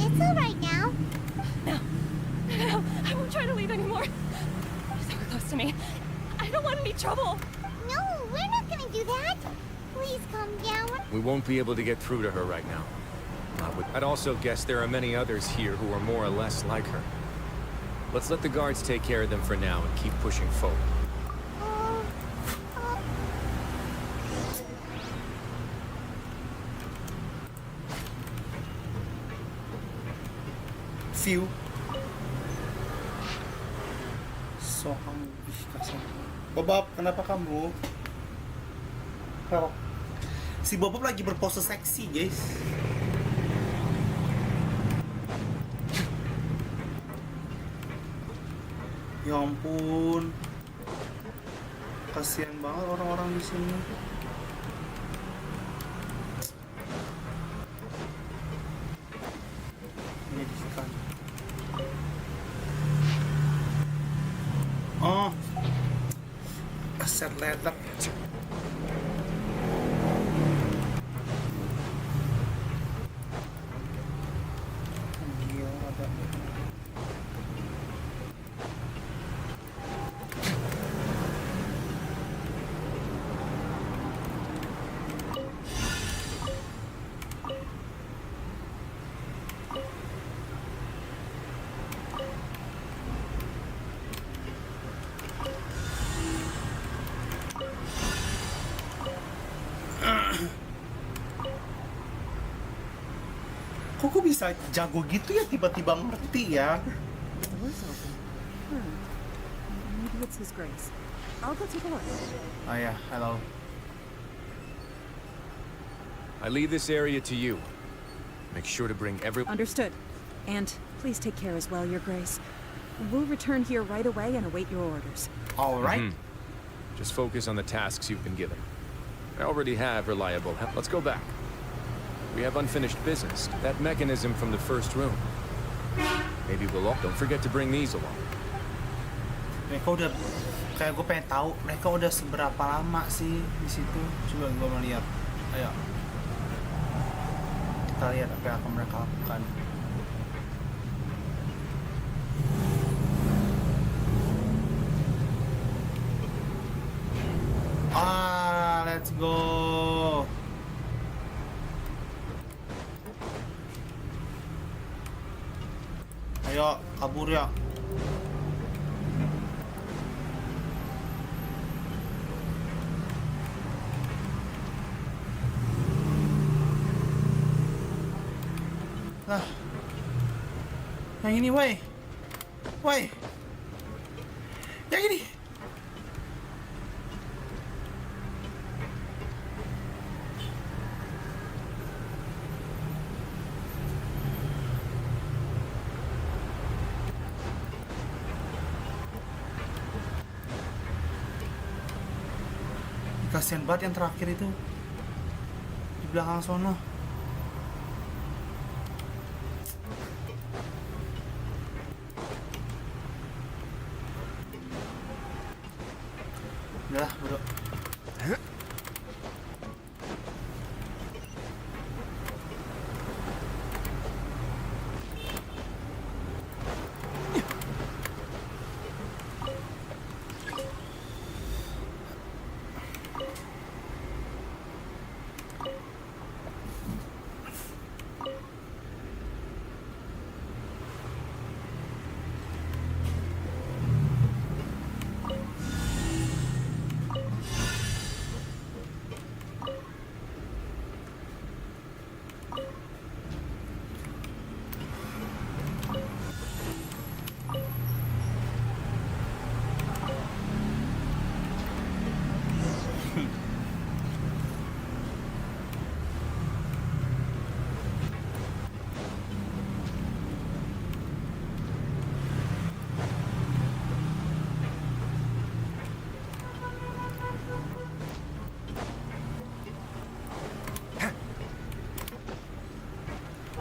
it's all right now. No, I won't try to leave anymore. So close to me. I don't want any trouble. No, we're not gonna do that. Please calm down. We won't be able to get through to her right now. I'd also guess there are many others here who are more or less like her. Let's let the guards take care of them for now and keep pushing forward. View. So kamu kasih. Bobob, kenapa kamu? Oh. Si Bobob lagi berpose seksi, guys. Ya ampun. Kasihan banget orang-orang di sini. Menyedihkan. Oh. Asset letter. Kok bisa jago gitu ya, tiba-tiba ngerti ya? Maybe it's His Grace. I'll go take a look. Oh yeah, hello. I leave this area to you. Make sure to bring everyone. Understood. And please take care as well, Your Grace. We'll return here right away and await your orders. All right. Just focus on the tasks you've been given. I already have reliable help. Let's go back. We have unfinished business. That mechanism from the first room. Maybe we'll all... Don't forget to bring these along. Mereka udah... Kayak gue pengen tahu mereka udah seberapa lama sih di situ. Coba gue mau lihat. Ayo. Kita lihat apa yang akan mereka lakukan. Let's go. Ayo, kabur ya. Lah. Yang ini, woi. Woi. Yang ini. Kasian banget yang terakhir itu di belakang sono. Udah, bro.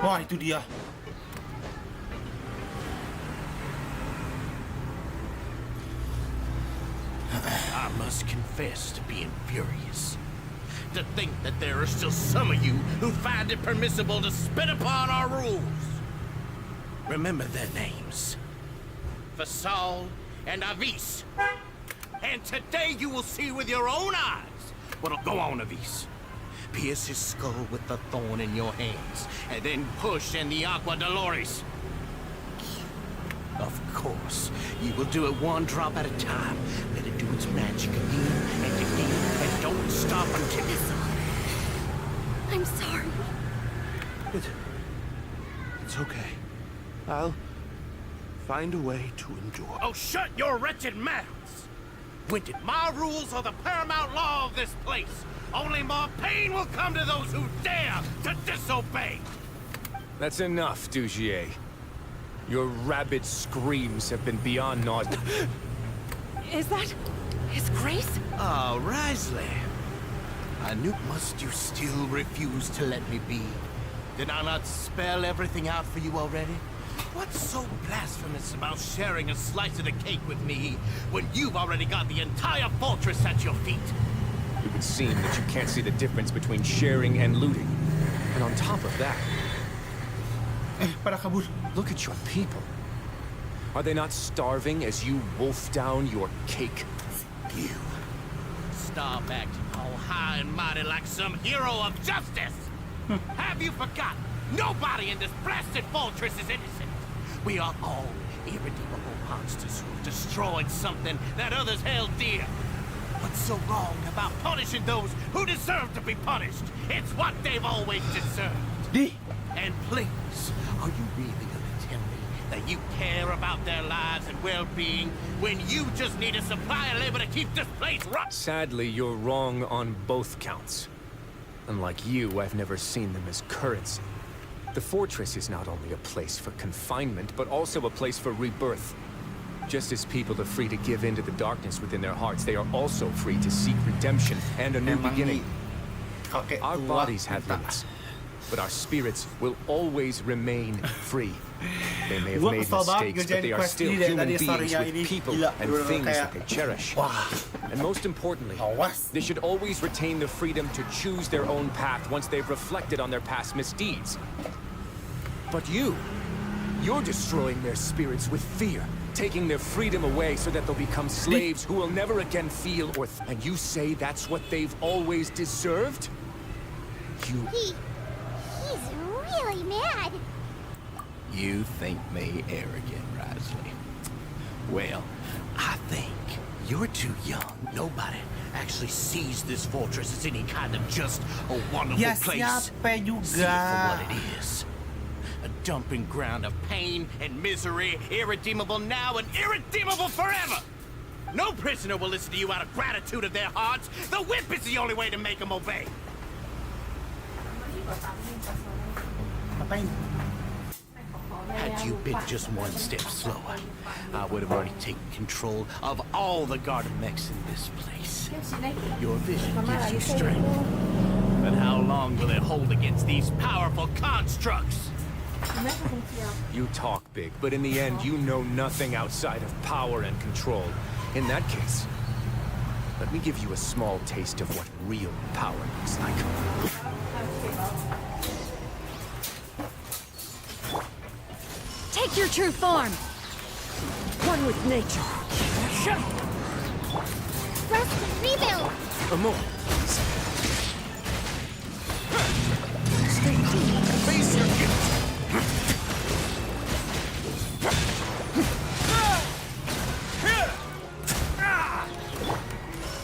Wah, itu dia. I must confess to being furious. To think that there are still some of you who find it permissible to spit upon our rules. Remember their names. Fasal and Avis. And today you will see with your own eyes what'll go on, Avis. Pierce his skull with the thorn in your hands, and then push in the Aqua Dolores. Of course, you will do it one drop at a time. Let it do its magic again and again, and don't stop until it's... I'm sorry. It's okay. I'll find a way to endure. Oh, shut your wretched mouths! When did my rules or the paramount law of this place? Only more pain will come to those who dare to disobey! That's enough, Dugier. Your rabid screams have been beyond nausea. Is that His Grace? Oh, Risley. Must you still refuse to let me be? Did I not spell everything out for you already? What's so blasphemous about sharing a slice of the cake with me when you've already got the entire fortress at your feet? It would seem that you can't see the difference between sharing and looting. And on top of that, look at your people. Are they not starving as you wolf down your cake? You stop acting all high and mighty like some hero of justice! Have you forgotten? Nobody in this blasted fortress is innocent. We are all irredeemable monsters who have destroyed something that others held dear. What's so wrong about punishing those who deserve to be punished? It's what they've always deserved. And please, are you really gonna tell me that you care about their lives and well-being when you just need a supply of labor to keep this place running? Sadly, you're wrong on both counts. Unlike you, I've never seen them as currency. The fortress is not only a place for confinement, but also a place for rebirth. Just as people are free to give in to the darkness within their hearts, they are also free to seek redemption and a new beginning. Our bodies have limits, but our spirits will always remain free. They may have made mistakes, but they are still human beings with people and things that they cherish. And most importantly, they should always retain the freedom to choose their own path once they've reflected on their past misdeeds. But you're destroying their spirits with fear, taking their freedom away so that they'll become slaves who will never again feel or... And you say that's what they've always deserved? He's really mad. You think me arrogant, Risley? Well, I think you're too young. Nobody actually sees this fortress as any kind of just a wonderful place. See it for what it is. A dumping ground of pain and misery, irredeemable now and irredeemable forever! No prisoner will listen to you out of gratitude of their hearts. The whip is the only way to make them obey. Had you been just one step slower, I would have already taken control of all the garden mechs in this place. Your vision gives you strength. But how long will it hold against these powerful constructs? You talk big, but in the end, you know nothing outside of power and control. In that case, let me give you a small taste of what real power looks like. Take your true form! One with nature. Rest and rebuild! Amor, stay deep. Face your gift.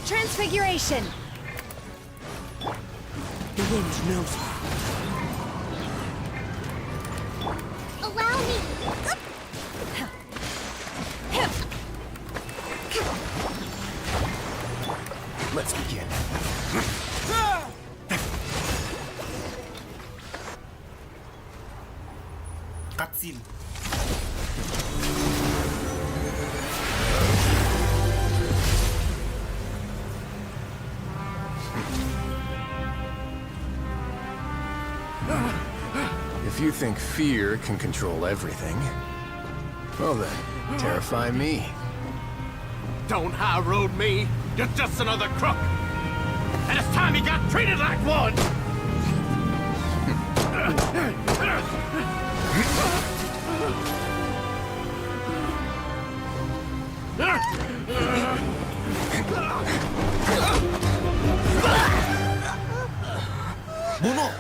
Transfiguration! The wind knows me. Allow me! let's begin. Cutscene. If you think fear can control everything, well then, terrify me. Don't high road me. You're just another crook. And it's time you got treated like one.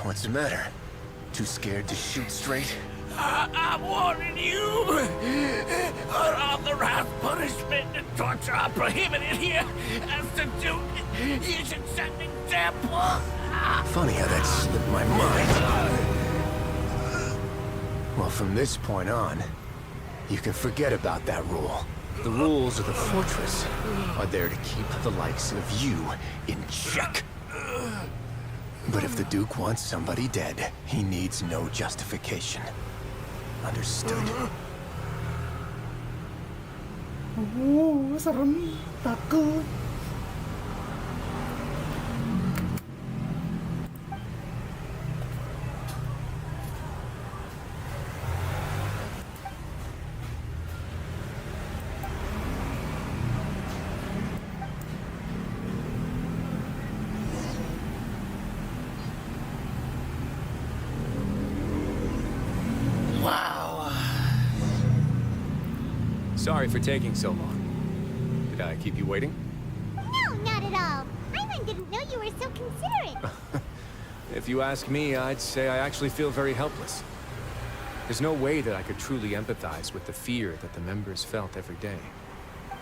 What's the matter? Too scared to shoot straight? I'm warning you. Unauthorized punishment and torture are prohibited here. As the Duke, you should set an example. Funny how that slipped my mind. Well, from this point on, you can forget about that rule. The rules of the fortress are there to keep the likes of you in check. But if the Duke wants somebody dead, he needs no justification. Understood? Serem, takut. Sorry for taking so long. Did I keep you waiting? No, not at all. Paimon didn't know you were so considerate. If you ask me, I'd say I actually feel very helpless. There's no way that I could truly empathize with the fear that the members felt every day.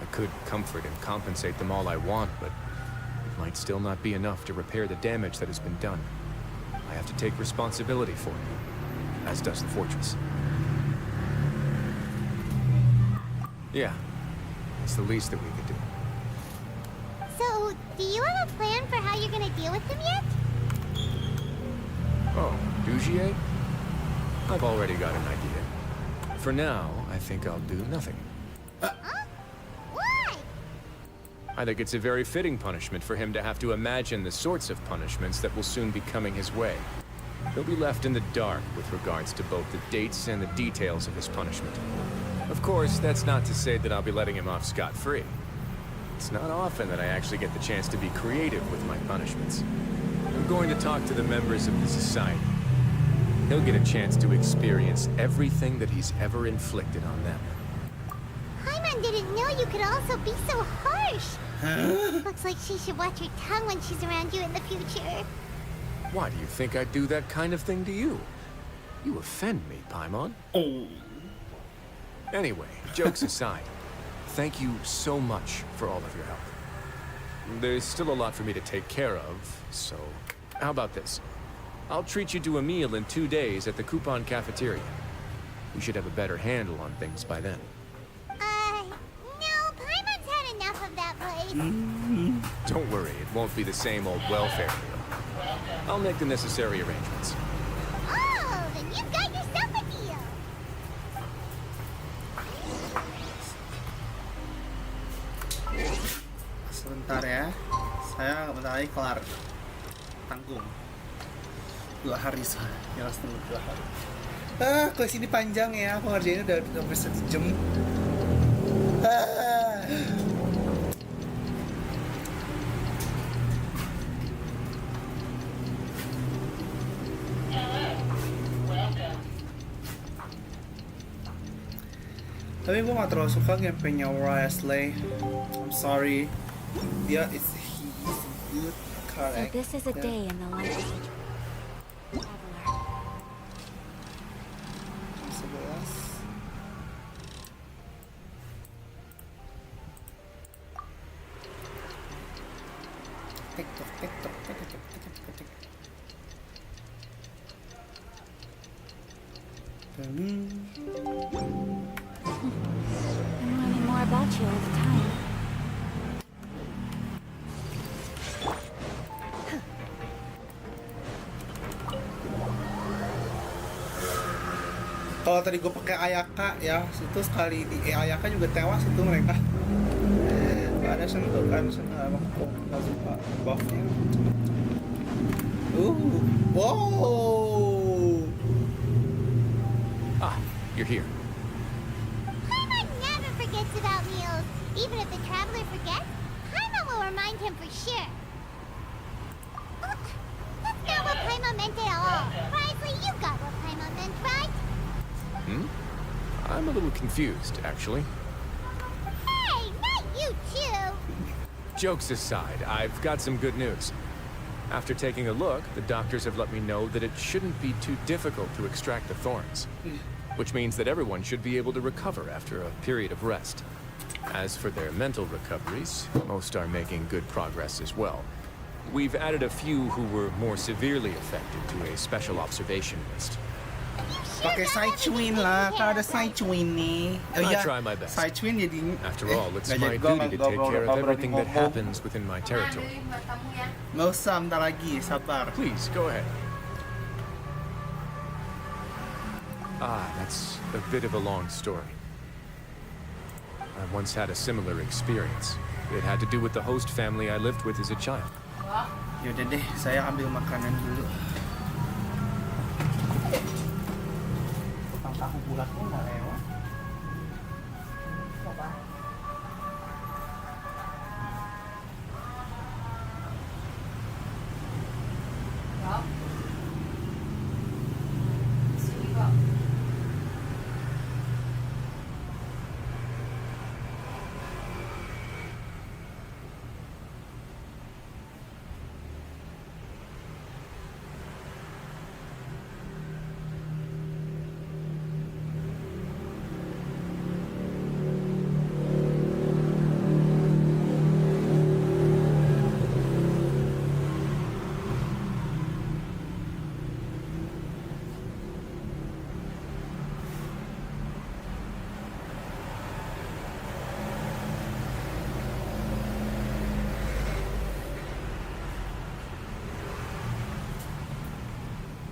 I could comfort and compensate them all I want, but it might still not be enough to repair the damage that has been done. I have to take responsibility for it, as does the fortress. Yeah, it's the least that we could do. So, do you have a plan for how you're gonna deal with them yet? Oh, Dugier? I've already got an idea. For now, I think I'll do nothing. Why? I think it's a very fitting punishment for him to have to imagine the sorts of punishments that will soon be coming his way. He'll be left in the dark with regards to both the dates and the details of his punishment. Of course, that's not to say that I'll be letting him off scot-free. It's not often that I actually get the chance to be creative with my punishments. I'm going to talk to the members of the society. He'll get a chance to experience everything that he's ever inflicted on them. Paimon didn't know you could also be so harsh. Looks like she should watch her tongue when she's around you in the future. Why do you think I'd do that kind of thing to you? You offend me, Paimon. Oh. Anyway, jokes aside, thank you so much for all of your help. There's still a lot for me to take care of, so how about this? I'll treat you to a meal in 2 days at the Coupon cafeteria. We should have a better handle on things by then. No, Paimon's had enough of that place. Don't worry, it won't be the same old welfare meal. I'll make the necessary arrangements. Oh, then you've got yourself a deal. Sebentar ya, saya bentar lagi kelar. Tanggung 2 hari soalnya, ya harus tunggu 2 hari. Quest ini panjang ya, aku ngerjainnya udah hampir 1 jam. Tapi gue gak terlalu suka gameplaynya Wesley. I'm sorry. Dia he's a good character. So this is a day in the life of a traveler. 11. TikTok. I'm learning more about you all the time. Kalau tadi gue pakai Ayaka ya, itu sekali di Ayaka juga tewas itu mereka. Gak ada sentuhan, emang kok gak suka buffnya. Wow. You're here. Paimon never forgets about meals. Even if the traveler forgets, Paimon will remind him for sure. That's not what Paimon meant at all. Risley, you got what Paimon meant, right? I'm a little confused, actually. Hey, not you too! Jokes aside, I've got some good news. After taking a look, the doctors have let me know that it shouldn't be too difficult to extract the thorns. Which means that everyone should be able to recover after a period of rest. As for their mental recoveries, most are making good progress as well. We've added a few who were more severely affected to a special observation list. Pakai side twin lah, kalau ada side twin nih. Oh I ya, try my best. side twin jadi. After all, it's my duty to take care of everything that happens within my territory. Nggak usah, bentar lagi, sabar. Please, go ahead. That's a bit of a long story. I once had a similar experience. It had to do with the host family I lived with as a child. Yaudah deh, saya ambil makanan dulu. Tukang tahu bulatnya nggak lewat. Coba.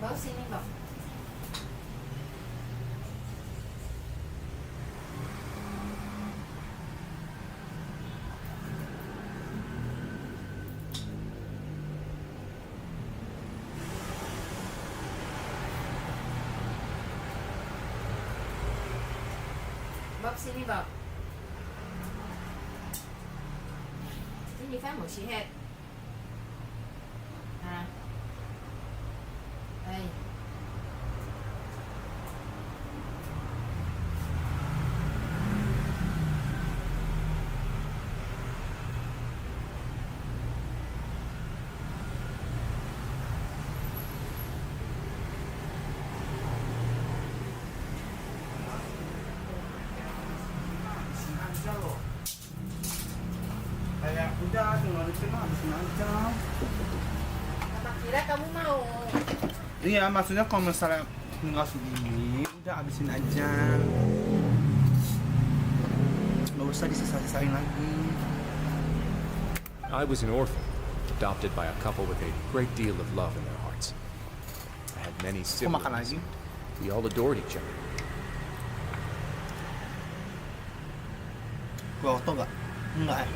Bawa sini, Bang. Bóp sini, Bang. Ini phải một xí hết. Đây. Kayak udah tinggal di sini habisin aja. Apa kira kamu mau? Iya, maksudnya kalau misalnya tinggal segini, udah habisin aja. Nggak usah disisa-sisain lagi. I was an orphan, adopted by a couple with a great deal of love in their hearts. I had many siblings. makan lagi? We all adored each other. Gua auto nggak? Enggak.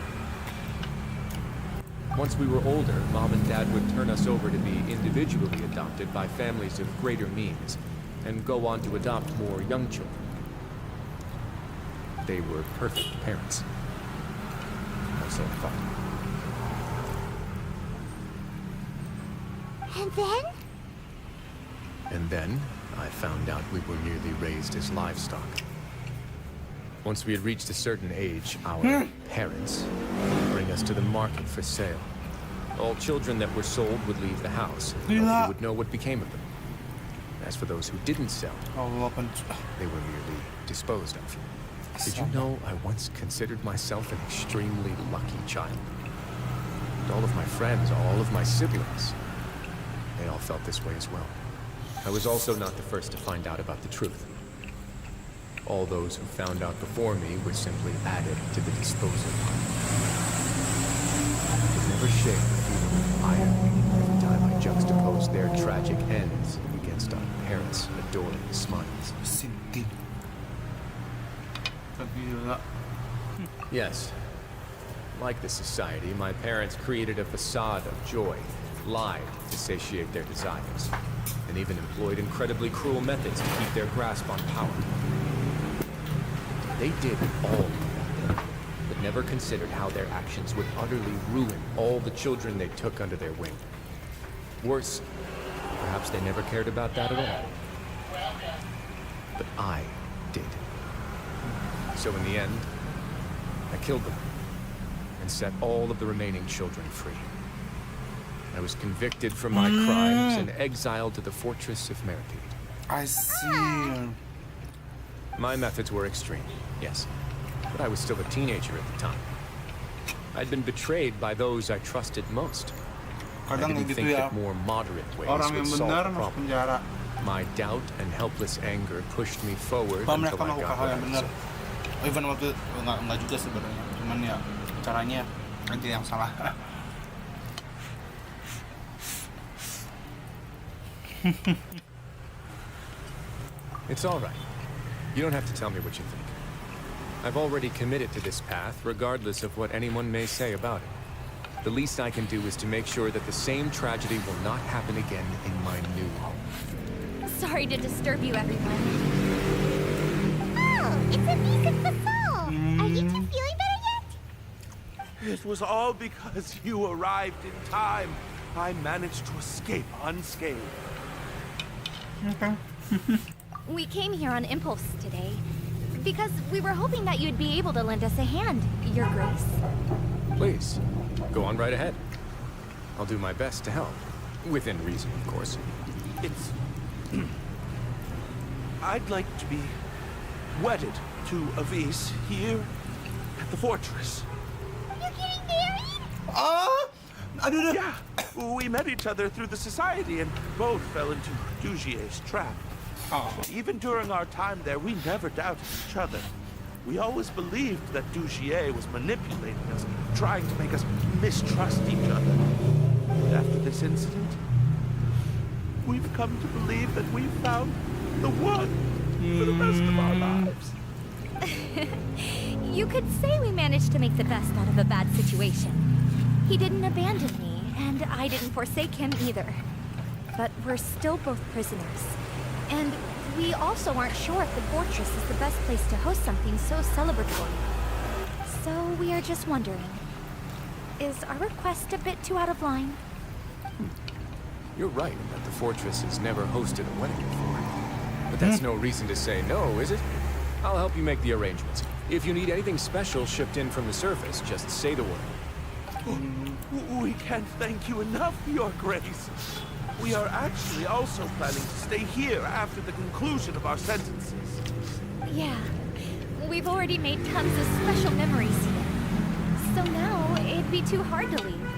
Once we were older, Mom and Dad would turn us over to be individually adopted by families of greater means, and go on to adopt more young children. They were perfect parents. So I thought. And then? And then, I found out we were nearly raised as livestock. Once we had reached a certain age, our parents would bring us to the market for sale. All children that were sold would leave the house, and nobody would know what became of them. As for those who didn't sell, they were merely disposed of. Did you know I once considered myself an extremely lucky child? And all of my friends, all of my siblings, they all felt this way as well. I was also not the first to find out about the truth. All those who found out before me were simply added to the disposal pile. I could never shake the feeling of irony every time I juxtaposed their tragic ends against our parents' adoring smiles. Yes. Like the society, my parents created a facade of joy, lied to satiate their desires, and even employed incredibly cruel methods to keep their grasp on power. They did all of that, but never considered how their actions would utterly ruin all the children they took under their wing. Worse, perhaps they never cared about that at all. But I did. So in the end, I killed them and set all of the remaining children free. I was convicted for my crimes and exiled to the fortress of Meripede. I see. My methods were extreme, yes, but I was still a teenager at the time. I'd been betrayed by those I trusted most. I didn't think that more moderate ways would solve the problem. My doubt and helpless anger pushed me forward until I got what I deserved. Even waktu enggak juga sebenarnya, cuman ya caranya aja yang salah. It's all right. You don't have to tell me what you think. I've already committed to this path, regardless of what anyone may say about it. The least I can do is to make sure that the same tragedy will not happen again in my new home. Sorry to disturb you, everyone. Oh, it's a music facade. Are you two feeling better yet? It was all because you arrived in time. I managed to escape unscathed. Okay. We came here on impulse today, because we were hoping that you'd be able to lend us a hand, Your Grace. Please, go on right ahead. I'll do my best to help. Within reason, of course. It's... I'd like to be wedded to Avis here at the fortress. You're getting married? Yeah, we met each other through the society and both fell into Dugier's trap. Even during our time there, we never doubted each other. We always believed that Dugier was manipulating us, trying to make us mistrust each other. But after this incident, we've come to believe that we've found the one for the rest of our lives. You could say we managed to make the best out of a bad situation. He didn't abandon me, and I didn't forsake him either. But we're still both prisoners. And we also aren't sure if the fortress is the best place to host something so celebratory. So we are just wondering, is our request a bit too out of line? You're right in that the fortress has never hosted a wedding before. But that's no reason to say no, is it? I'll help you make the arrangements. If you need anything special shipped in from the surface, just say the word. We can't thank you enough, Your Grace. We are actually also planning to stay here after the conclusion of our sentences. Yeah, we've already made tons of special memories here. So now, it'd be too hard to leave.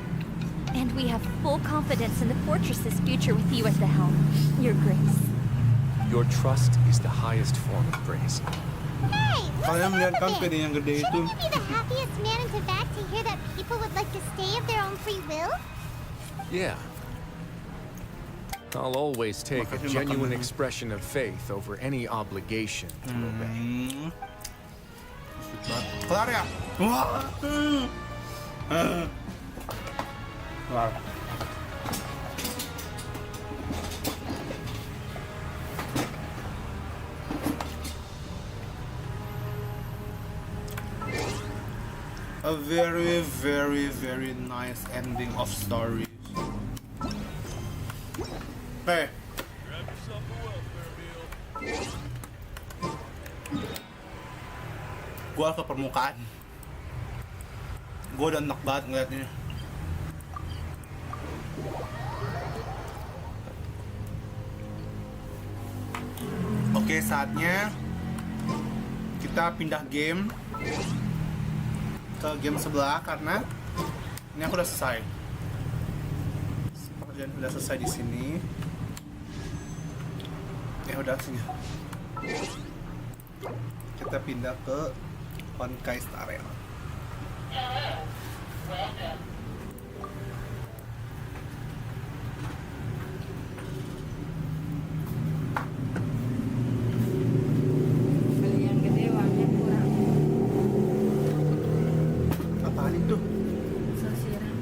And we have full confidence in the fortress's future with you at the helm, Your Grace. Your trust is the highest form of praise. Hey, Kalian melihat kan PD yang gede itu? shouldn't you be the happiest man in Teyvat to hear that people would like to stay of their own free will? Yeah. I'll always take a genuine expression of faith over any obligation to obey. Kelar ya? Wah. Kelar. A very, very, very nice ending of story. Hey. Gua ke permukaan. Gua udah enak banget ngeliatnya. Oke, saatnya kita pindah game ke game sebelah karena ini aku udah selesai. Pekerjaan udah selesai di sini. Ya udah sini. Kita pindah ke Honkai area. Beli yang gede uangnya kurang. Apaan itu? Sosiran.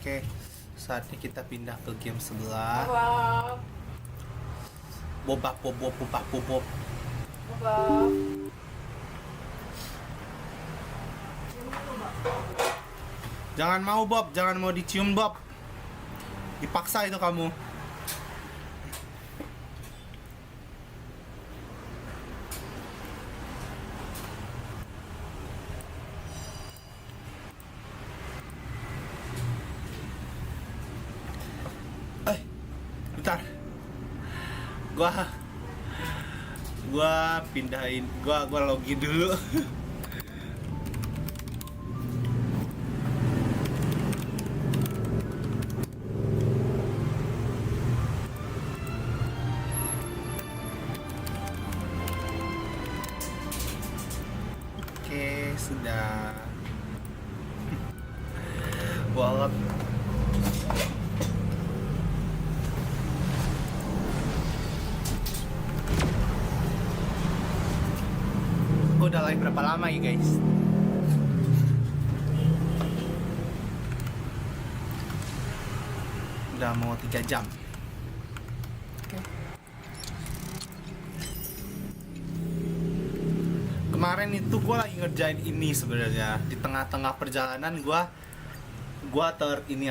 Oke, saatnya kita pindah ke game sebelah. Bobak. Jangan mau Bob, jangan mau dicium Bob. Dipaksa itu kamu. Bentar. Gua pindahin, gua login dulu. Oke, sudah. Wallet. Udah live berapa lama ya guys? Udah mau 3 jam. Oke. Kemarin itu gue lagi ngerjain ini sebenarnya. Di tengah-tengah perjalanan gue terhenti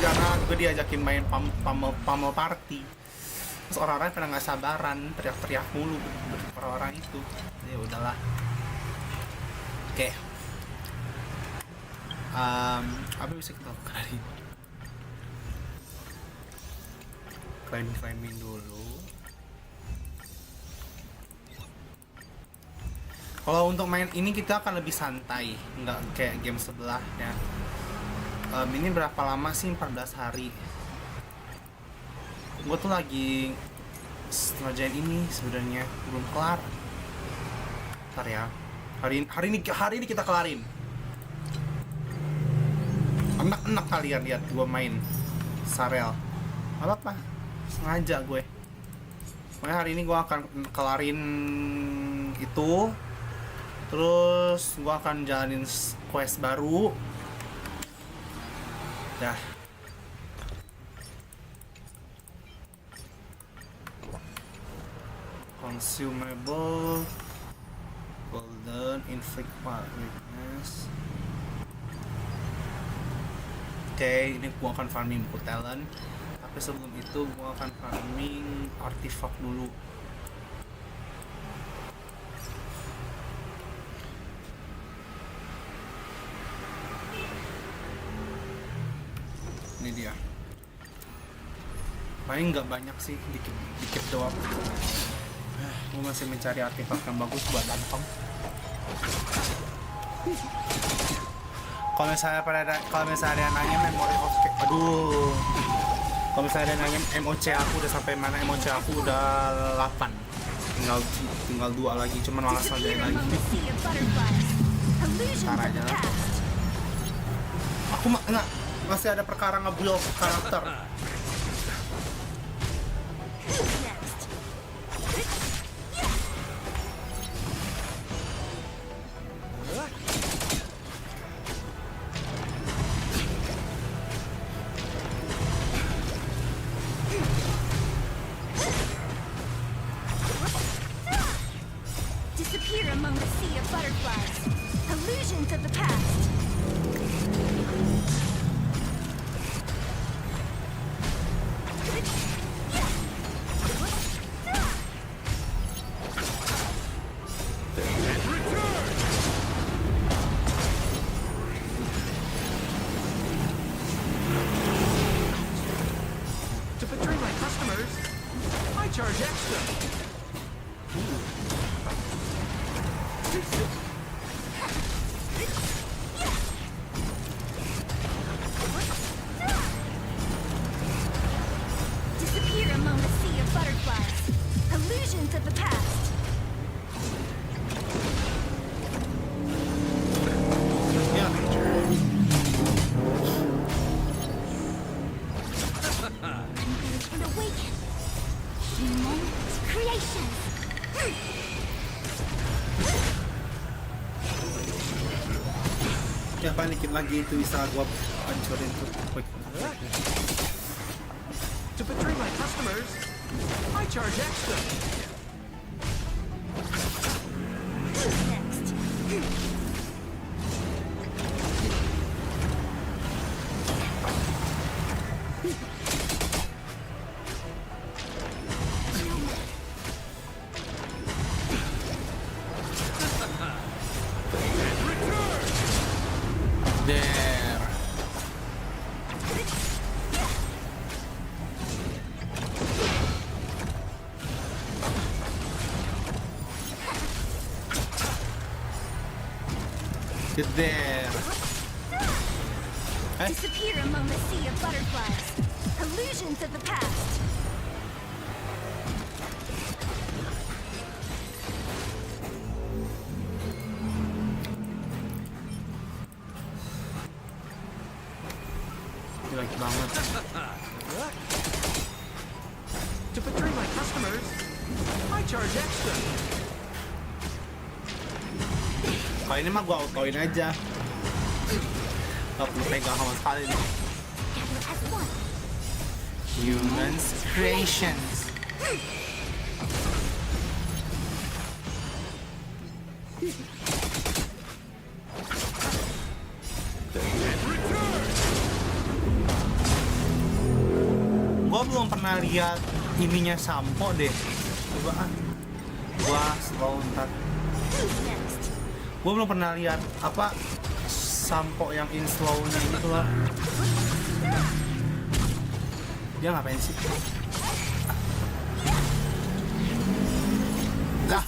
karena gue diajakin main pamel party. Terus orang-orang pada nggak sabaran, teriak-teriak mulu orang-orang itu. Ya udahlah. Oke. Apa bisa kita lakukan? Claim dulu. Kalau untuk main ini kita akan lebih santai, nggak kayak game sebelah ya. Ini berapa lama sih? 14 hari. Gue tuh lagi ngerjain ini sebenarnya belum kelar. Ntar ya. Hari ini kita kelarin. Enak kalian lihat gue main Sarel. Apa? Sengaja gue. Pokoknya hari ini gue akan kelarin itu. Terus gue akan jalanin quest baru. Dah. Consumable golden inflict weakness. Oke, ini gua akan farming buku talent. Tapi sebelum itu gua akan farming artifact dulu. Ini dia. Paling nggak banyak sih, dikit doang. Gue masih mencari artefak yang bagus buat Atau. Kalau misalnya ada nanya memory of aduh. Kalau misalnya ada nanya MOC aku udah sampai mana? MOC aku udah 8. Tinggal 2 lagi, cuman malas ngajarin lagi. Ntar aja lah. Aku enggak, masih ada perkara nge-build karakter. Disappear among the sea of butterflies. Illusions of the past. To betray my customers, I charge extra. Disappear among the sea of butterflies. Illusions of the past. And awaken. Moments, creations. Ya balikin lagi itu bisa gua hancurin tuh. To betray my customers, I charge extra. Next. There. Get there. Disappear among the sea of butterflies. Illusions of the past. Jelek banget. To betray my customers, I charge extra. Kalau ini mah gua autoin aja. Gak perlu pegang sama sekali nih. Humans creations. Gua belum pernah lihat ininya sampo deh. Coba gua slow ntar. Gue belum pernah lihat apa sampo yang in slow-nya ini tuh loh. Dia ngapain sih? Lah.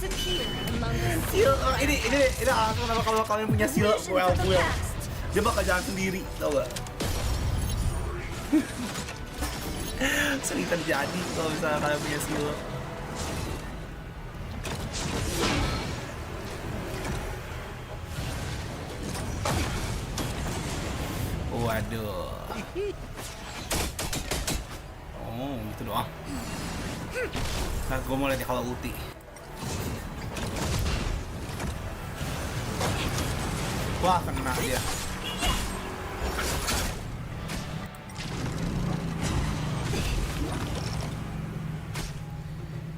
Ini alasan kenapa kalau kalian punya skill well. Dia bakal jalan sendiri, tau gak? Sering terjadi kalau misalnya kalian punya skill. Waduh. Oh, gitu doang. Nah, gue mau lihat kalau ulti. Wah, kena dia.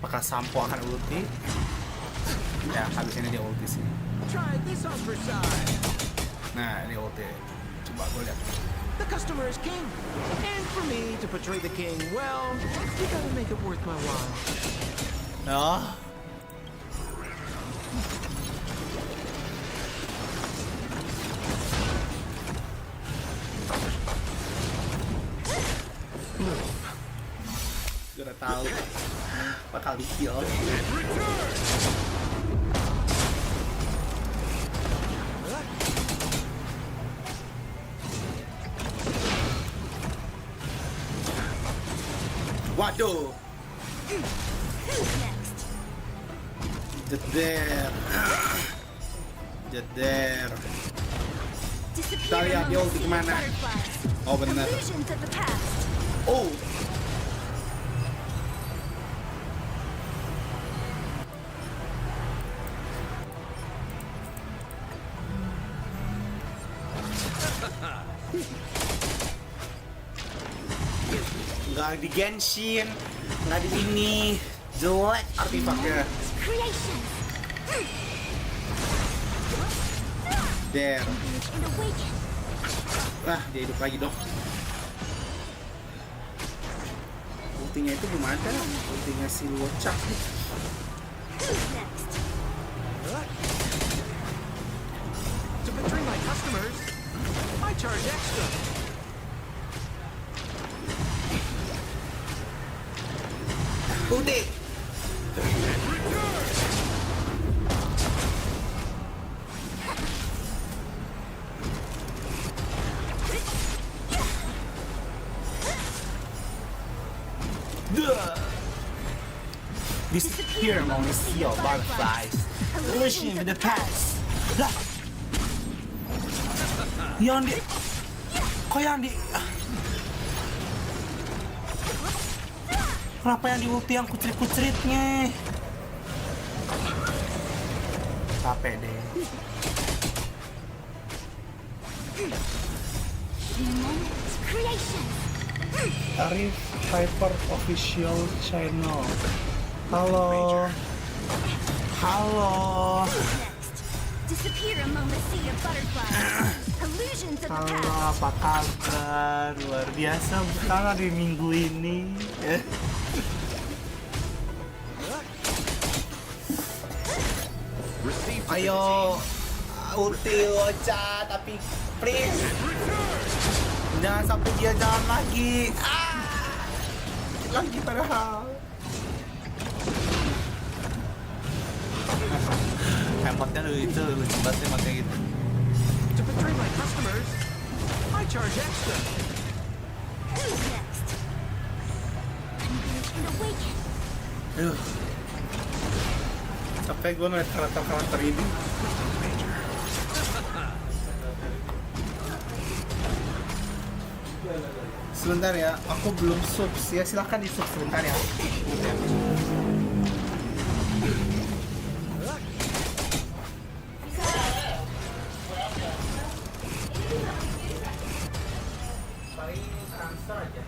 Apakah sampo akan ulti? Ya, habis ini dia ulti sih. Nah, dia ulti. Coba gue lihat. The customer is king. And for me to betray the king, well, you gotta make it worth my while. Oh. Gue udah tahu bakal di-kill. Waduh. Jeder. Kita lihat dia ulti kemana. Oh benar. Oh. Nggak di Genshin, nggak di ini, jelek artefaknya. There. Wah, dia hidup lagi dong. Ultinya itu belum ada, ultinya si Locak. To betray my customers, I charge extra. Ulti. Disappear among the sea of butterflies. Illusion in the past. Lah. Yang di. Kok yang di. Kenapa yang di ulti yang kucrit-kucritnya? Capek deh. Arif Hyper Official Channel. Halo. Halo. Disappear among the sea of butterflies. Illusions of the Halo, past. apa kabar? Luar biasa bukan di minggu ini. Ayo, ulti Ocha, tapi please jangan sampai dia jalan lagi. Lagi padahal. Handphonenya itu lucu banget sih makanya gitu. To betray my customers, I charge extra. Who's next? I'm going to awaken. Aduh. Capek gue ngeliat karakter-karakter ini. Sebentar ya, aku belum subs ya, silahkan di sub sebentar ya. Paling transfer aja.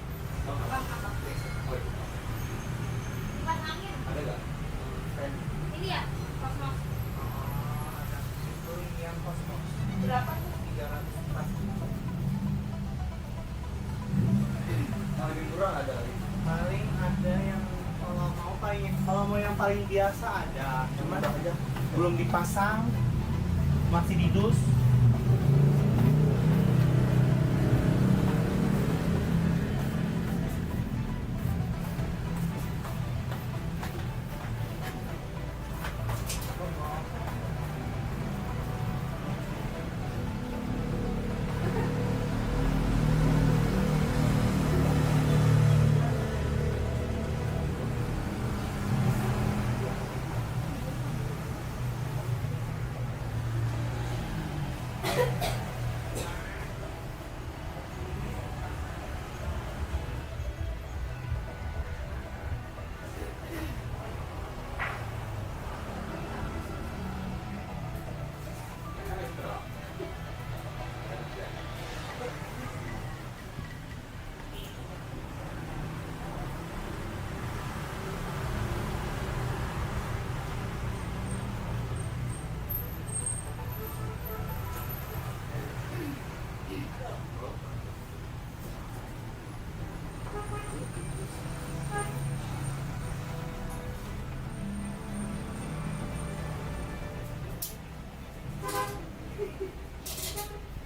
Ada nggak? Ini ya, Cosmos. Itu yang Cosmos. Berapa tuh? 300. Paling murah ada. Paling ada yang kalau mau yang paling biasa ada. Cuma belum dipasang, masih di dus.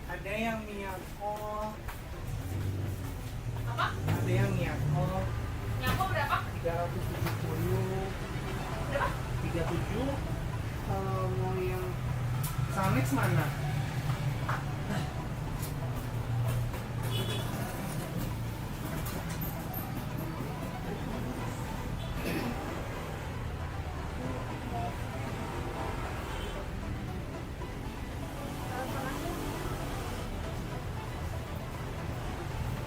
Ada yang Miyako. Apa? Ada yang Miyako. Nyako berapa? 370. Berapa? 37. Kalau mau yang Sanex mana?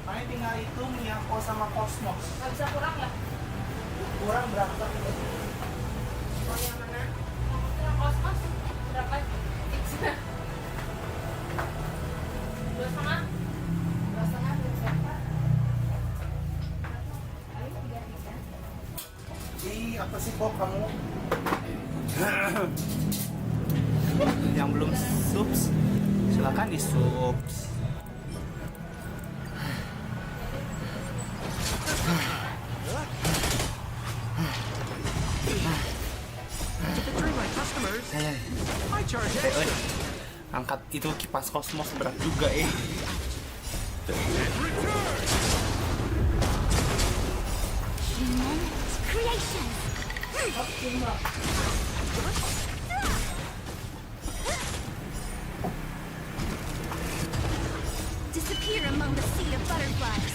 Paling tinggal itu Miyako sama Cosmos. Nggak bisa kurang ya? Kurang berapa? Mau yang mana? Yang Cosmos? Berapa? Fix. 2,5? 2,5 berapa? Paling 3,3. Ih, apa sih kok kamu? Yang belum subs, silakan di subs. Angkat itu kipas kosmos berat juga Disappear among the sea of butterflies.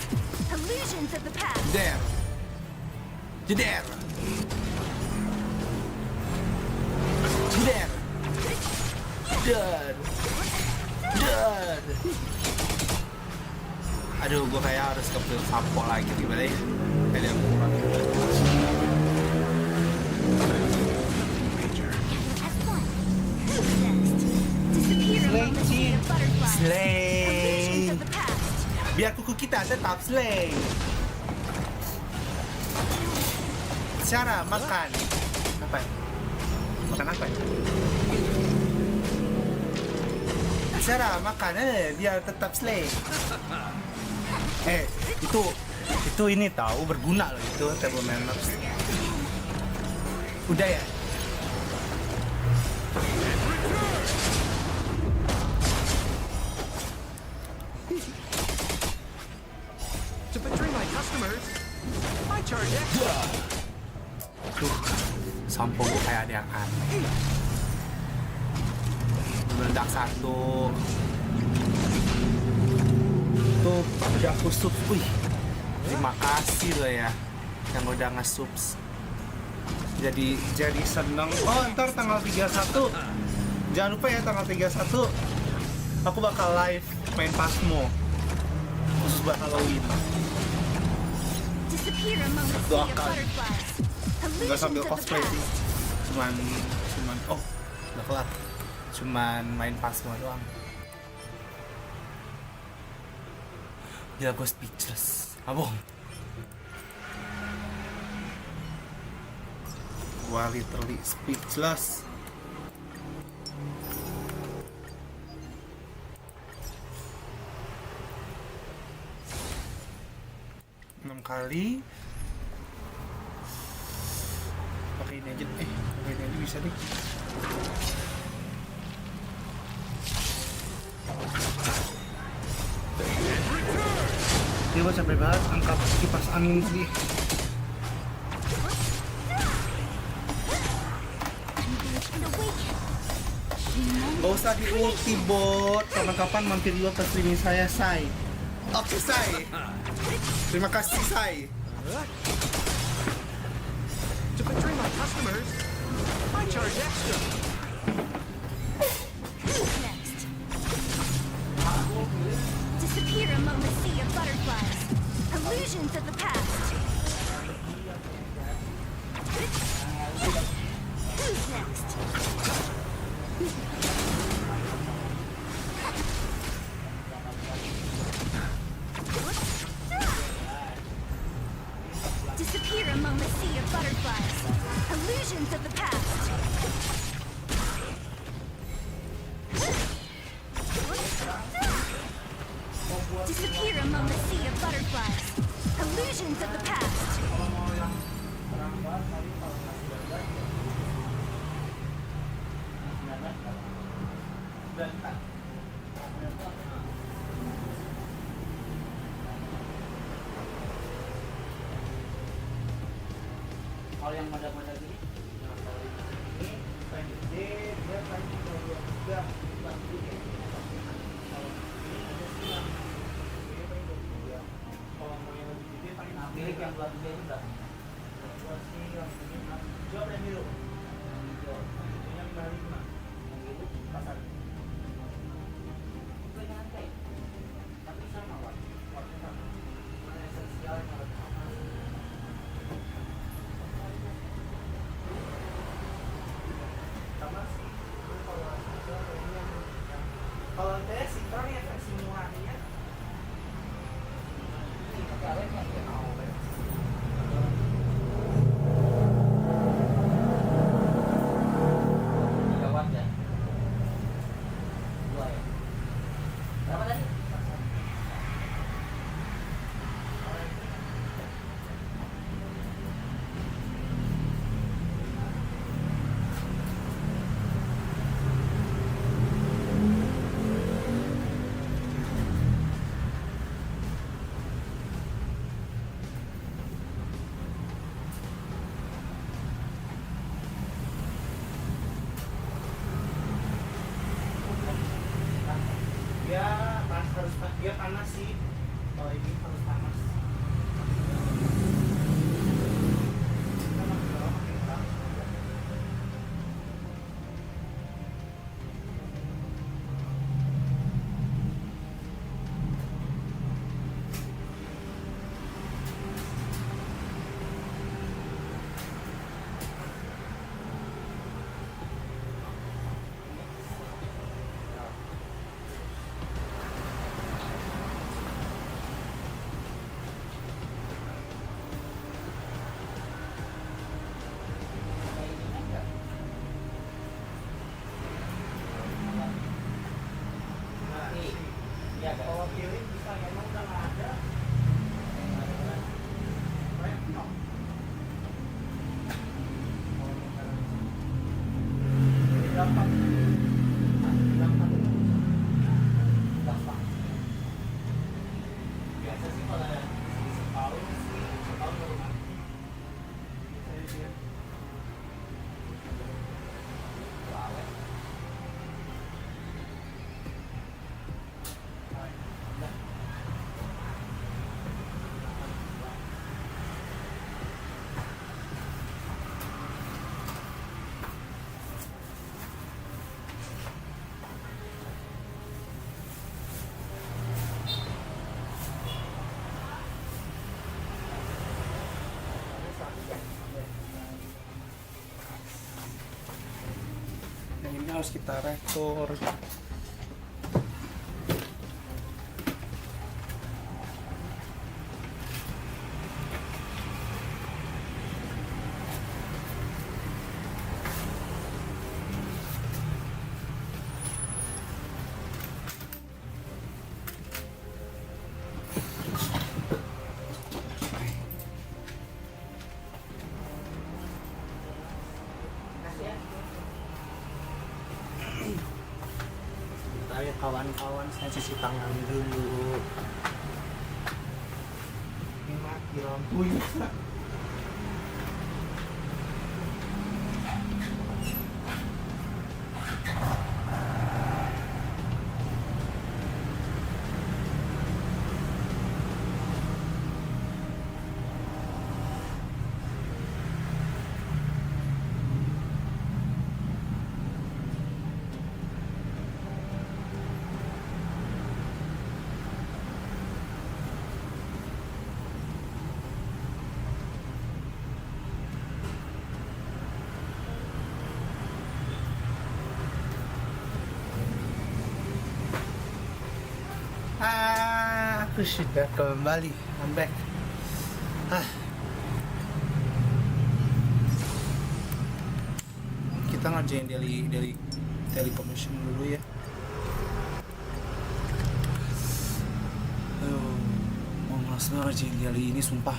Illusions of the past. Jeder. Jeder. Jeder. Dad. Dad. Aduh, gue kayak harus ke sampo lagi gimana ya? Ada yang kurang. Slay. Biar kuku kita tetap slay. Cara makan apa? Makan apa? Cara makan biar tetap slay. Itu ini tahu berguna loh itu table manners. Udah ya. To betray my customers, I charge extra. Tuh, sampo gue kayak ada yang aneh. Meledak satu. Tuh, udah aku sup. Wih, terima kasih loh ya yang udah nge-subs. Jadi seneng. Oh, ntar tanggal 31. Jangan lupa ya tanggal 31 aku bakal live main Pasmo khusus buat Halloween. Doakan. Gak sambil cosplay sih. Cuman oh, udah kelar. Cuman main Pasmo doang. Gila gue speechless. Abong. Gue literally speechless. Kali pakai ini aja pakai ini aja bisa deh. Dia capek banget angkat kipas angin sih. Gak usah di ulti bot, kapan-kapan mampir juga ke streaming saya, Say. Oke, Say. Terima kasih, Say. To betray my customers, I charge extra. Who's next? Disappear among the sea of butterflies. Illusions of the past. Who's next? Disappear among the sea of butterflies. Illusions of the past. Disappear among the sea of butterflies. Illusions of the past. Kalau yang model-model gini, ini paling gede, dia paling juga. Kalau mau yang lebih gede paling milik yang belah gede itu berapa? Buat sih yang ini hijau dan biru. Hijau, hijaunya 55. Yang biru pasar. Itu yang kayak, tapi sama warnanya sama. Warna esensial yang lebih sama. Kalau saya sih kalau yang versi murahnya ini pakai awet yang dia mau watt ya 2 ya berapa tadi? Dia panas sih. Kalau ini harus panas. Yang ini harus kita rekor. Ya kawan-kawan, saya cuci tangan dulu. Ini mati lampunya. Aku sudah kembali. I'm back. Kita ngerjain daily commission dulu ya. Mau malas banget ngerjain daily ini, sumpah.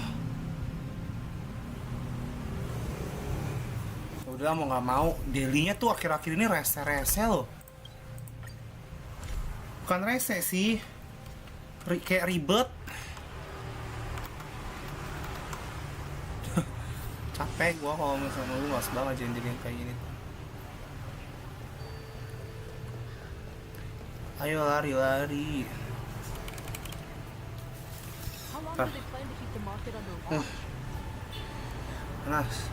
Udah mau nggak mau, daily-nya tuh akhir-akhir ini rese-rese loh. Bukan rese sih, kayak ribet. Capek gua kalau misalnya lu nggak banget jadi yang kayak gini. Ayo lari-lari. Panas.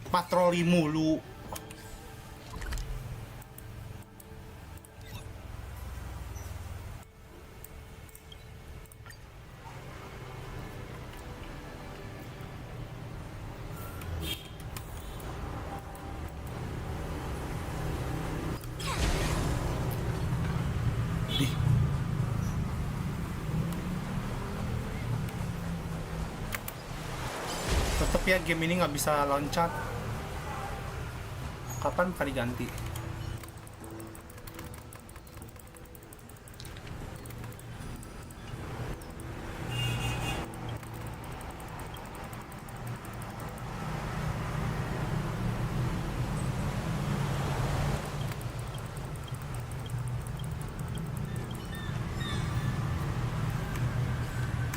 Patroli mulu. Tetep ya, game ini nggak bisa loncat. Kapan bakal diganti?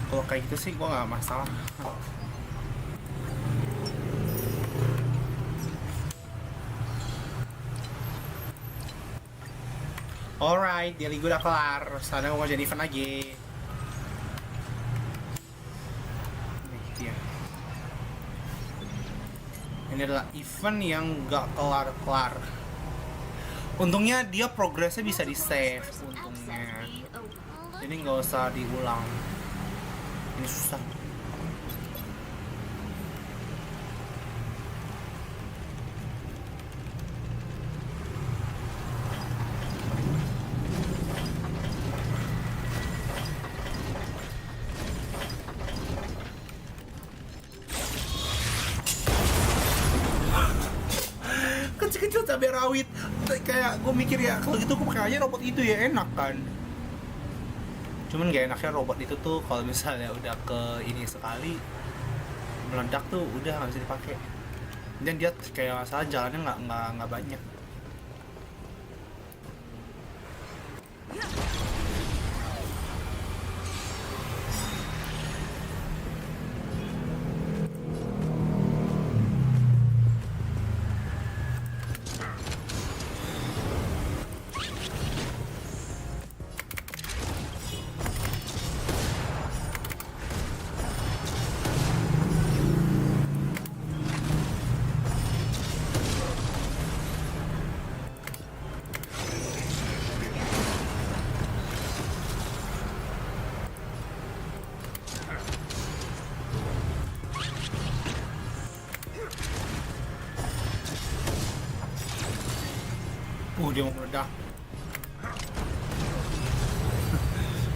Kalau kayak gitu sih gua nggak masalah. Alright, daily gue udah kelar. Sekarang gue mau jadi event lagi. Ini dia. Ini adalah event yang gak kelar-kelar. Untungnya dia progresnya bisa di save. Untungnya. Jadi gak usah diulang. Ini susah. rawit. Kayak gue mikir ya kalau gitu gue pakai aja robot itu ya, enak kan. Cuman gak enaknya robot itu tuh kalau misalnya udah ke ini sekali meledak tuh udah nggak bisa dipakai. Dan dia kayak masalah jalannya nggak banyak. Dia mau meledak.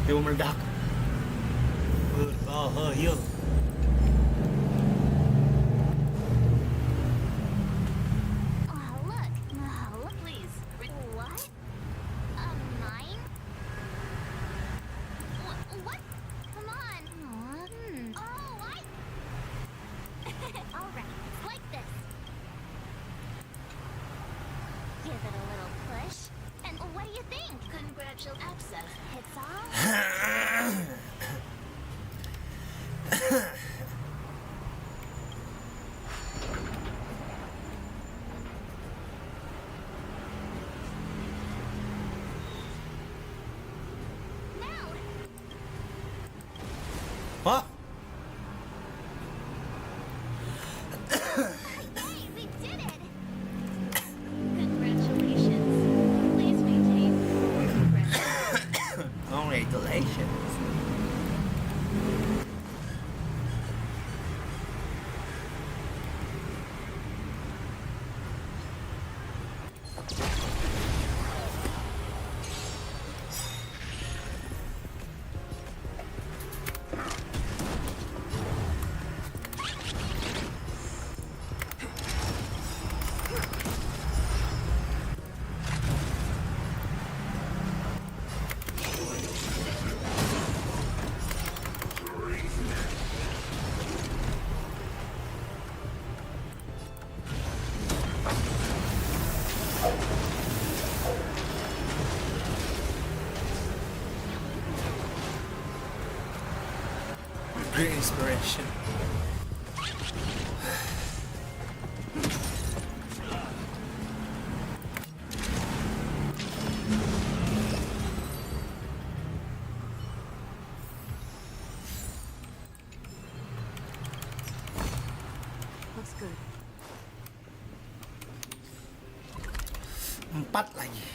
Dia mau meledak. Berbahaya. What? We did it! Congratulations. Please maintain. Congratulations. Great inspiration. Looks good. 4 lagi.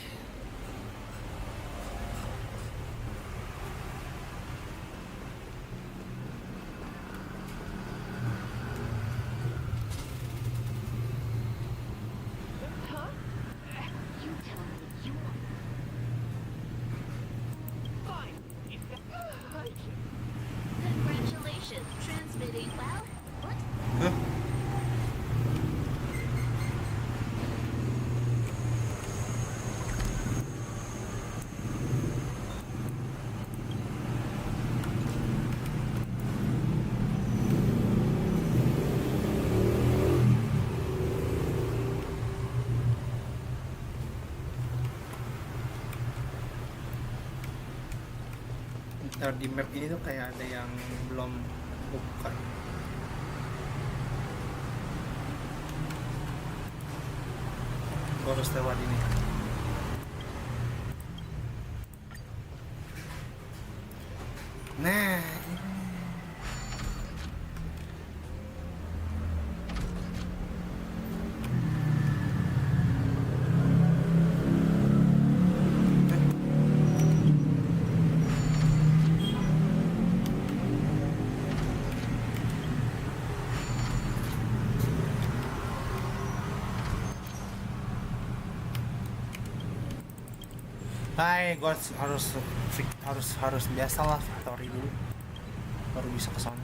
Congratulations. Transmitting well. What? Di map ini tuh kayak ada yang belum bukan. Gue harus lewat ini. Nah, hai, gue harus biasalah factory dulu baru bisa ke sana.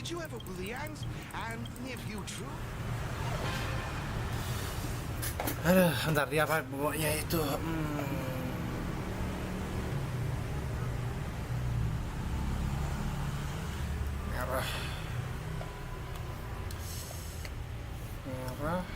Did you ever believe? And if you true? Aduh, bentar dia apa pokoknya itu. Merah. Merah.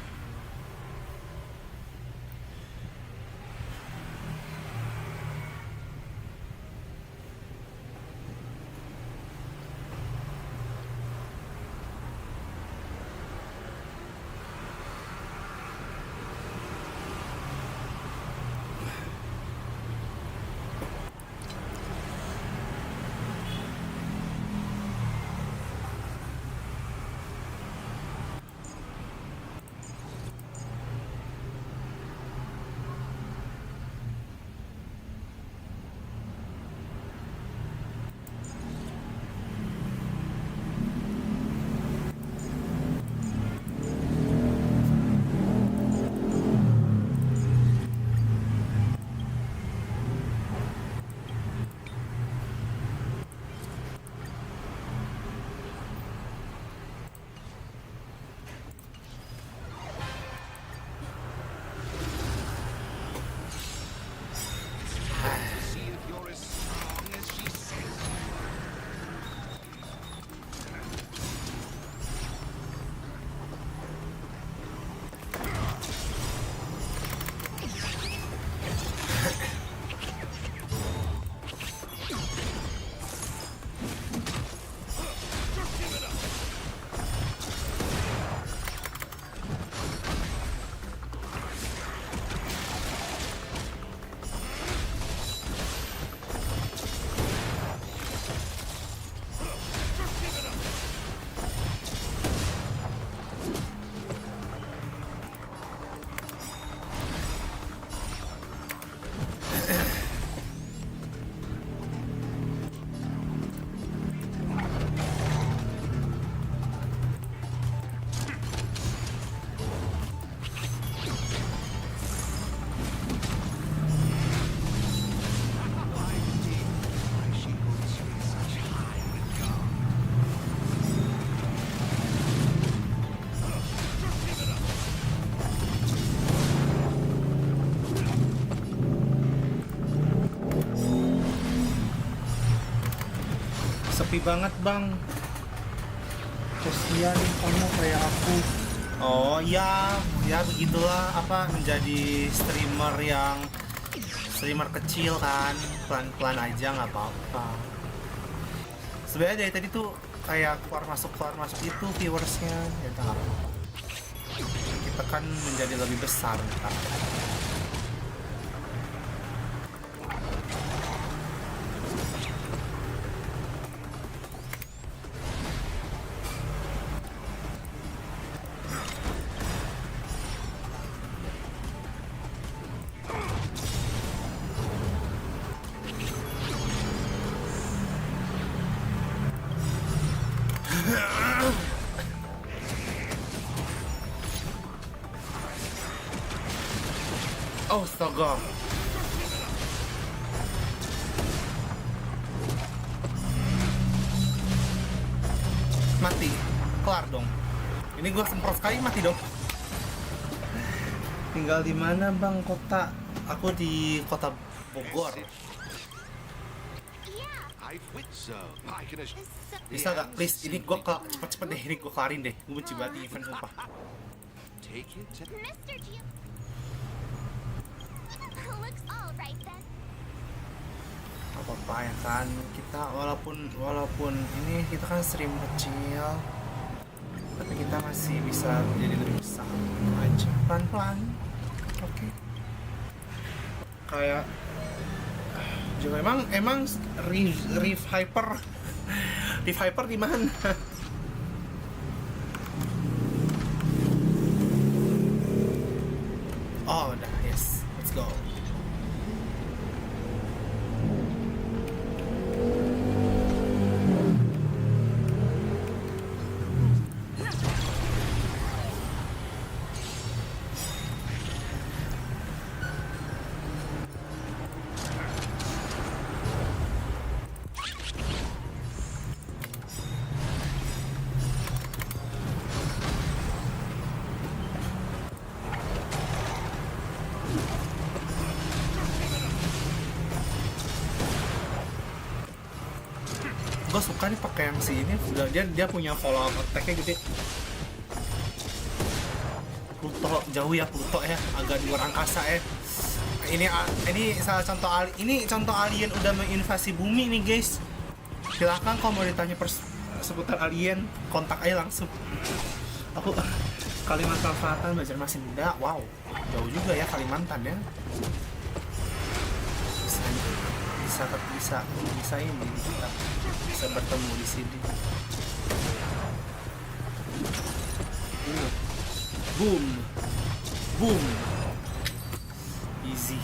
Sepi banget bang, kasihan kamu kayak aku. Oh ya, ya begitulah apa menjadi streamer kecil kan, pelan-pelan aja nggak apa-apa. Sebenarnya dari tadi tuh kayak keluar masuk itu viewersnya, ya tak. Kita kan menjadi lebih besar kan. Oh, astaga. Mati. Kelar dong. Ini gua semprot sekali mati dong. Tinggal di mana, Bang? Kota. Aku di kota Bogor. Bisa gak? Please, ini gua cepet-cepet deh. Ini gua kelarin deh. Gua benci banget event, sumpah. Apa-apa ya kan, kita walaupun ini kita kan stream kecil, tapi kita masih bisa menjadi lebih besar aja, pelan-pelan. Oke. Kayak juga emang Reef Hyper di mana? Oh, udah, yes, let's go. Gue suka nih pakai yang si ini. Dia punya follow up attack-nya gede. Pluto jauh ya, Pluto ya, agak di luar angkasa ya. Ini salah contoh contoh alien udah menginvasi bumi nih guys. Silahkan kalau mau ditanya seputar alien, kontak aja langsung. Aku Kalimantan Selatan, Banjarmasin Muda. Wow, jauh juga ya Kalimantan ya. Bisa ini kita bisa bertemu di sini. Boom, boom, easy.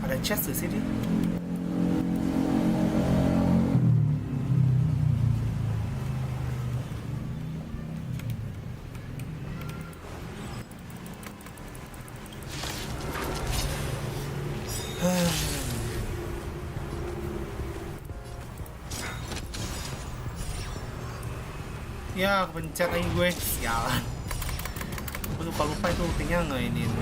Ada chest di sini. Ya, kepencet lagi gue. Sialan. Gue lupa itu ultinya ngeinin.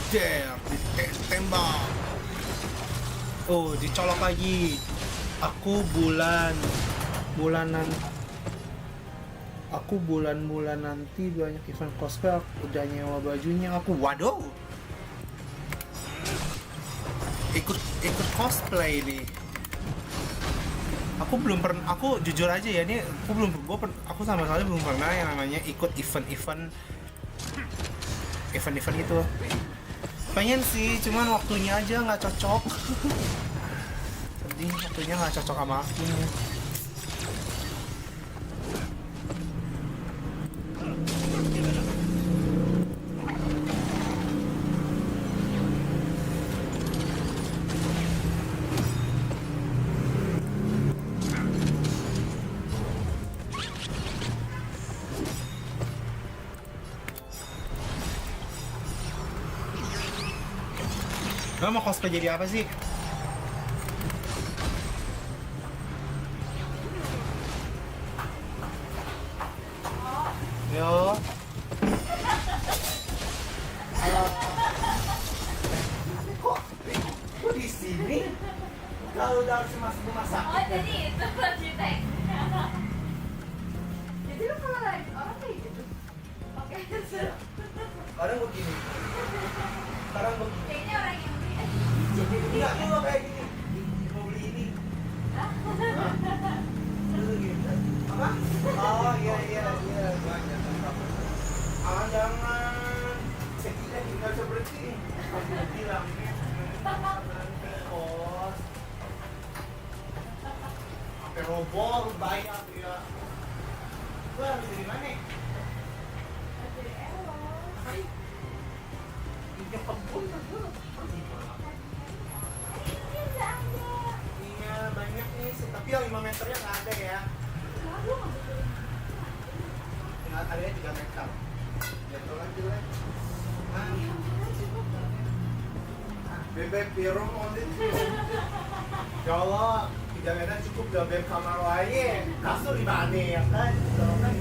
Ditembak. Oh, dicolok lagi. Aku bulan nanti banyak event cosplay, udah nyewa bajunya aku. Waduh. Ikut cosplay nih. Aku belum pernah, aku jujur aja ya, ini aku sama sekali belum pernah yang namanya ikut event gitu. Pengen sih, cuman waktunya aja nggak cocok. Sedih, waktunya nggak cocok sama aku nih. Lo mau cosplay jadi apa sih? Yo. Halo. Kok di sini? Kalau udah harus masuk rumah sakit. Oh, jadi itu project. Jadi lu kalau lagi orang kayak gitu. Oke, Kadang begini. Kayaknya orang yang Enggak, lu kayak gini. Mau beli ini. Apa? Oh iya. Jangan. Saya tinggal seperti ini. Aku bilang kos. Sampai robol bayar ya. Gua habis dari mana? Ini kebun dulu. Iya banyak nih, tapi yang 5 meternya nggak ada ya. Nggak ada 3 meter. Jatuh lagi lah. Bebek biru only. Ya Allah, 3 meter cukup udah bebek kamar lain. Kasur di mana ya kan? Kalau kan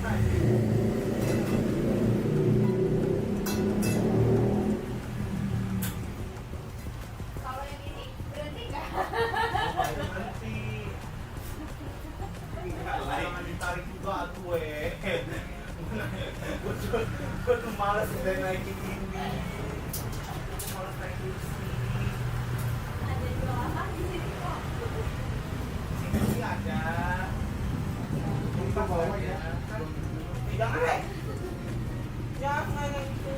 tarik juga gue. Gue tuh malas udah naikin ini. Gue malas naikin sini. Ada jualan di sini kok. Sini ada. Kita bawa ya. Tidak ada. Jangan itu.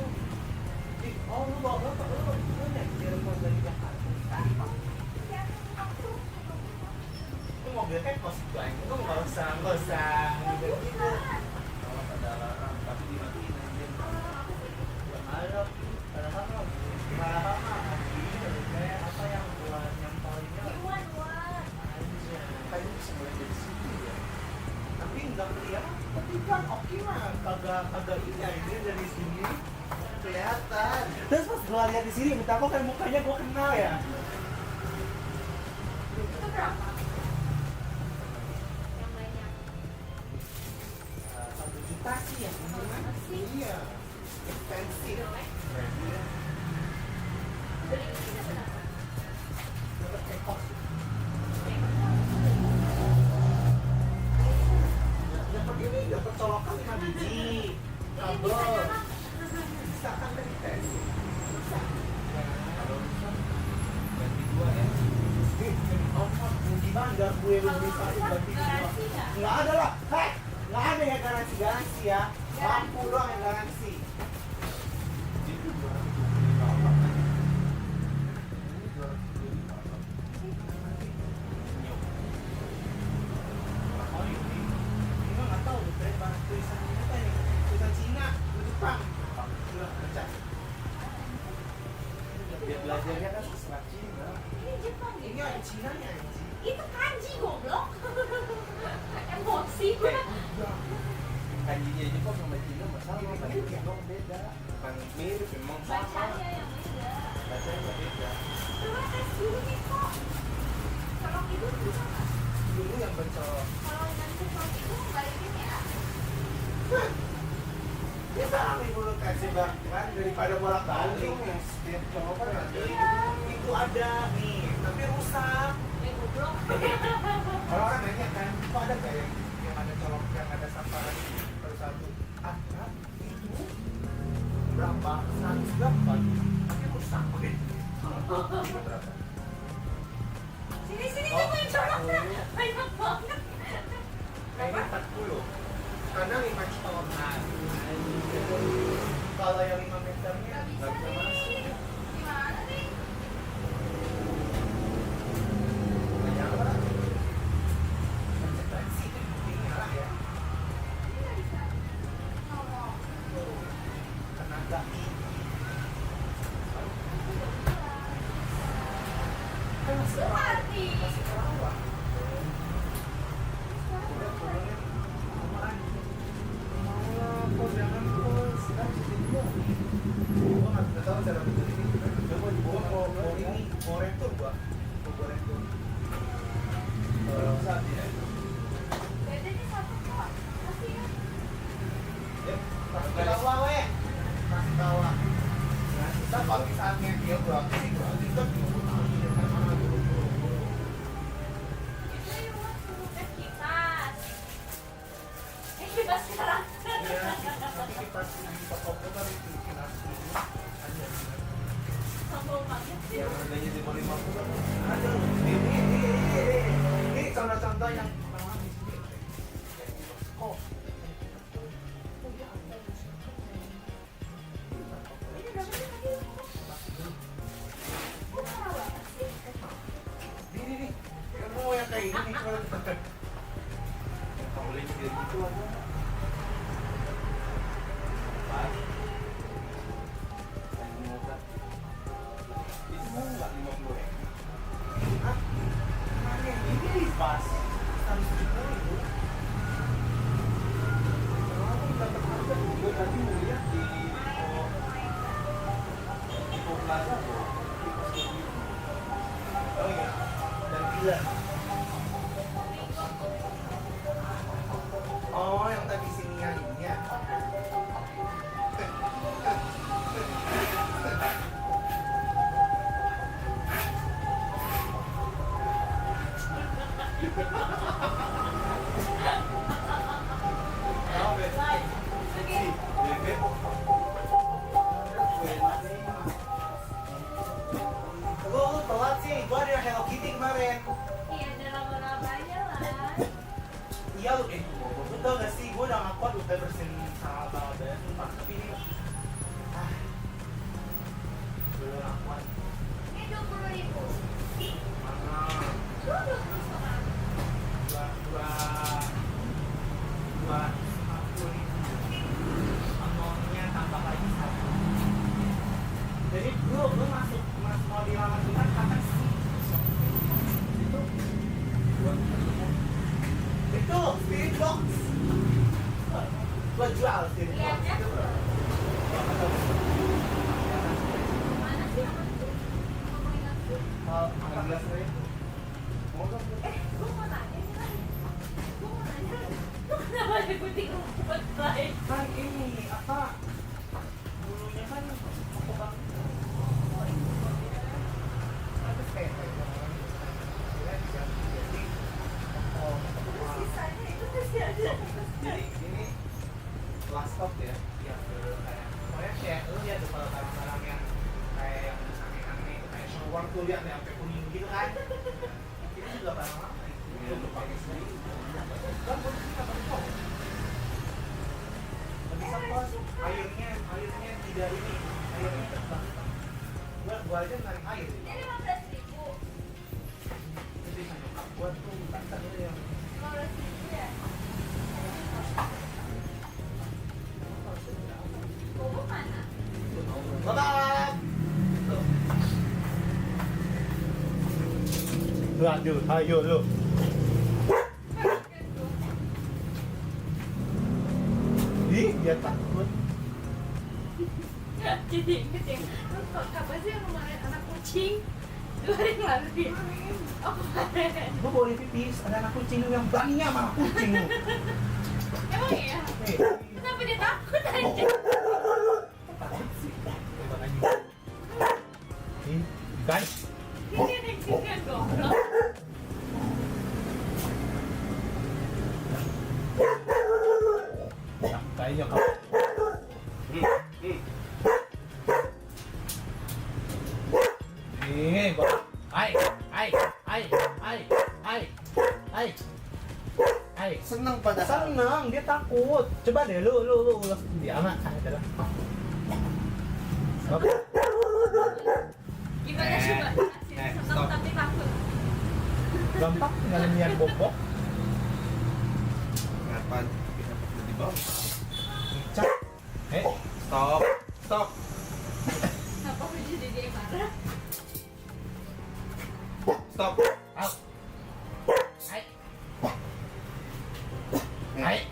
Oh lu bawa lu naik telepon dari Jakarta. Mobil kan kos banyak, lu nggak usah gitu. Kalau pada larang, tapi dimatiin aja. Nggak malam, kadang-kadang kayak apa yang buat nyampainya? Aja, kan bisa mulai dari situ ya. Tapi nggak kelihatan, tapi kan oke mah, kagak ini aja dari sini kelihatan. Terus pas gua lihat di sini, betapa kan mukanya gua kenal ya. Itu berapa? Iya, iya. Expensive. Dapat ekor. Dapat ini, dapat colokan 5 biji. Kabel. Bisa kan dari tes? Bisa. Kalau bisa, ganti 2 ya. Oh, gimana nggak gue bisa ganti 2? Nggak ada lah. Hei, nggak ada yang garansi ya. Lampu doang yang garansi. Belajarnya kan sesuatu Cina. Ini Jepang ya? Ini ada Cinanya anjing. Itu kanji goblok. Emosi gue. Kanjinya Jepang sama Cina masalah memang beda. Bukan mirip, memang sama. Bacanya yang beda. Bacanya beda. Coba tes dulu nih kok. Colok itu bisa nggak? Dulu yang bercolok. Kalau nanti colok itu balikin ya. Bisa nih dulu kasih bang, kan daripada bolak-balik. Setiap colokan ada. Itu ada nih, tapi rusak. Goblok. Orang nanya kan, kok ada nggak yang ada colok, yang ada samparan satu? Ada, itu berapa? 108, tapi rusak. Berapa? Sini kamu yang coloknya. Banyak banget. Kayaknya 40. Karena 5 colokan. Kalau yang 5 meternya nggak bisa masuk. Gimana nih? Ini contoh-contoh yang ini kamu yang kayak gini kalau boleh jadi gitu aja. Pas harus itu aku dapat harga gue tadi melihat di Plaza oh iya dan gila oh yang tadi sini yang ini ya Lu telat sih, gua ada Hello Kitty kemarin. Iya, ada laba-labanya lah. Iya lu, lu tau gak sih, gua udah ngakuat udah bersihin salah-salah sumpah, tapi ini belum ngakuat. Ini 20.000. Mana? Lu 20 setengah. Dua 40.000. Amonnya tambah lagi 1. Jadi lu masuk mau di laman Tuhan kata sih itu spirit box gua jual spirit box itu bro Mana sih? 16.000 Gue mau nanya nih lagi. Gue mau nanya. Lu kenapa ikutin rumput lain. Kan ini apa? Bulunya kan aku bang. Terus kayak sisanya itu masih ada. Jadi ini last stop ya, yang kayak pokoknya kayak lu lihat tuh kalau barang-barang yang kayak yang aneh-aneh kayak shower tuh lihat nih sampai kuning gitu kan. Ini juga barang apa? Ini untuk pakai sendiri. Kan posisi nggak berkok. Bisa kos airnya tidak ini airnya terbang. Gua aja narik air. Ini 15.000. Jadi nyokap gua tuh katanya yang 15.000 ya. Bobo mana? Babak! Lanjut, ayo lu. Ih, dia takut. Jadi inget yang kapan sih yang kemarin anak kucing 2 hari yang lalu dia. Oh kemarin. Gua boleh pipis, ada anak kucing lu yang beraninya sama anak kucing lu. Emang iya? Kenapa dia takut aja? Guys. Ini kan goblok. Kayaknya kamu. Nih, gua. Senang pada senang, dia takut. Coba deh lu ulas dia anak. Oke. Gimana coba? Senang tapi takut. Gampang tinggal niat bobok. Kenapa di bawah? Cak. Stop. Kenapa aku jadi dia marah? Stop. Out. Hai.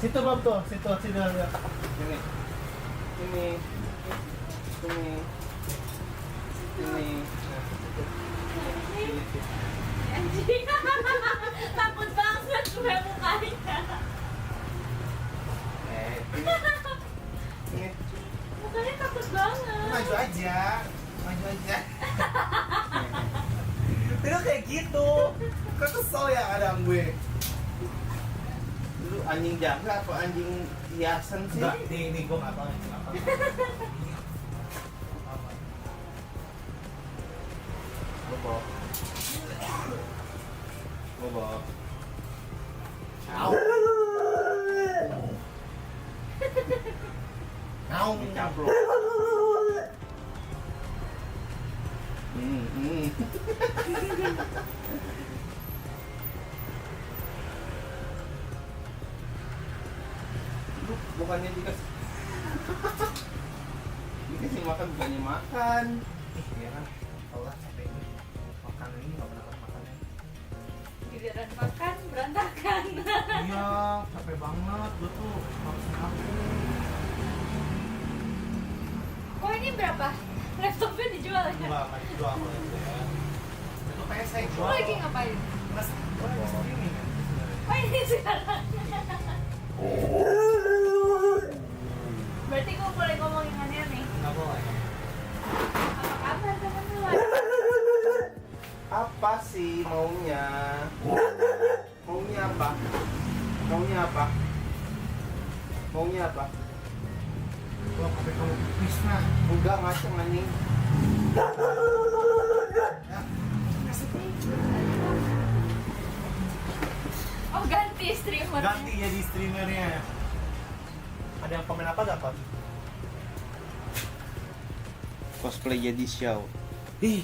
Situ Bob tuh, situ. Ini. Anjing. Takut banget gue mukanya. Ini. Mukanya takut banget. Maju aja. Itu kayak gitu. Kan kesel ya kadang gue. Lu anjing jaga apa anjing hiasan sih? Enggak, ini gue nggak tahu anjing apa. Bobo. Au. Au. Caplok. Lu bukannya dikasih makan bukannya makan. Iya kan, Allah sampai ini makan ini nggak pernah makannya. Giliran makan berantakan. Iya, capek banget gue tuh harus nabung. Oh ini berapa? Laptopnya dijual ya? Nggak dijual kalau itu ya. Itu kayak saya Lo jual. lagi ngapain? Mas, gue lagi streaming kan. Oh ini sekarang. Berarti gue boleh ngomong yang aneh-aneh? Nggak boleh. Apa kabar teman-teman? Apa sih maunya? Maunya apa? Maunya apa? Maunya apa? Gua sampai kamu pipis nah. Enggak ngaceng anjing. Oh ganti streamer. Ganti jadi streamernya. Ada yang komen apa gak, Pak? Cosplay jadi show. Ih.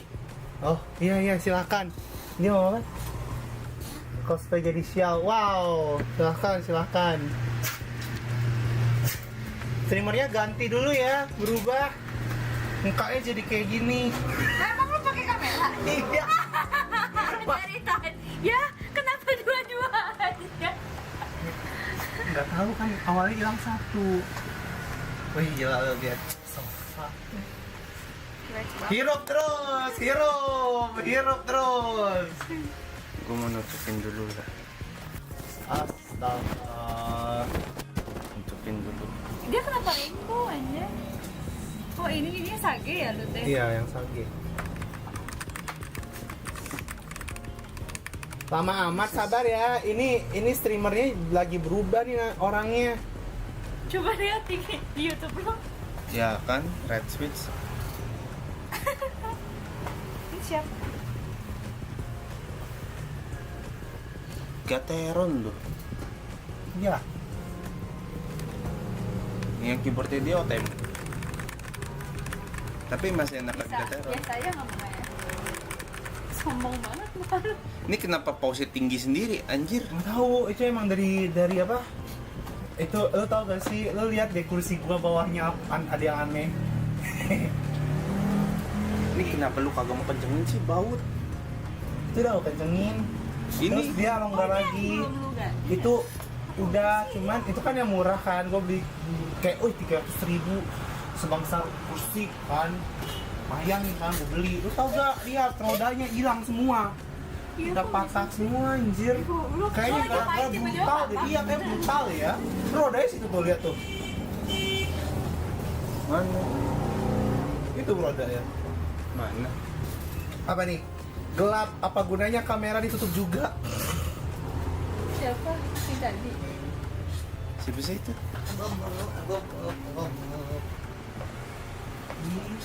Oh, iya silakan. Ini mau apa? Cosplay jadi Xiao. Wow, silakan. Streamernya ganti dulu ya, berubah. Mukanya jadi kayak gini. Emang lu pakai kamera? Iya. Dari tadi. Ya, kenapa dua-dua aja? Nggak tahu kan, awalnya hilang satu. Wih, gila lo lihat. Sofa. Hirup terus. Gue mau nutupin dulu lah. Astaga. Tutupin dulu. Dia kenapa rainbow aja? Oh ini sage ya lu teh? Iya, yang sage. Lama amat, sabar ya. Ini streamernya lagi berubah nih orangnya. Coba lihat di YouTube lo. Ya kan, red switch. Ini siapa? Gateron loh. Iya. Yang keyboardnya dia OTM. Tapi masih enak Bisa, Gateron. biasa aja ngomongnya. Sombong banget muka lu. Ini kenapa pause tinggi sendiri, anjir? Nggak tahu, itu emang dari apa? Itu lo tau gak sih? Lo lihat deh kursi gua bawahnya ada yang aneh. Ini kenapa lu kagak mau kencengin sih, baut? Itu udah gua kencengin. Ini Terus dia longgar lagi. Itu udah, cuman itu kan yang murah kan. Gua beli kayak 300.000 sebangsa kursi kan. Lumayan nih kan gua beli. Lu tau gak? Lihat rodanya hilang semua. Udah patah semua anjir. Kayaknya gara-gara brutal deh. Iya kayak brutal ya. Rodanya situ tuh, lihat tuh. Mana? Itu roda ya. Mana? Apa nih? Gelap, apa gunanya kamera ditutup juga? Siapa? Si tadi. Siapa sih itu?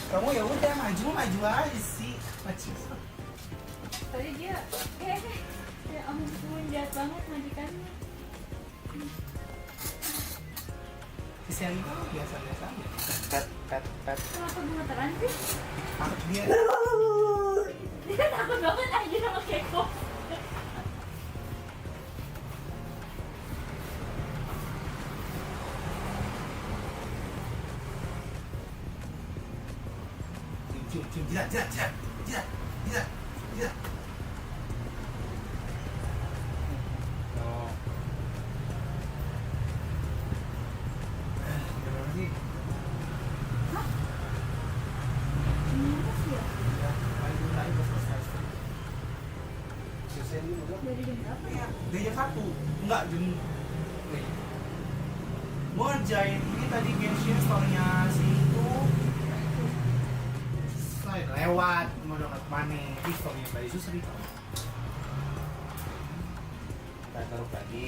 Kamu ya udah maju aja sih. Maju. Tadi dia ya ampun jahat banget majikannya. Si itu biasa-biasa aja. Pet. Kenapa gemeteran sih? Dia Dia takut banget aja sama Keko. cium, jilat. Oh. Gimana sih? Hah? Gimana sih ya? Ya, paling dulu aja udah selesai. Selesai dulu dong. Dari jam berapa? Iya, dari jam 1. Enggak, jam... Mau ngerjain ini tadi Genshin store-nya si itu lewat, mau dekat mana di store-nya Mbak Susri. Kita taruh lagi.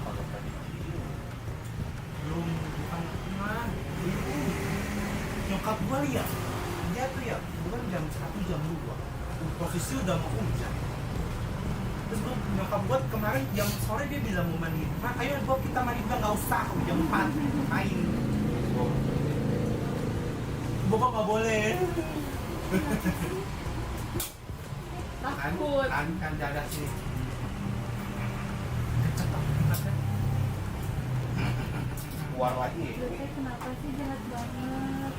Kalau tadi Belum, bukan teman. Nyokap gua lihat dia tuh ya, bukan jam 1, jam 2 posisi udah mau hujan. Terus nyokap gua kemarin jam sore dia bilang mau mandi. Nah, ayo gua kita mandi, gua nggak usah, jam 4 main. Bokap nggak boleh. Takut. Kan jaga sih. keluar lagi. Bete kenapa sih jahat banget?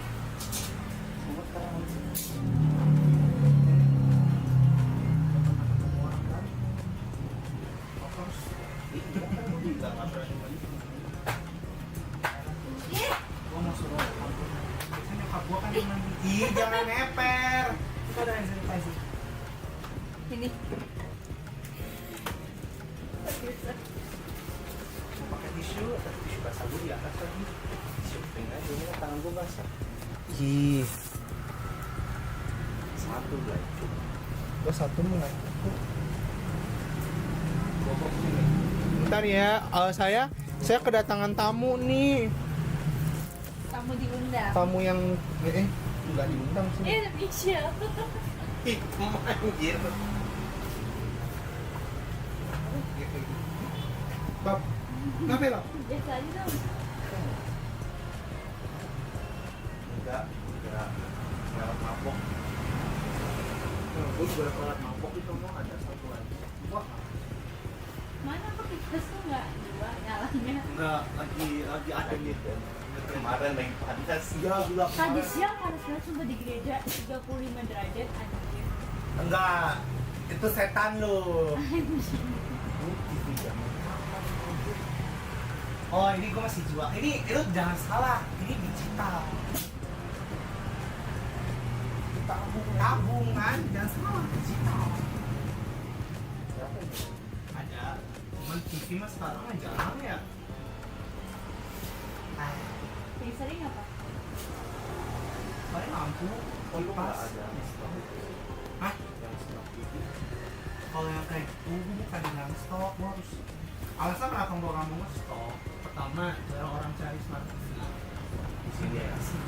Ih, jangan neper. Kita ada hand sanitizer. Ini. Mau pakai tisu atau tisu basah dulu di atas lagi? Tisu pink aja, ini kan tangan gue basah. Ih. Satu lah. Gue satu mulai. Bentar ya, saya kedatangan tamu nih. Kamu diundang. Tamu yang enggak diundang sih. Michelle. Ih, anjir. Bab, kenapa lo? Biasa aja dong. Enggak mabok. Gue juga kelar mabok itu mau ada satu lagi. Wah. Mana kok kita tuh nggak dua nyalanya? Enggak, lagi ada gitu. Kemarin lagi panas. Ya, gila. Tadi siang panas banget sumpah di gereja 35 derajat anjir. Enggak, itu setan lo. Oh, ini gue masih jual. Ini lu jangan salah, ini digital. Tabung kan, jangan salah, digital. Ada, cuman TV mah sekarang mah jarang ya. Yang sering apa? Paling lampu, kipas. Hah? Yang stok TV. Kalau yang kayak gitu, gue bukan yang stok, gue harus. Alasan kenapa gue nggak mau stok? Pertama, jarang orang cari smart TV. Di sini ya sih.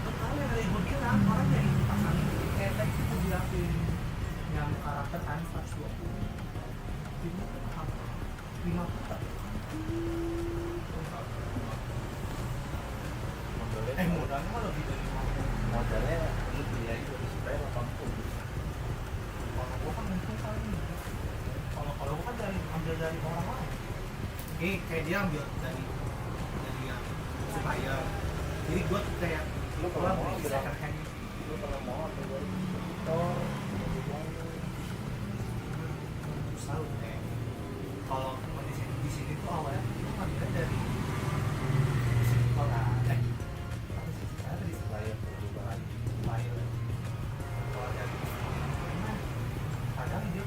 Makanya dari gue bilang, orang yang itu pasangin kayak tadi kita bilangin yang karakter kan 120. Ini apa? 50. Modalnya kan lebih dari 50. Modalnya ini dia itu supaya 80. Kalau gue kan mungkin kali ini. Kalau gue kan ambil dari orang lain. Kayak dia ambil dari yang supaya. Jadi gue tuh kayak lu kalau mau beli second hand. Lu kalau mau ambil dari store, selalu kayak kalau di sini tuh awalnya itu ambilnya dari sekolah dari supplier kalau dari kadang dia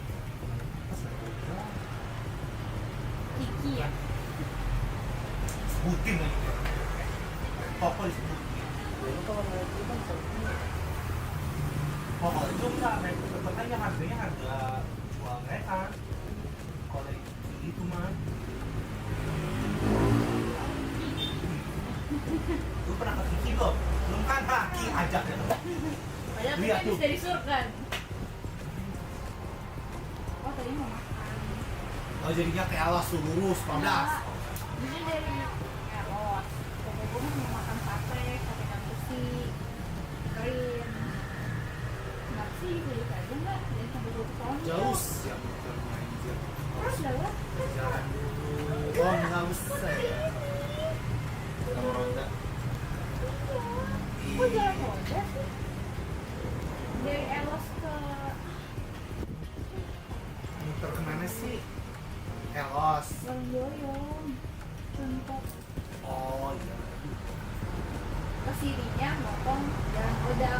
pas lagi Kiki ya? sebutin lagi toko disebutin lu kalau mau itu kan sebutin kalau itu enggak mereka tetapnya harganya harga jual mereka kalau itu mah lu pernah ke Kiki belum? Belum kan? Kiki ajak ya Padahal lihat kan tuh dari surkan. Oh tadi mau makan. oh jadinya kayak alas tuh lurus 15 Jadi dari Eros. Pokoknya gue mau makan sate ikan besi, kering. Nggak sih, beli aja nggak? Jadi sambil gue ke sono. jauh siap main jam Terus lewat. jalan dulu oh nggak usah ya nomor ronda Kok jalan roda sih? Dari Eros ke muter kemana sih? Elos Lenggoyong. Contoh. oh iya Ke sininya motong jalan roda.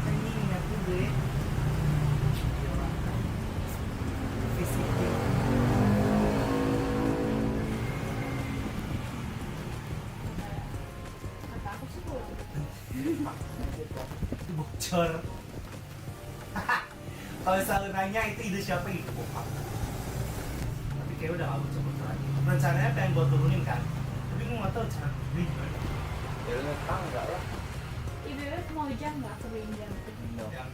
ini ingat juga ya visiting Kata aku sih pulang. itu bocor kalau selalu nanya itu ide siapa itu bokap tapi kayak udah gak bocor lagi rencananya pengen gue turunin kan tapi gue gak tau cara turunin gimana ya lu naik tangga lah Ibu mau jam nggak sebelum jam? no yang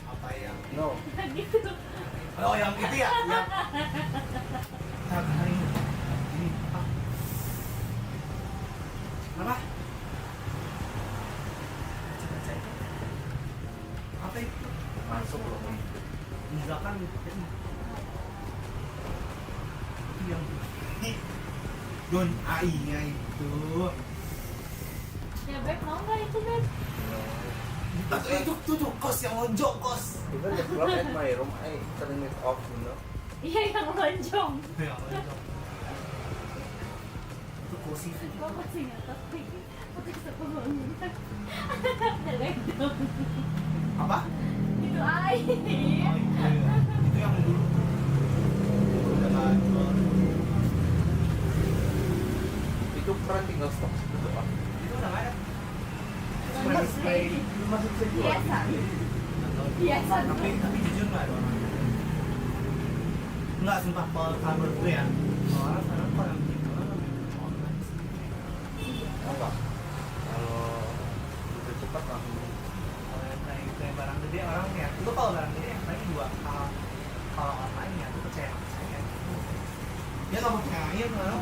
apa yang no Gitu. oh yang itu ya yang hari ini apa baca itu apa itu masuk loh misalkan itu yang don AI nya itu Ya Beb, mau nggak itu Beb? atau itu tuh kos yang lonjong kos even the club at my room I turn it off you know Iya yang lonjong. yang lonjong itu kosi Gue masih nggak tahu lagi. Pakai sepenuhnya. Teledong. apa Itu air. oh iya itu yang dulu itu udah hancur itu keren tinggal stok gitu ah itu udah nggak ada Spray. lu masih bisa jual Biasa. Biasa. tapi jujur nggak ada orang nggak sumpah kalau kabar gue ya kalau orang sekarang kalau yang bikin orang online sih enggak kalau udah cepat langsung kalau yang kayak barang gede orang ya itu kalau barang gede yang paling dua kalau online ya itu percaya sama saya dia nggak percaya kalau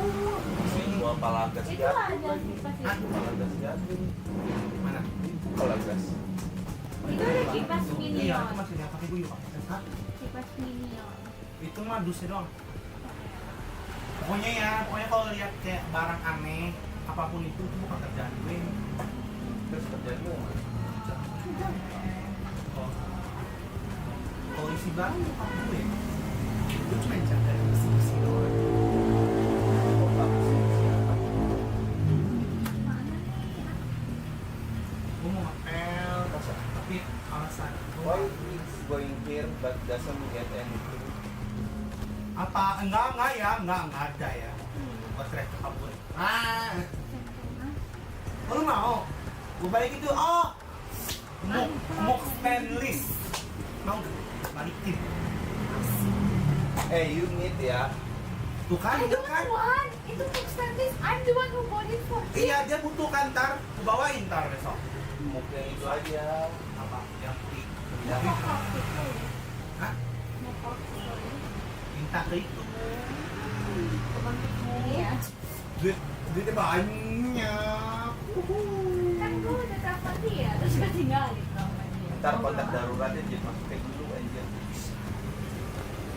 gua palagas Itu jatuh ada lagi kipas itu. palagas jatuh mana itu palagas Itu ada kipas iya minion. itu masih dia pakai gue juga pakai Kipas minion. itu mah dusnya doang pokoknya kalau lihat kayak barang aneh apapun itu bukan kerjaan gue terus kerjaan lu kalau isi barang bukan gue gue cuma jaga isi doang gue mau ngepel Fit alasan. Why it's going here but doesn't get anything? Apa? Enggak ada ya. Baterai kabur. Lu mau? Gue balik itu. Mau stainless. Mau balikin. You need ya. Tuh kan, I don't want. Itu untuk stainless. I'm the one who bought it for him. Iya, dia butuh kan, ntar. Gue bawain ntar besok. Mungkin itu aja. Apa? Yang free. Hah? Minta ke itu. Iya. Duitnya banyak. Kan gue udah telepon dia, terus gue tinggalin sama dia. Ntar kontak daruratnya dia pakai dulu aja.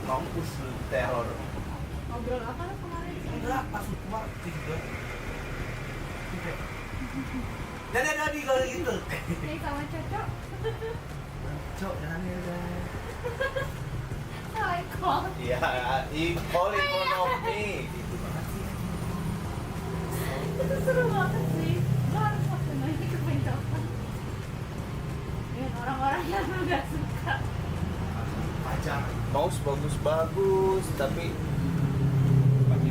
Kampus lu teror. Ngobrol apa lo kemarin? Enggak, pas keluar tiga. Dan ada di kalau gitu. Nih sama cocok. Cok, jangan ya. Psycho. Iya, equal ekonomi. Gitu banget sih. Itu seru banget sih. Lo harus waktu nanya ke pencopan. Dengan orang-orang yang lo gak suka. Pajak. Mouse bagus-bagus, tapi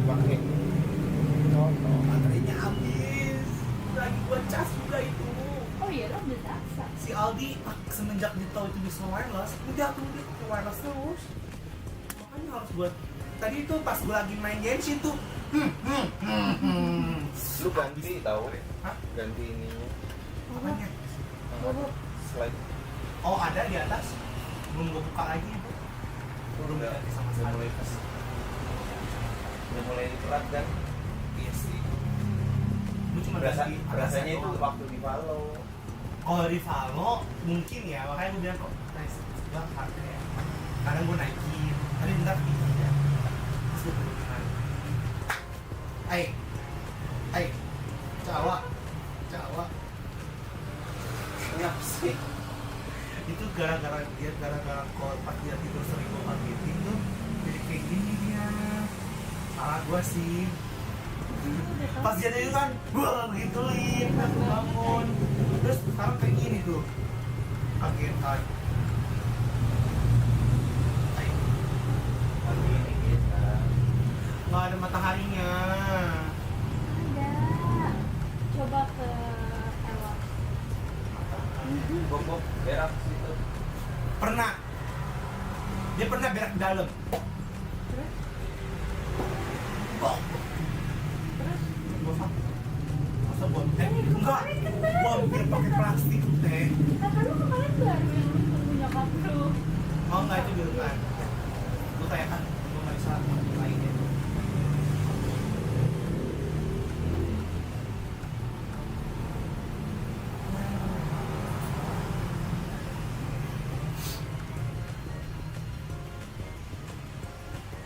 pakai. Baterainya habis. Lagi buat cas juga itu. Oh iya, lo udah daksa. Si Aldi semenjak dia tahu itu bisa wireless, udah tuh dia pakai wireless terus. Makanya harus buat. Tadi itu pas gue lagi main Genshin tuh. Lu ganti tahu? Hah? Ganti ininya. Apanya? Slide. Oh ada di atas. Belum gue buka lagi itu. Belum diganti sama sekali. Udah mulai berat kan? Iya sih. Gue cuma rasanya itu waktu di follow. Kalau di follow mungkin ya, makanya gue bilang kok nice banget harganya. Kadang gue naikin, tapi bentar tinggi ya. Terus gue turunin. Jawa. Kenapa sih? Itu gara-gara kalau pas dia tidur sering gue kagetin tuh jadi kayak gini dia. Salah gue sih. Pas dia itu kan gue begituin, kan bangun. Terus sekarang kayak gini tuh kagetan. Nggak ada mataharinya. Ada. Coba ke Elok. Bok berak situ. Pernah. Dia pernah berak di dalam. Terus? Masa buat enggak. Gua ambil pakai plastik teh. Kata lu kemarin baru yang lu tunggu nyokap lu. Oh enggak, itu dulu kan. Gua kayak kan gua nggak bisa lainnya.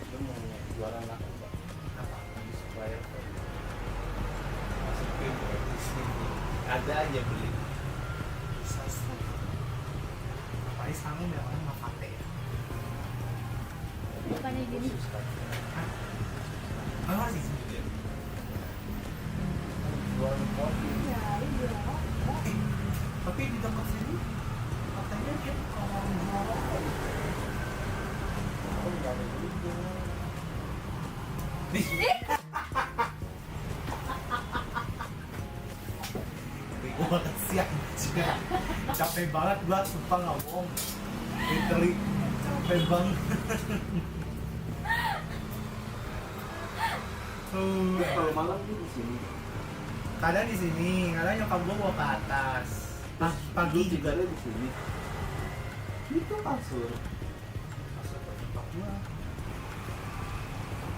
Lu mau jualan apa? Apa? Supplier. Masukin di sini. Ada aja beli. Bisa sih. Apalagi sekarang udah orang nggak pakai ya. Bukannya gini. Apa sih? Jualan kopi. Ya, iya. Tapi di tempat sini katanya dia kalau jual rokok. Oh, nggak ada juga. Gue kesian juga. Capek banget gua, sumpah nggak bohong. Literally capek banget. Kalau malam tuh di sini. Kadang di sini, kadang nyokap gua bawa ke atas. Pagi juga ada di sini. Itu kasur. Kasur nyokap gua.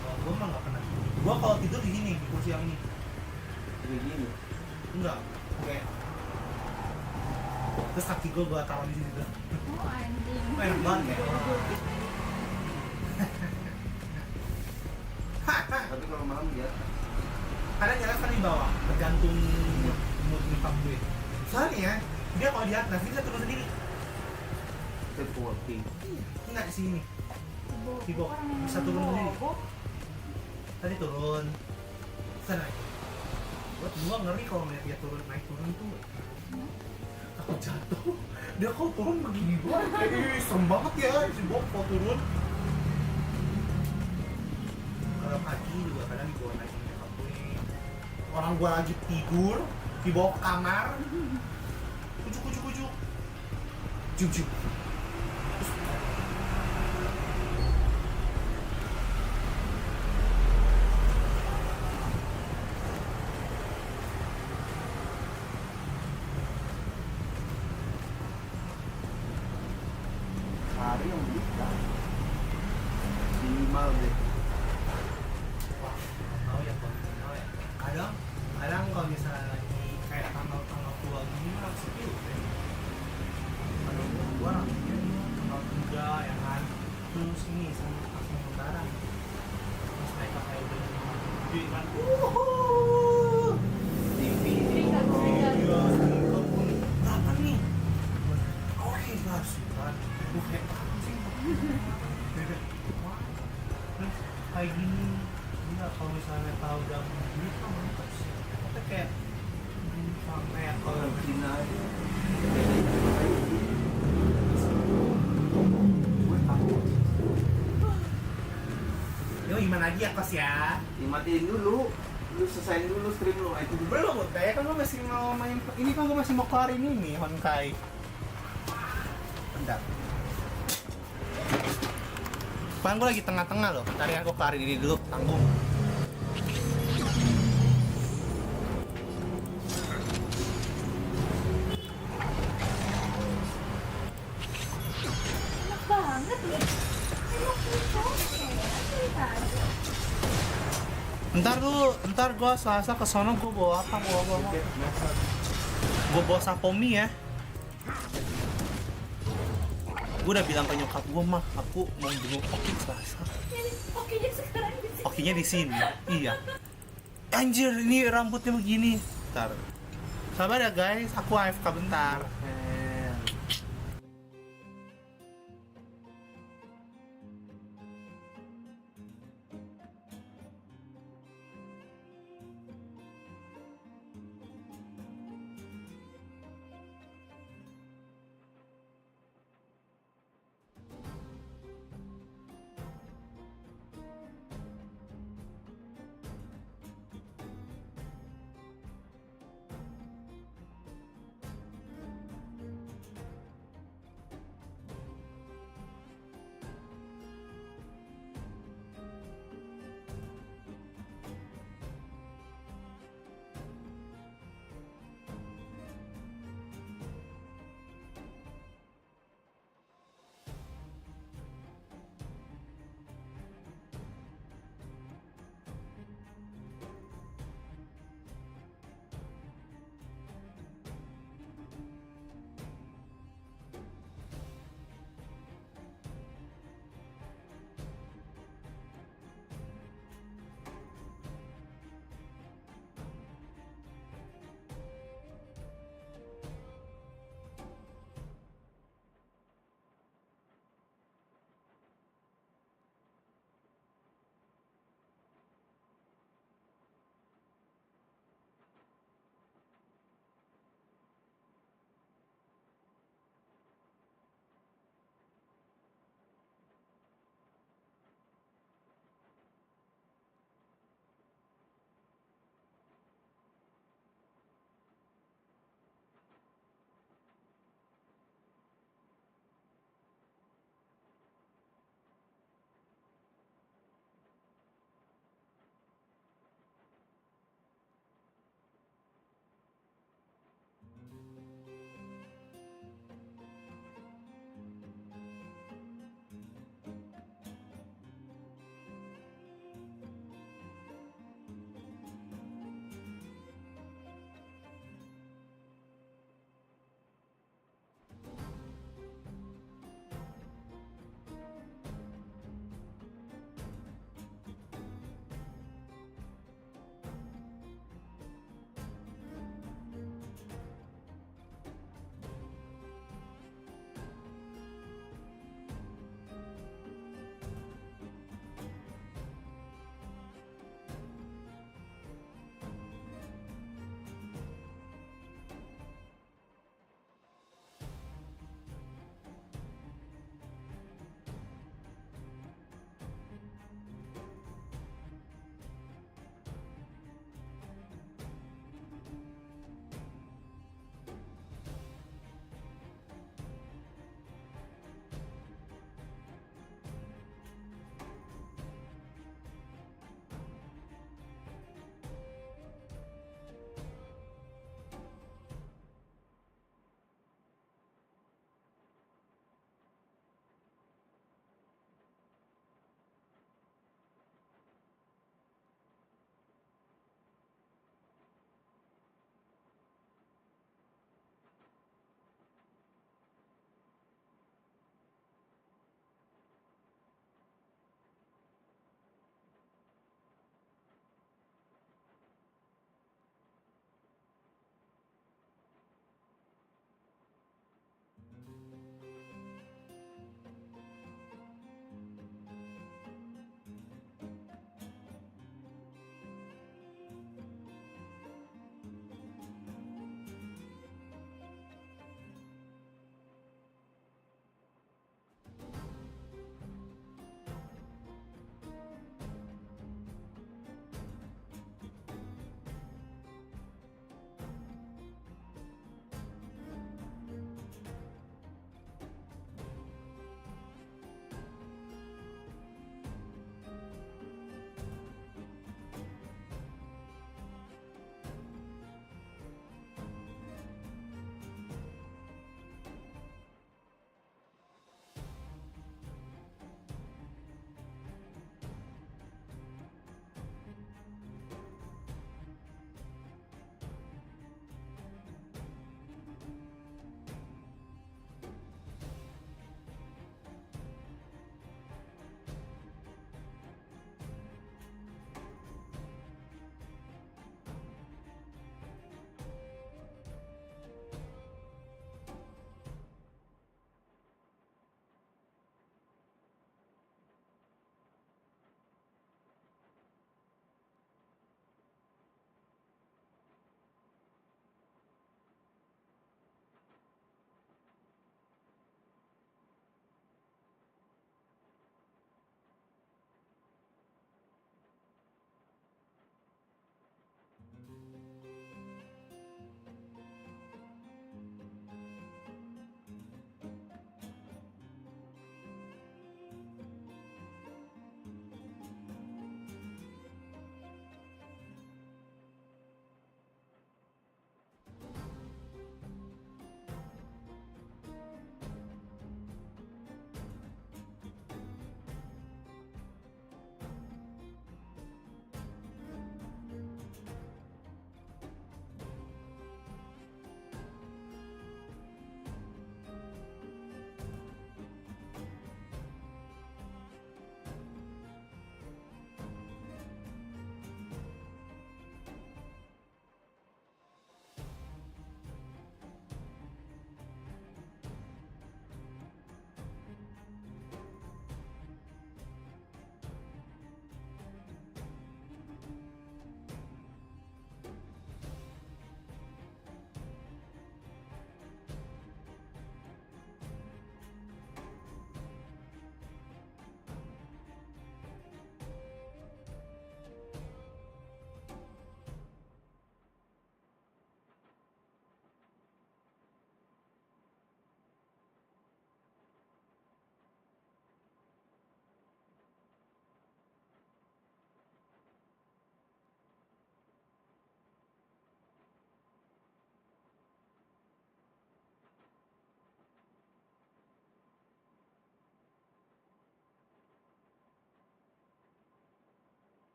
Kalau gua mah nggak pernah. Gua kalau tidur di sini, di kursi yang ini. Begini. Enggak, kayak. Terus kaki gua taruh di sini tuh. Oh anjing. Enak banget ya. Tapi kalau malam dia Kadang jalan kan di bawah, tergantung mood nyokap gue. Soalnya dia kalau di atas dia bisa turun sendiri. working. Enggak di sini. Di bawah bisa turun sendiri. Tadi turun. Sana. Gua ngeri kalau melihat dia turun naik turun tuh. Takut jatuh. Dia kok turun begini doang. Serem banget ya si Bob kalau turun. Kalau pagi juga kadang dibawa naik nyokap gue. Orang gua lagi tidur, dibawa ke kamar. Kucuk. Jum. Hari yang bisa minimal deh. Wah, tahu ya kalau ya. Kadang kalau misalnya lagi kayak tanggal tua gini lah sepi deh. Kalau gua langsungnya tanggal 3 ya kan. Terus ini sama langsung lebaran. Terus mereka kayak udah gede kan. TV berapa nih? Oke, lah sih kan. Gue kayak apa sih? Wah, terus kayak gini. Enggak, kalau misalnya tahu udah begini kan mantap sih. Kita kayak kayak kalau begini aja. Gue takut. Yo, gimana aja ya kos ya? Dimatiin dulu. Lu selesaiin dulu stream lu. Itu belum, kayak kan gue masih mau main. Ini kan gue masih mau kelarin ini Honkai. Bentar. Bang, gue lagi tengah-tengah loh. Ntar ya, gue kelarin ini dulu, tanggung. Enak banget nih. Ntar gue Selasa kesana gue bawa apa? Gue bawa Sapomi ya. Gue udah bilang ke nyokap gue, mah aku mau jenguk Oki Selasa. Okinya sekarang di sini. Okinya di sini. Iya. Anjir, ini rambutnya begini. Ntar. Sabar ya guys, aku AFK bentar.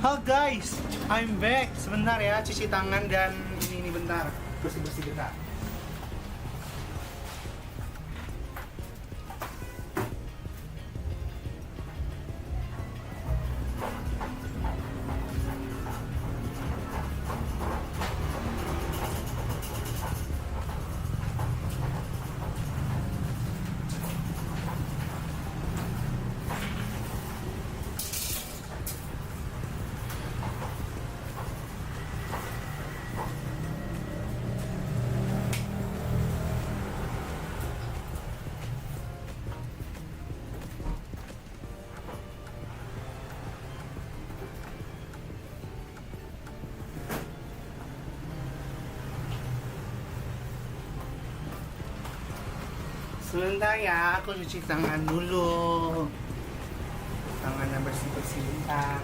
Oh guys, I'm back. Sebentar ya, cuci tangan dan ini bentar. Bersih-bersih bentar. Sebentar ya, aku cuci tangan dulu. Tangannya bersih-bersih bentar.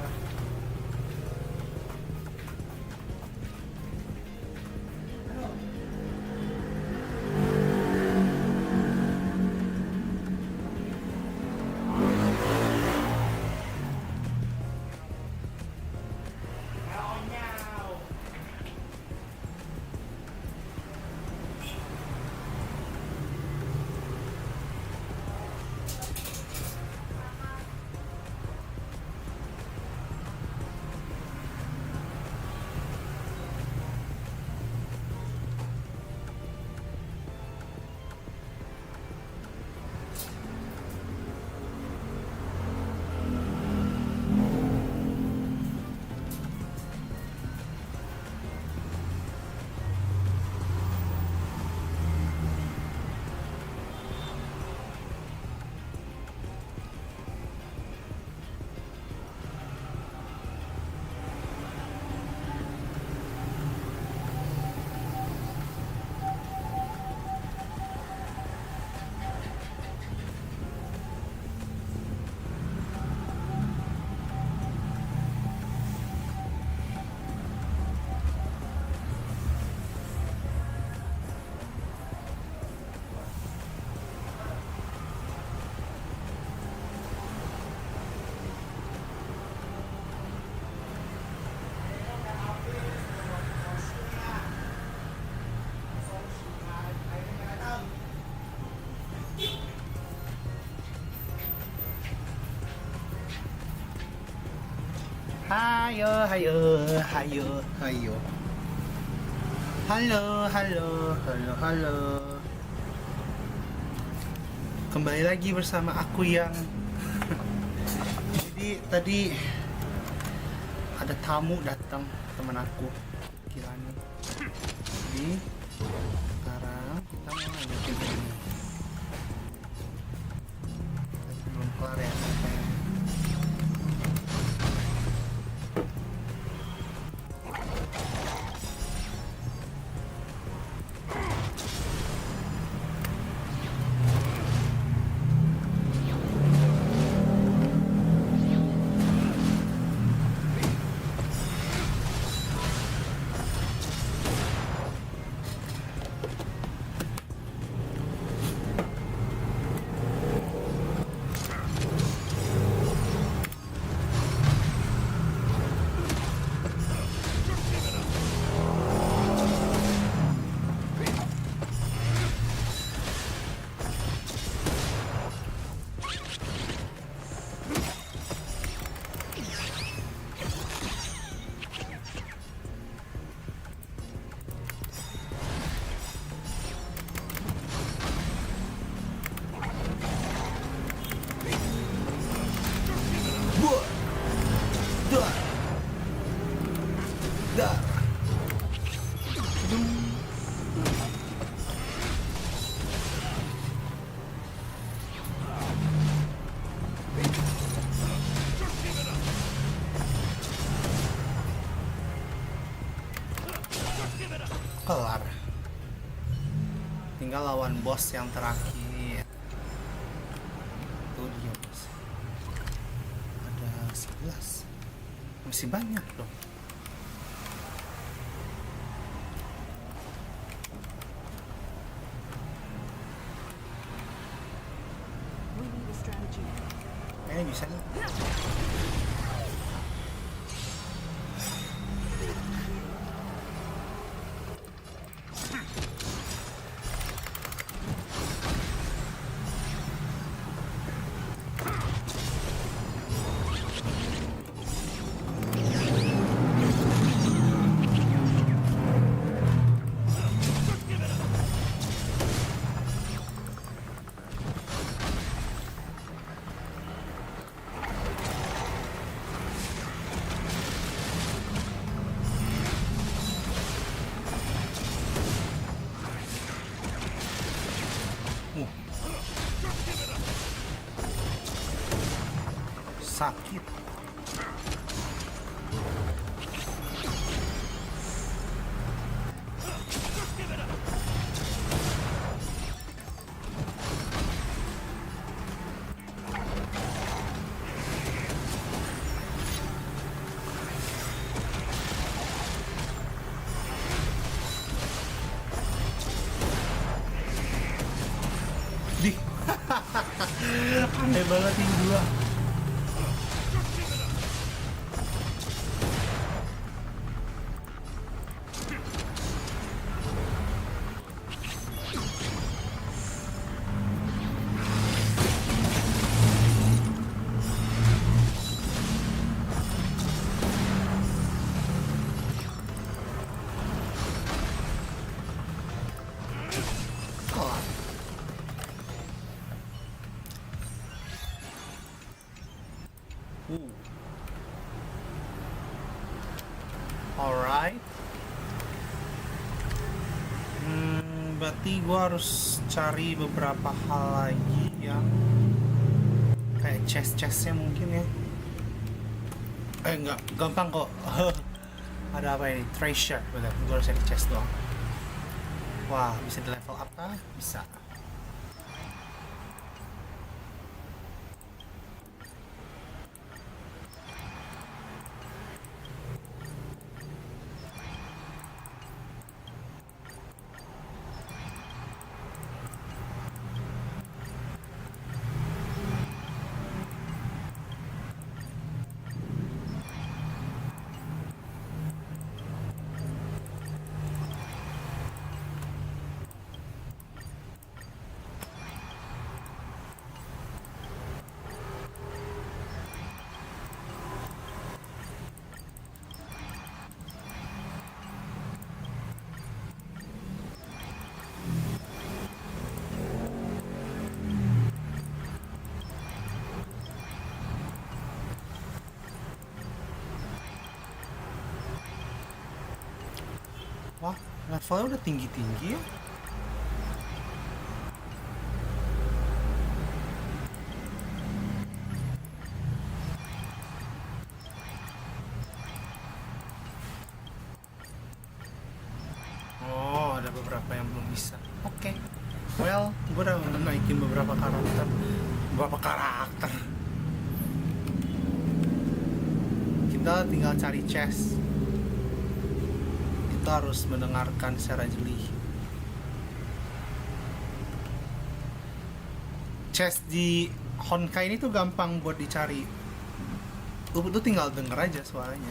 Hayo, hayo, hayo, hayo. Halo, halo, halo, halo. Kembali lagi bersama aku yang jadi tadi ada tamu datang, teman aku kiranya. Jadi sekarang kita mau lanjutin ini. Belum kelar ya sampai. Kelar. Tinggal lawan bos yang terakhir. Tuh dia bos. Ada 11. Masih banyak loh. Bisa nih. sakit. Di, aneh banget ini dua. Alright. Berarti gue harus cari beberapa hal lagi yang kayak chest-chestnya mungkin ya. Enggak, gampang kok. Ada apa ini? Treasure, bener. Gue harus cari chest doang. Wah, bisa di level up kah? Bisa. Wah, levelnya udah tinggi-tinggi ya. Oh, ada beberapa yang belum bisa. Oke. Well, gue udah naikin beberapa karakter. Kita tinggal cari chest. Kita harus mendengarkan secara jeli. Chest di Honkai ini tuh gampang buat dicari. Lu tuh tinggal denger aja suaranya.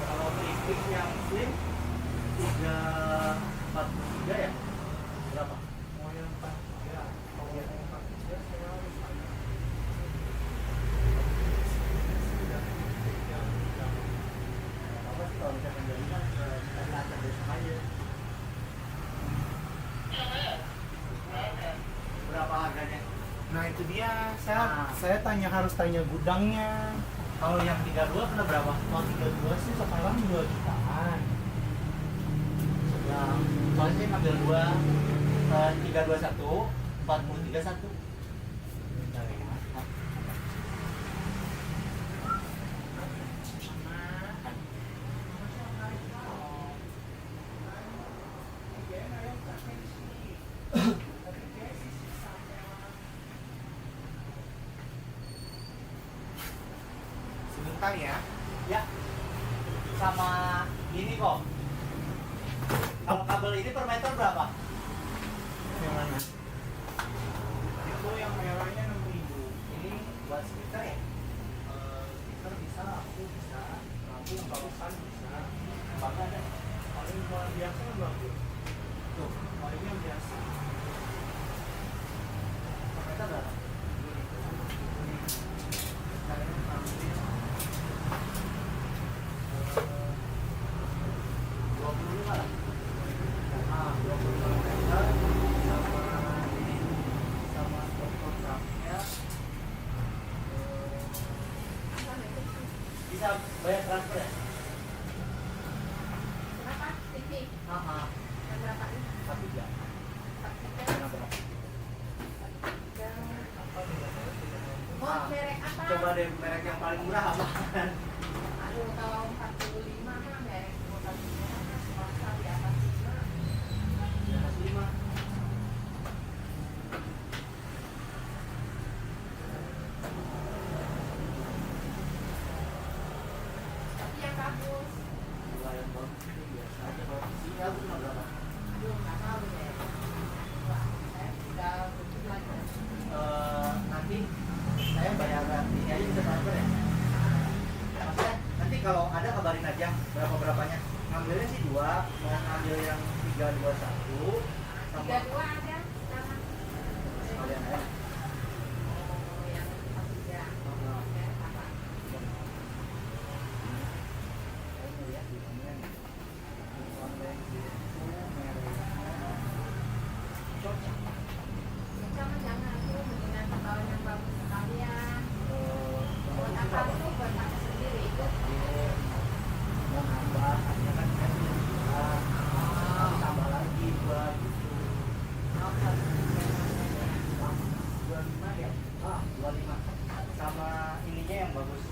Kalau listrik yang slim 343 ya? Berapa? Mau yang 43. Mau yang 43 saya harus apa sih kalau misalkan jadi kan kita lancar besok aja. Berapa harganya? Nah itu dia, saya harus tanya gudangnya. Kalau yang 32 kena berapa? Kalau 32 sih sekarang 2 jutaan. Yang soalnya saya ngambil 321, 4031. Bentar ya. Sebentar ya. Ya. Sama ini kok. Kalau kabel ini per meter berapa? Yang mana? Itu yang merah. bisa bayar transfer ya? Berapa? TV? Yang berapa ini? 1 jam. Oh, merek apa? Coba deh merek yang paling murah apa? Aduh, kalau 45 mah merek bukan merek, swasta di atas 5. Di atas 5. Tapi yang bagus. Dua yang bagus itu biasa aja. Kalau sinyal itu cuma berapa? Aduh, nggak tahu deh. Wah, saya tinggal tutup lagi. Nanti saya bayar ini aja bisa transfer ya? Maksudnya nanti kalau ada kabarin aja berapa-berapanya. Ngambilnya sih 2, mau ngambil yang 321 sama 32 ada sama. sekalian aja. Oh, yang 43. Merek apa? Saya ngeliat di komen online itu mereknya cocok. Jangan tuh mendingan kalau yang bagus sekalian. Buat apa tuh? Buat pakai sendiri. Mau nambah hanya kan kita sudah bisa tambah lagi buat gitu. 25 ya? 25 sama ininya yang bagus,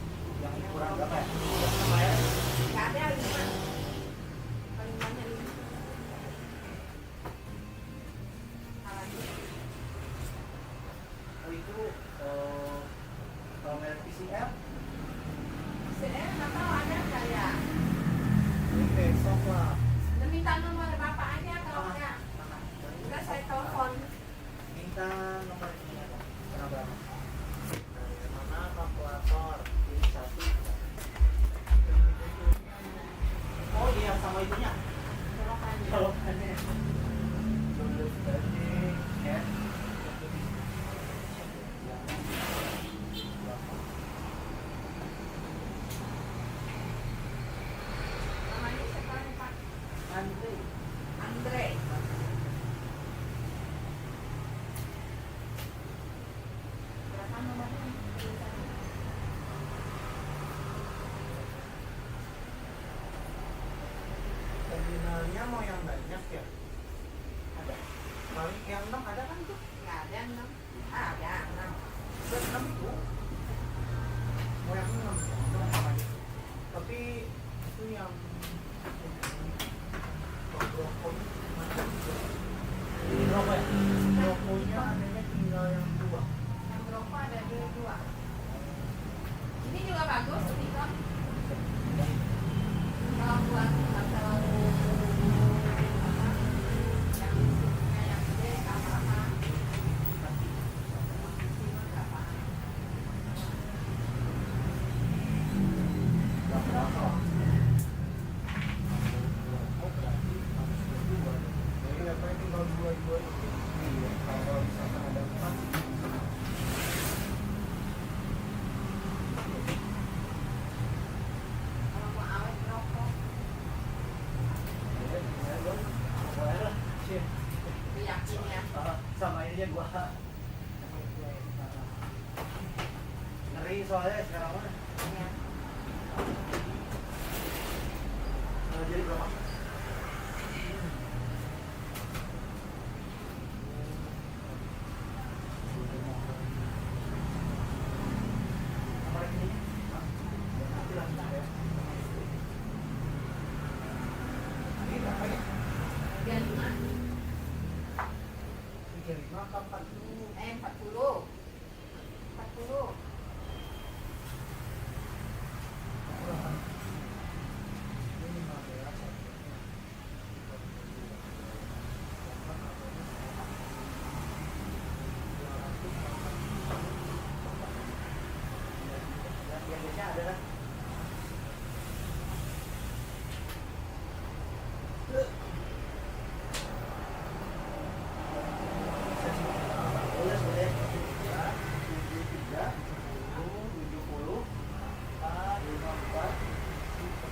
yang kurang berapa ya? Sama ya? Nggak ada 5. Paling banyak 5. Oh itu kalau merek PCR PCR nggak tahu ada nggak ya? ini besok lah. Udah minta nomor bapak aja kalau nggak. Udah saya telepon. Minta nomor ini apa? Kenapa berapa? Mana kalkulator? Ini 1. Oh iya sama itunya. Colokannya. Dulu tadi ya. Namanya siapa nih Pak? Andre. Andre. Berapa nomornya? Terminalnya mau yang banyak ya? Ada. Paling yang 6 ada kan tuh? Nggak ada 6. Ada 6. Udah 6 itu. Mau yang 6 sama aja. Tapi itu yang rokok macam rokok ya? Rokoknya adanya tinggal yang 2. Yang rokok ada 2. Ini juga bagus, Niko. Kalau buat nggak terlalu apa, yang isinya yang gede nggak apa-apa. Kalau mau awet rokok, yakin ya. Sama ininya 2. Ngeri soalnya sekarang mana? Iya. Jadi berapa? Nomor ini? Nanti langsung ya. Ini berapa ya? 35. 35 ke 40. 40. 40. Ini 15. Yang biasanya ada kan? Boleh, boleh. 73, 70, 54,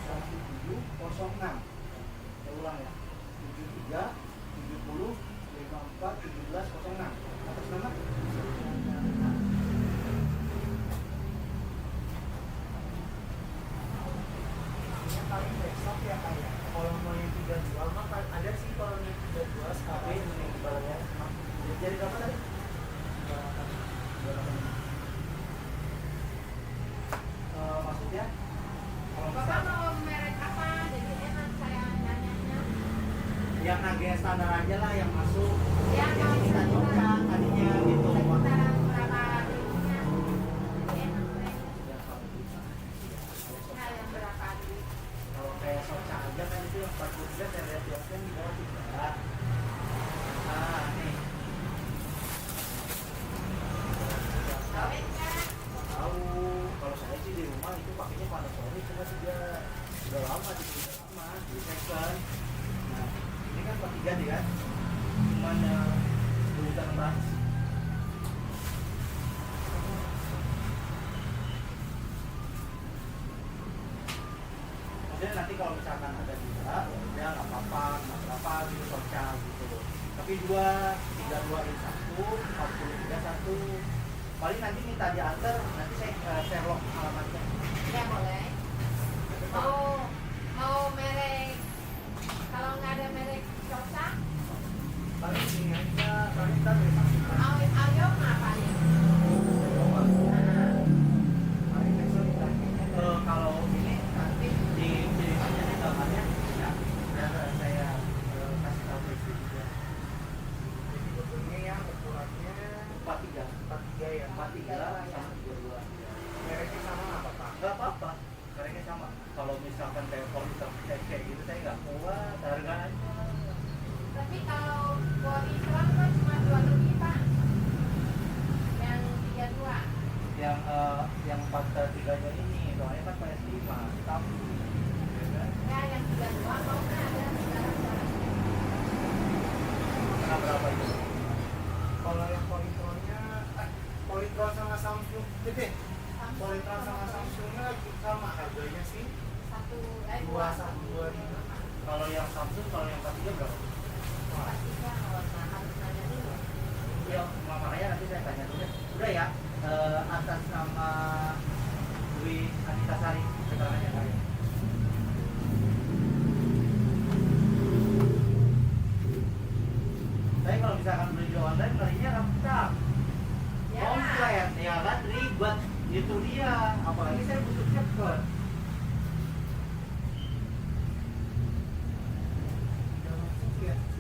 07, 06. Saya ulang ya. 73, 70, 54, 17, 06. Atas nama? standar aja lah yang masuk. Ya, yang kita cocok tadinya gitu. Kalau kayak soca aja kan itu yang 43 saya lihat biasanya di bawah 3. Nah, nih. Tahu, kalau saya sih di rumah itu pakainya Panasonic cuma udah lama di second. Nah, ini kan 43 nih kan, cuman 2016. Maksudnya nanti kalau misalkan ada juga, ya nggak apa-apa, nggak berapa gitu soca gitu. Tapi 32 ini 1, 43 1. Paling nanti minta diantar, nanti saya Sherlock alamatnya. Ya boleh. Mau merek, kalau nggak ada merek soca, paling ini aja, paling kita beli masukan. Ayo ngapain? Kalau ini nanti di gambarnya ya saya kasih tahu presiden juga. Jadi bentuknya yang ukurannya 43 ya, 43 sama 32. Mereknya sama apa Pak? Nggak apa-apa, mereknya sama. Kalau misalkan telepon kayak gitu saya nggak kuat harganya. Tapi kalau body strap kan cuma 2 lebih Pak. Yang 32. Yang 43-nya ini, soalnya kan PS5, tapi ya yang 32 mau kan ada sekarang. Kena berapa itu? Kalau yang Polytronnya, Polytron sama Samsung, gede. Polytron sama Samsungnya sama harganya sih. 212. Kalau yang Samsung, kalau yang 43 berapa? 43 harus nanya dulu. Ya, makanya nanti saya tanya dulu. Udah ya, atas nama Dwi Anita Sari, keterangannya kalian. Tapi kalau misalkan beli di online, belinya rampung. Komplit, ya kan ribet. Itu dia, apalagi saya butuh cepet.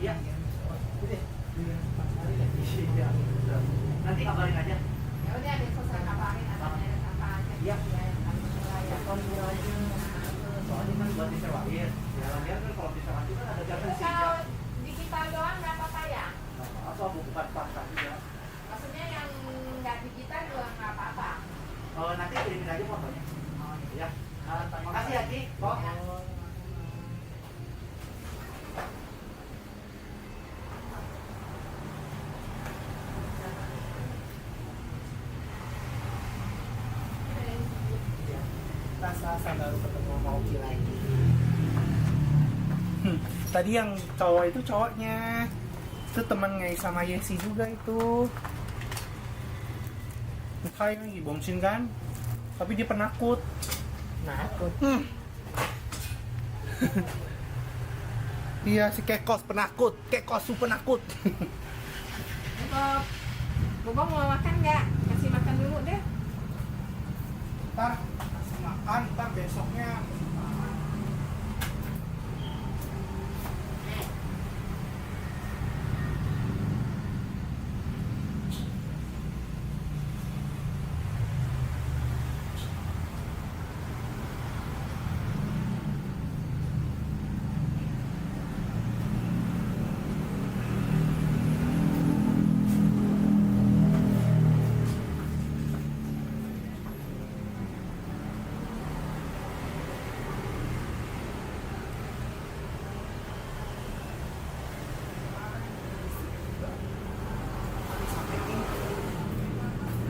Iya. Nanti kabarin aja. Ya udah besok saya kabarin ada merek apa aja. Iya. Yang kami mulai. Soalnya kan buat disewain. Jalan-jalan kan kalau misalkan itu kan ada jasa sih. Kalau digital doang nggak apa-apa ya? Atau buku pas-pasan juga. Maksudnya yang nggak digital juga nggak apa-apa. Nanti kirimin aja fotonya. Oh iya. Terima kasih ya Ci. Kok? Rasa baru ketemu Mauki lagi. Tadi yang cowok itu cowoknya. Itu temannya sama Yesi juga itu. Honkai lagi Genshin kan, tapi dia penakut. Iya si Kekos penakut, Kekosu penakut. Bobo mau makan nggak? Kasih makan dulu deh. Ntar kasih makan, ntar besoknya.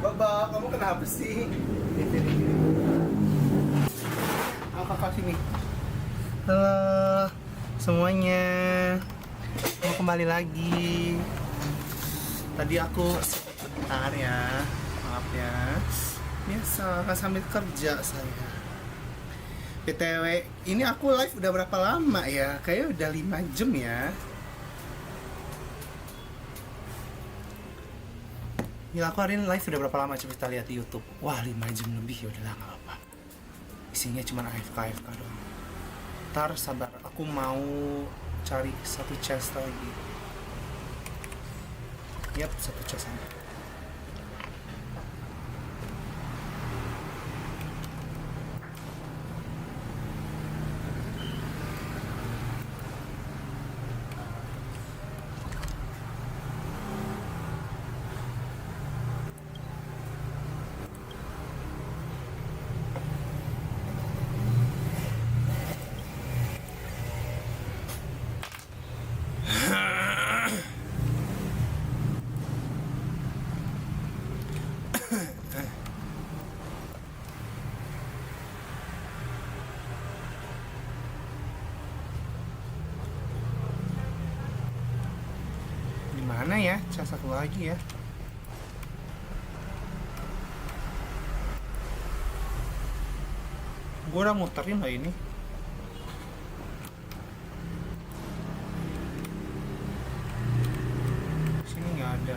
Baba, kamu kenapa sih? Kakak sini. Halo semuanya, mau kembali lagi. Tadi aku bentar ya, maaf ya. Biasa kan sambil kerja saya. BTW, ini aku live udah berapa lama ya? Kayaknya udah 5 jam ya. Ya aku hari ini live udah berapa lama, coba kita lihat di YouTube. Wah 5 jam lebih, ya udahlah nggak apa-apa. Isinya cuma AFK doang. Ntar sabar, aku mau cari satu chest lagi. Yap, satu chest lagi. Mana ya? Cas satu lagi ya. Gue udah muterin lah ini. Sini nggak ada.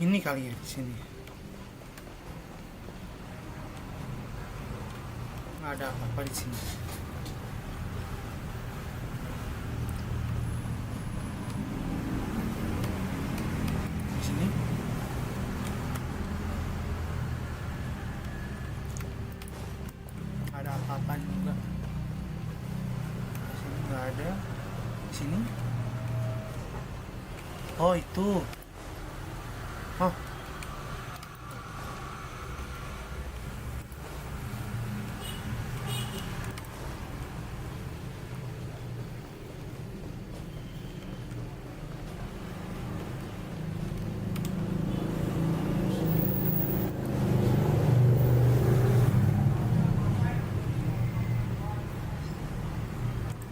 Ini kali ya di sini. Nggak ada apa-apa di sini. Di sini. Nggak ada apa-apa juga. Di sini nggak ada. Di sini. Oh itu. Oh.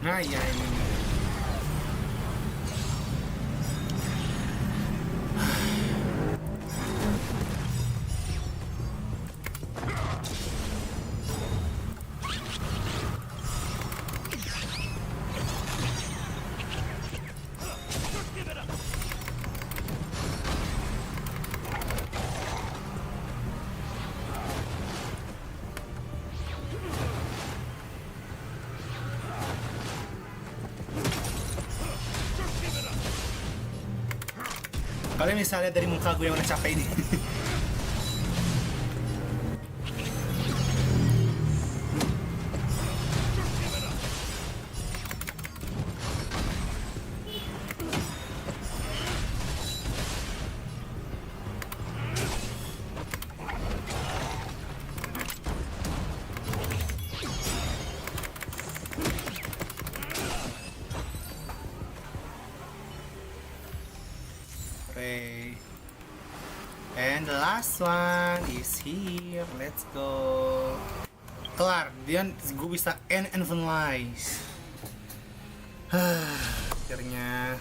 Nah, ya ini. Kalian bisa lihat dari muka gue yang udah capek ini. And the last one is here. Let's go. Kelar. Dia gue bisa end and finalize. Akhirnya.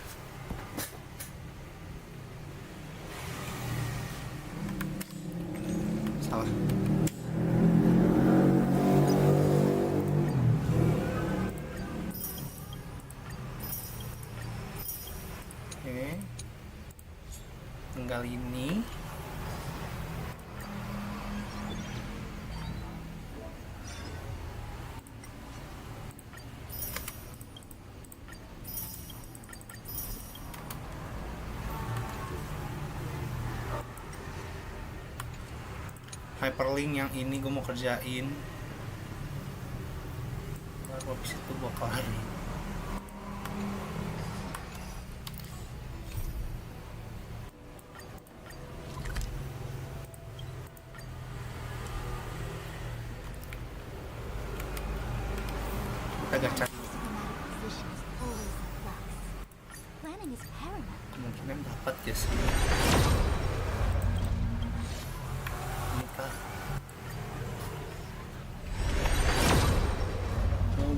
Salah. Oke. Tinggal ini. Hyperlink yang ini gue mau kerjain. Baru habis itu gue kelar. Kita gacha. Kemungkinan dapat guys.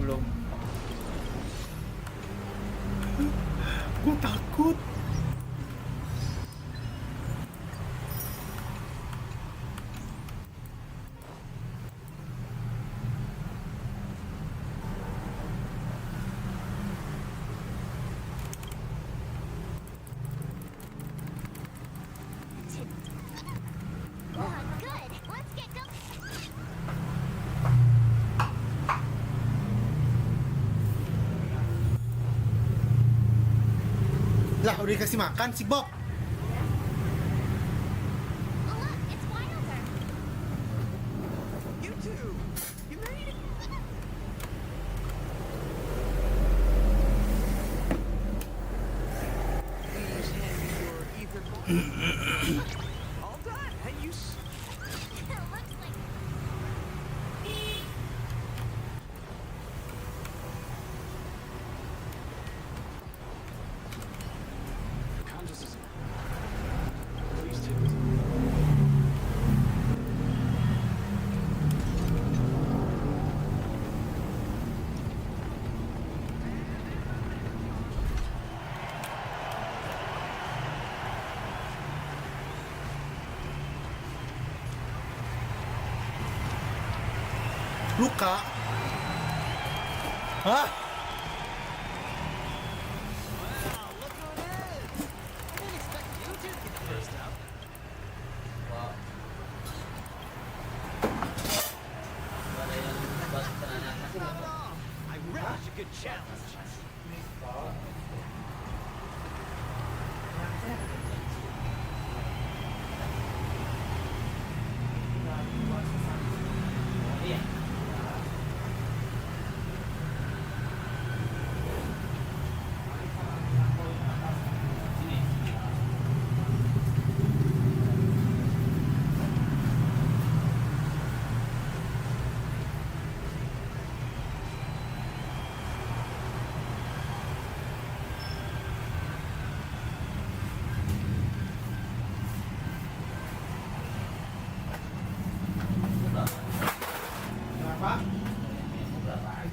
belum. Gue takut. Lah, udah dikasih makan si Bob. Luka. Hah?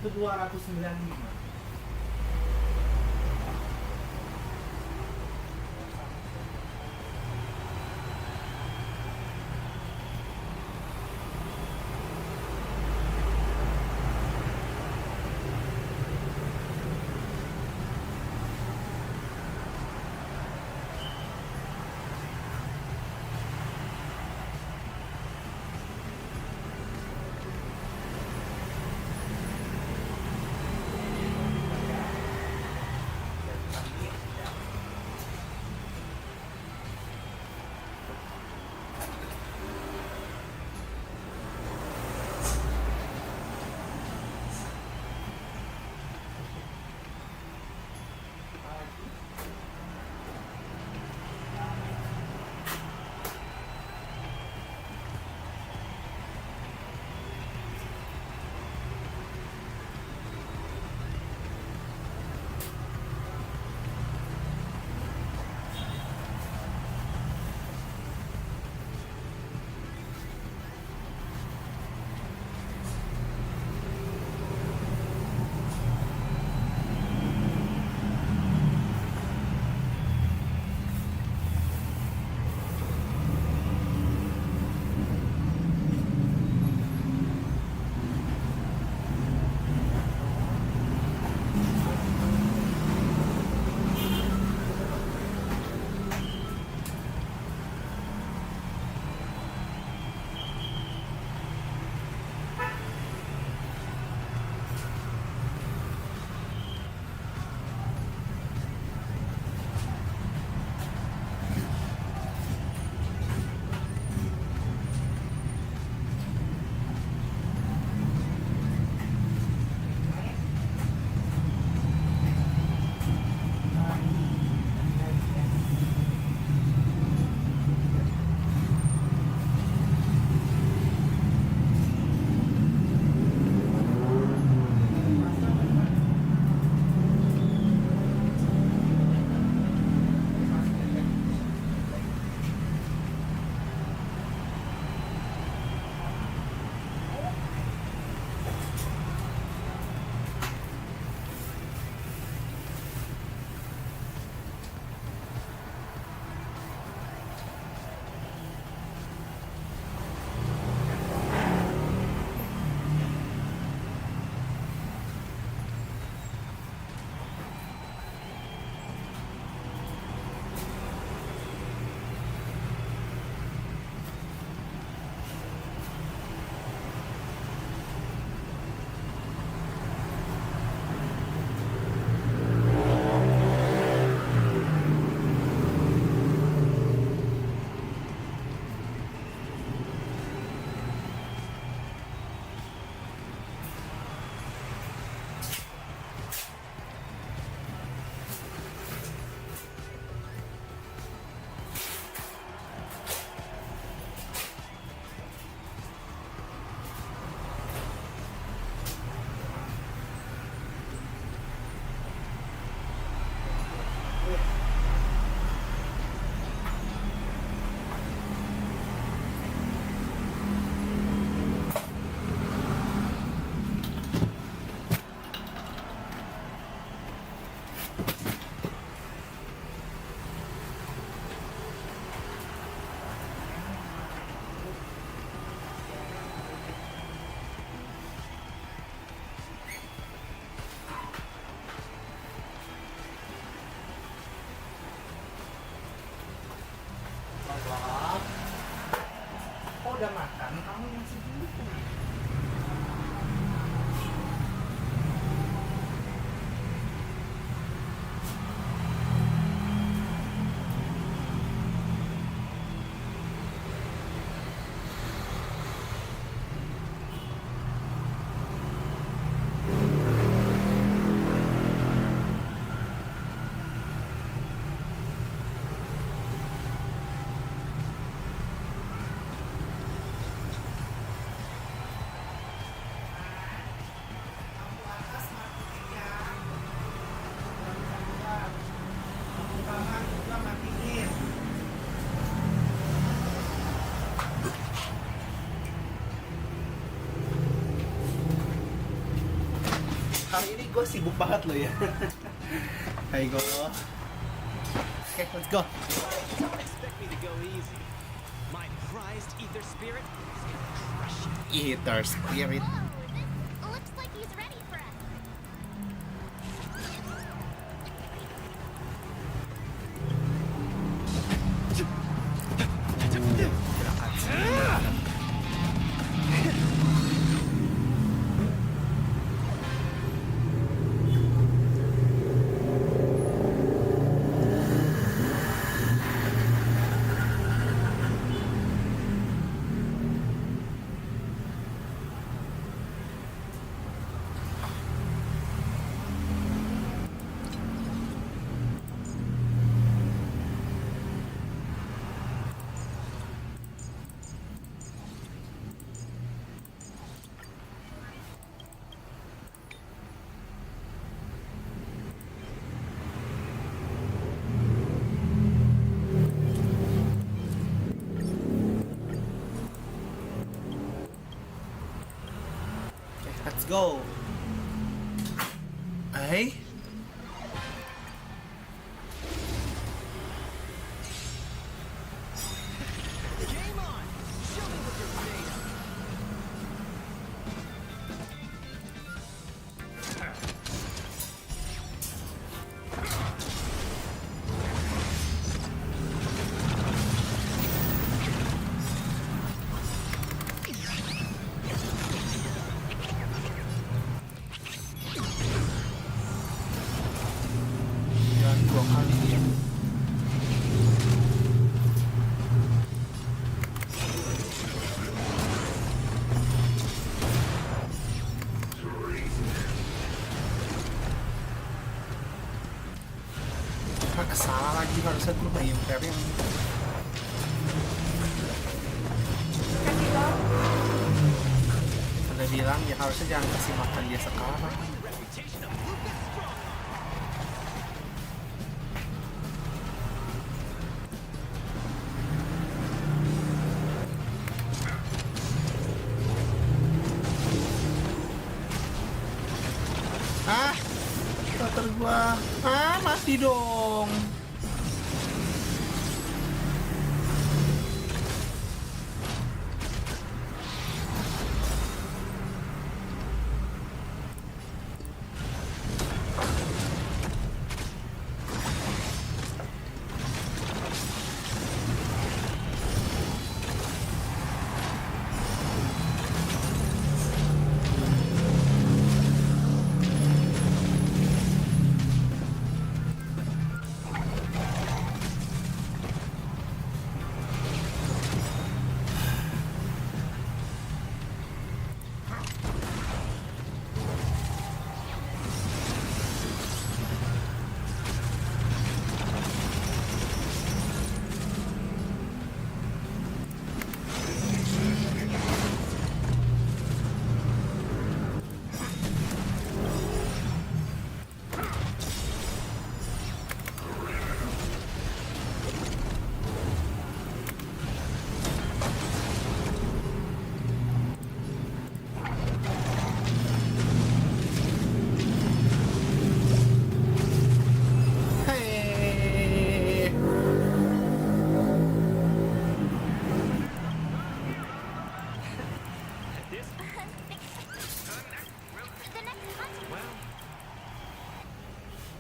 Itu 295. Oh, udah makan kamu yang segitu. Hari ini gue sibuk banget loh ya. Ayo go. Oke, let's go. Don't expect me to go easy. My prized ether spirit is gonna crush you. Ether spirit. Looks like he's ready for us. Let's go. Hey. Game on! Show me what you're made of! Jangan 2 kali ya. Salah lagi, harusnya gue main yang udah bilang ya harusnya jangan kasih makan dia sekarang. Ah, starter gua. Ah, mati dong.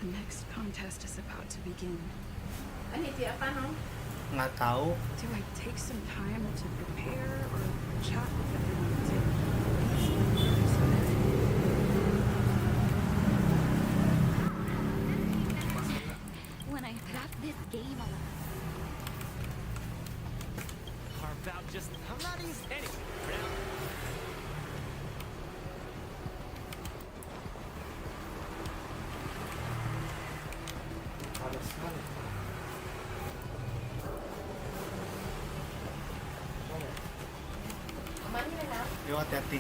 The next contest is about to begin. Nggak tahu. Do I take some time to prepare or chat with everyone to When I wrap this game up. Carve out just how not easy. Anyway, for now. Yo, hati-hati.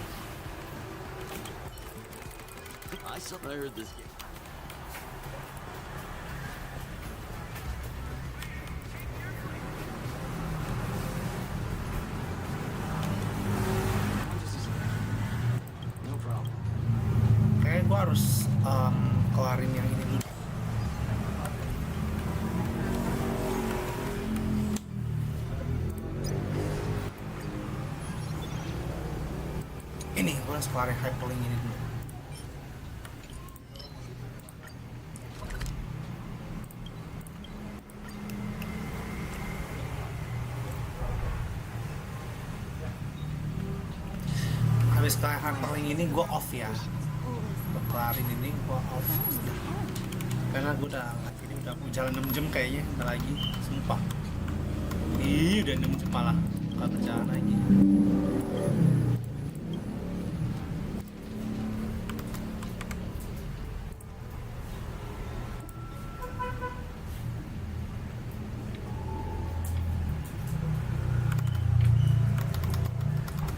I something I heard this game. No problem. Kayaknya gua harus kelarin yang ini dulu. Ini gua harus kelarin hyperlink ini dulu. Habis kelarin hyperlink ini gua off ya. Gua kelarin ini gua off udah. Karena gua udah ini udah jalan 6 jam kayaknya, udah lagi sumpah. Ih, udah 6 jam malah gak berjalan lagi.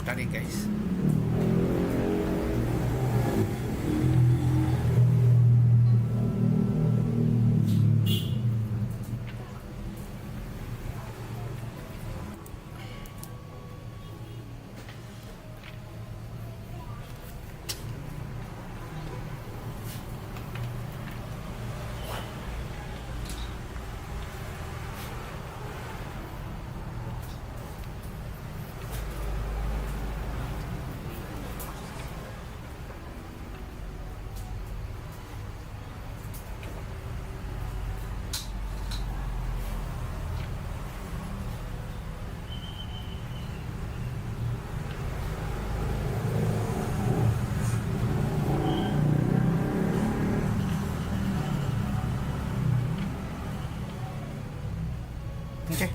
Tadi guys. Oke.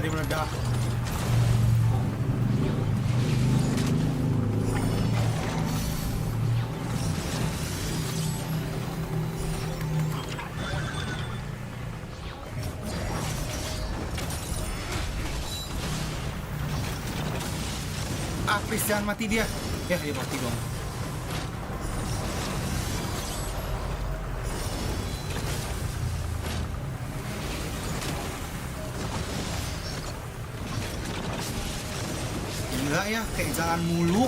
tadi meledak. Please jangan mati dia. Ya, dia mati dong. Gila ya, kayak jalan mulu.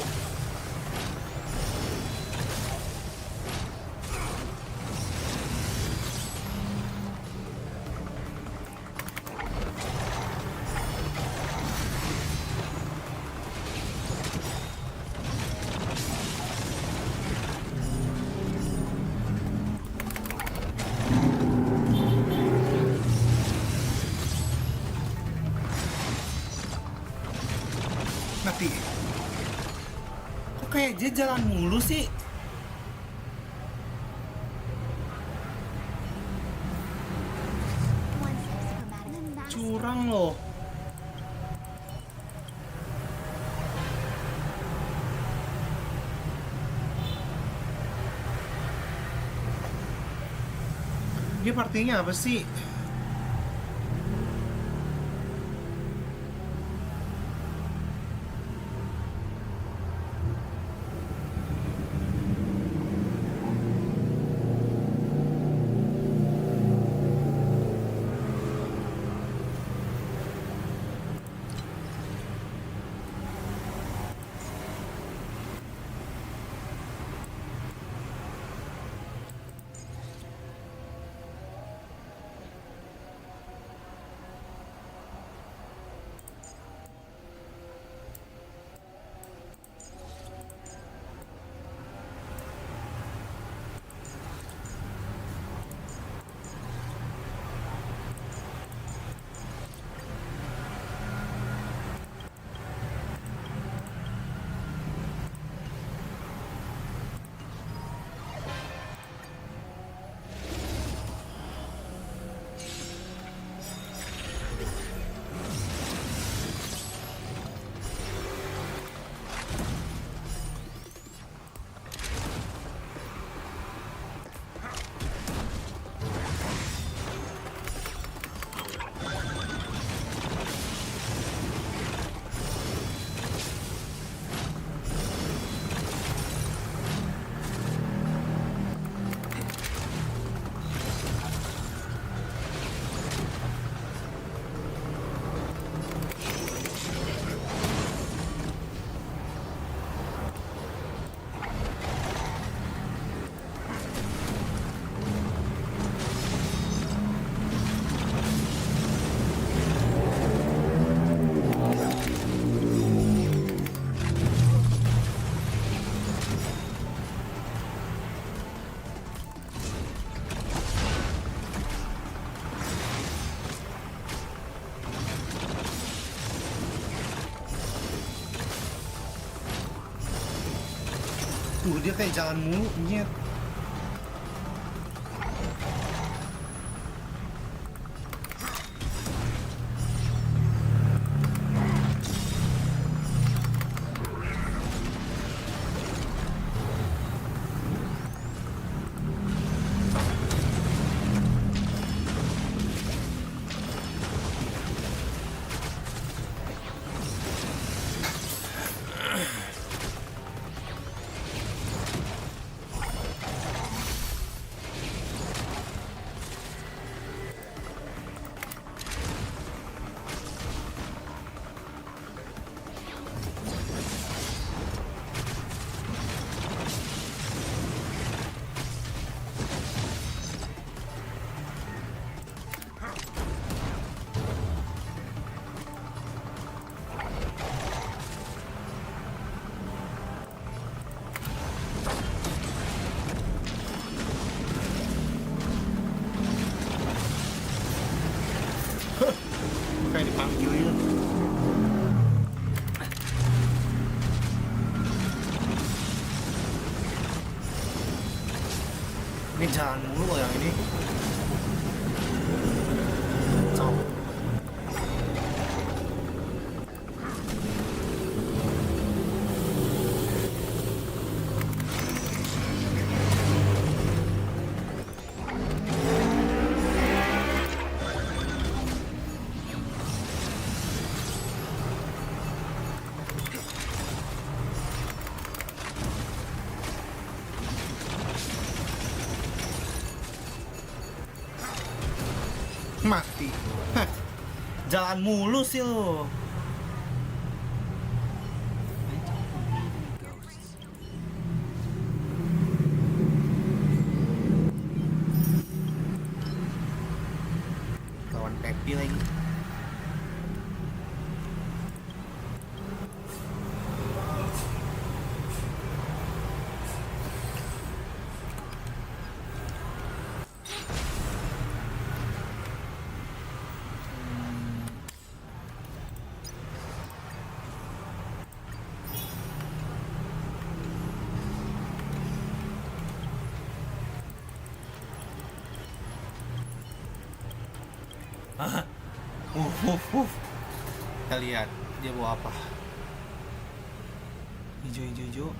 Mati. Kok kayak dia jalan mulu sih? Curang loh. Dia partinya apa sih? Tuh dia kayak jalan mulu, nyet. Kayak dipanggil ya. Ini jalan mulu loh yang ini. Cok. Mati. Hah. Jalan mulu sih lu. Kawan Pepi lagi. Kita lihat dia bawa apa. Hijau.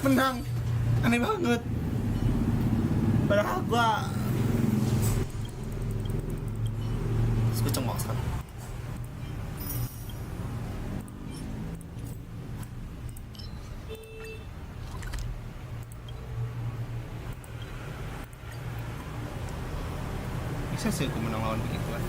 Menang. Aneh banget. Padahal gua kenceng banget. Bisa sih aku menang lawan begituan.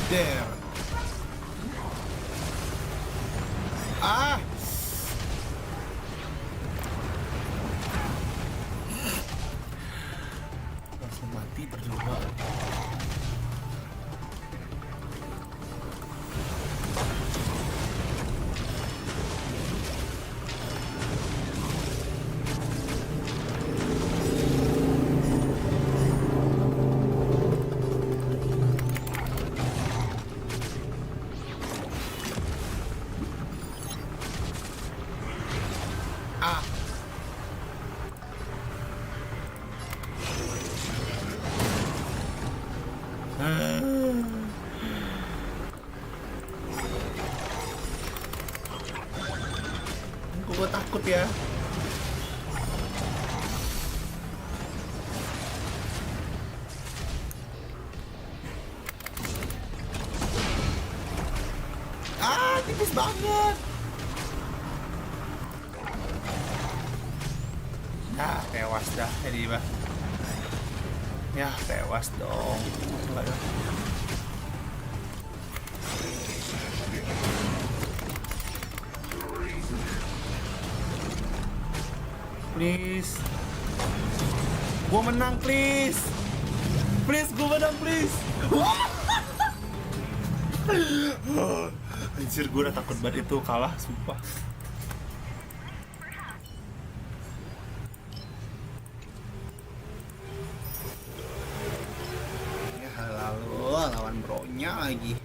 There. Ah. Langsung mati berdua. Gue takut ya. Tipis banget. Nah, tewas dah jadi bah. Ya, tewas dong. Enggak dah. Please. Gua menang, please. Please, gua menang, please. Anjir, gue udah takut banget itu kalah, sumpah. Ya lalu lawan bro-nya lagi.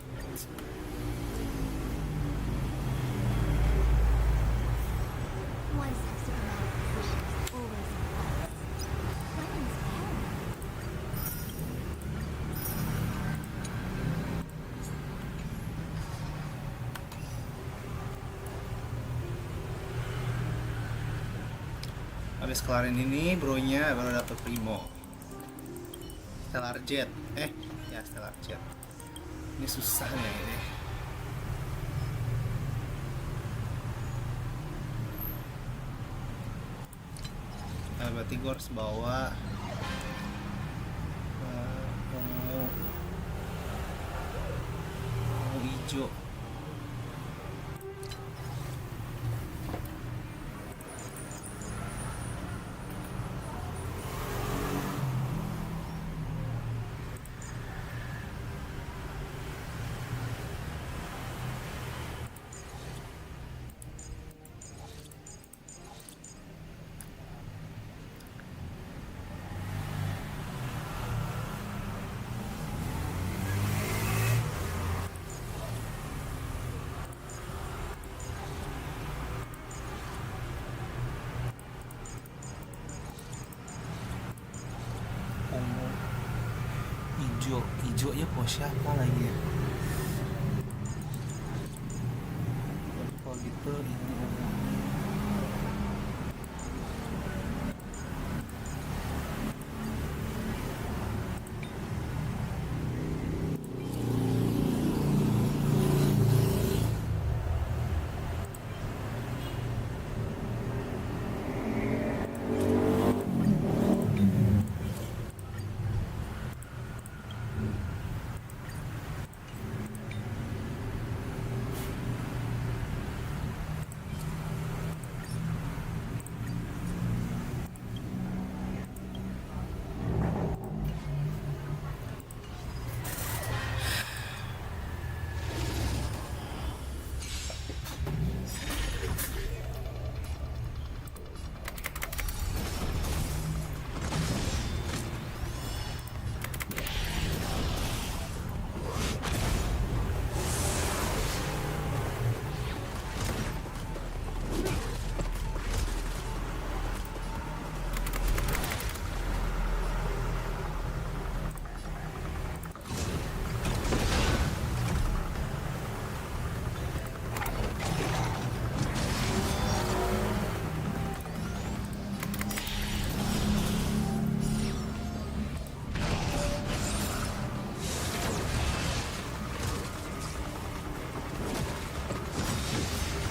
Habis kelarin ini, bro-nya baru dapet primo. Stellar Jet. Ya Stellar Jet. Ini susah nih ini. Nah, berarti gue harus bawa ungu hijau. Hijaunya kok siapa lagi ya? Kalau gitu ini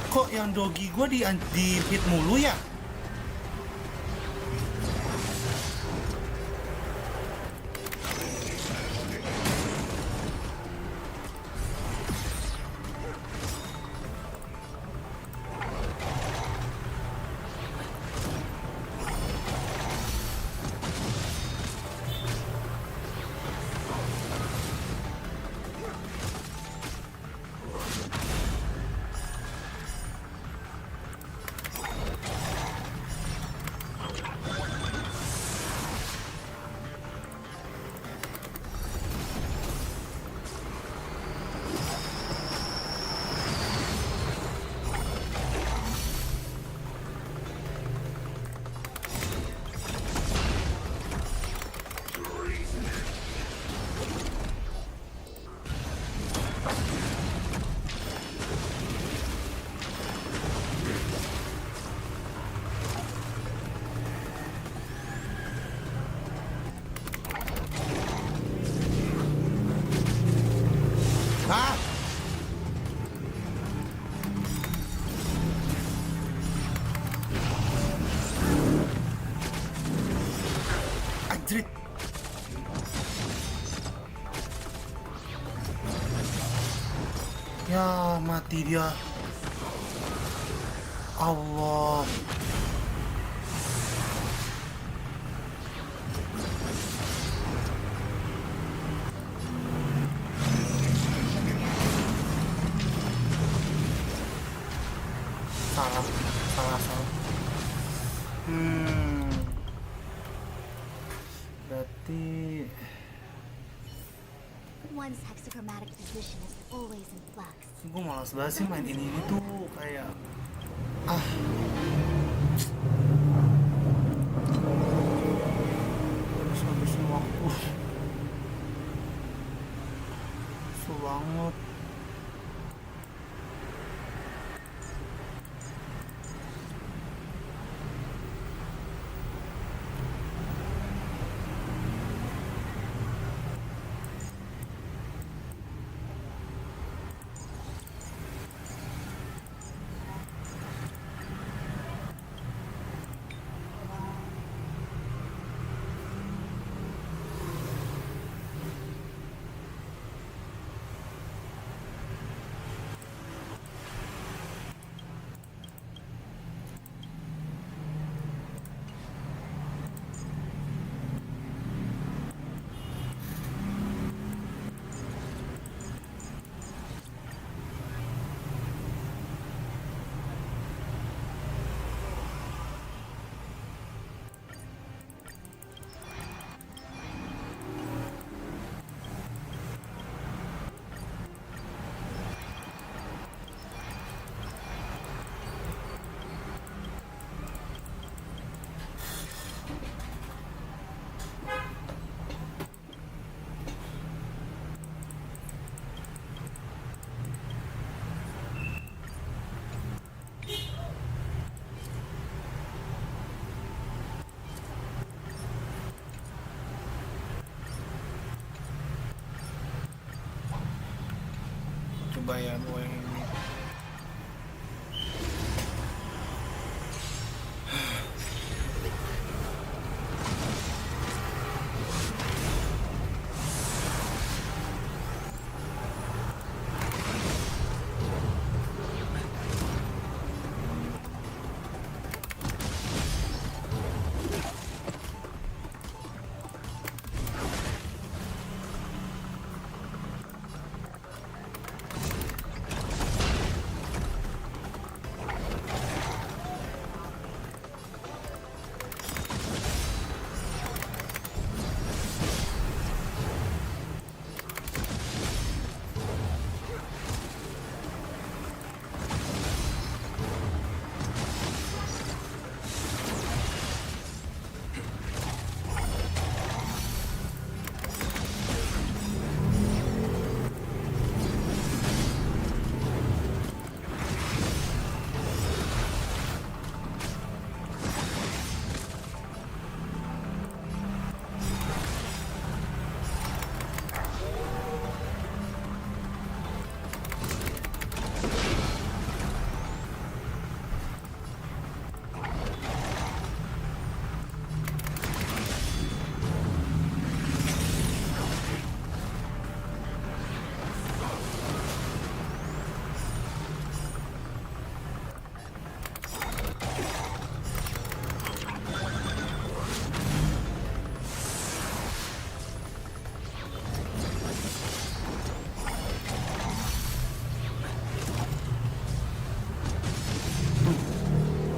kok yang dogi gue di hit mulu ya? Ya, mati dia. Allah. Salah. Berarti One's hexachromatic position is always in flux. gue malas banget sih main ini tuh kayak harus habisin waktu susah banget. Coba ya gue yang ini.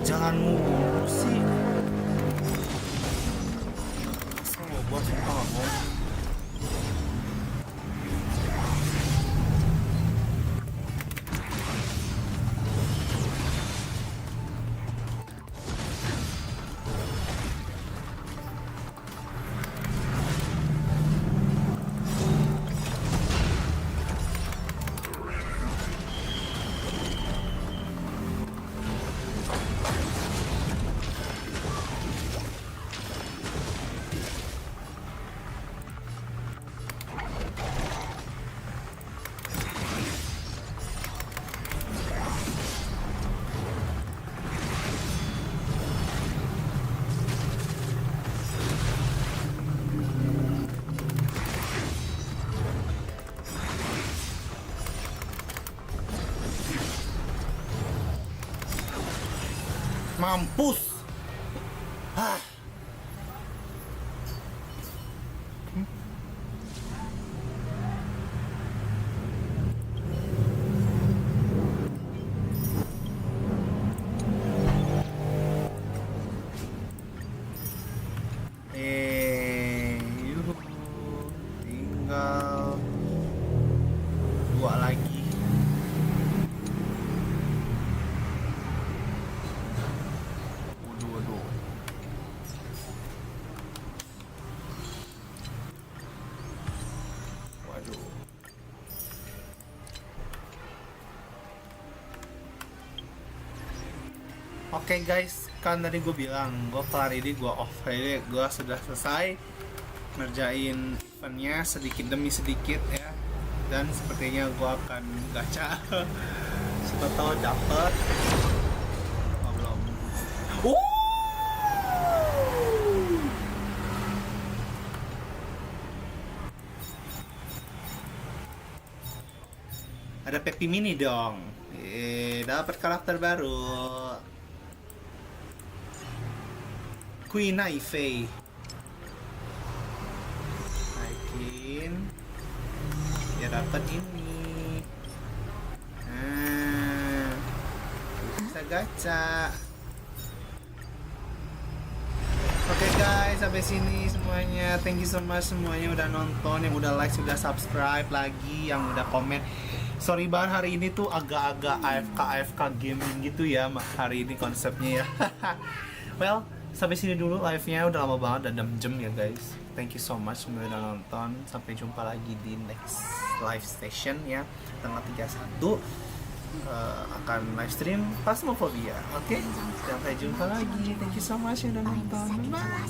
Jangan mulu sih. Asal lo buat sumpah gak mau. Mampus. Yuhu. Tinggal 2 lagi. Waduh. Oke guys, kan tadi gue bilang gue kelar ini, gue off ini, gue sudah selesai ngerjain eventnya sedikit demi sedikit ya, dan sepertinya gue akan gacha. Siapa tahu dapet. Oh, belum. Ada Peppy Mini dong. Dapat karakter baru. Queen Naife. Naikin. Ya dapat ini. Bisa gacha. Oke guys, sampai sini semuanya. Thank you so much semuanya udah nonton, yang udah like, sudah subscribe lagi, yang udah komen. Sorry banget hari ini tuh agak-agak AFK gaming gitu ya hari ini konsepnya ya. Well, sampai sini dulu live-nya, udah lama banget, udah 6 jam ya guys. Thank you so much semuanya udah nonton. Sampai jumpa lagi di next live station ya, tanggal 31 akan live stream Phasmophobia. Oke? Sampai jumpa lagi. Thank you so much yang udah nonton. Bye.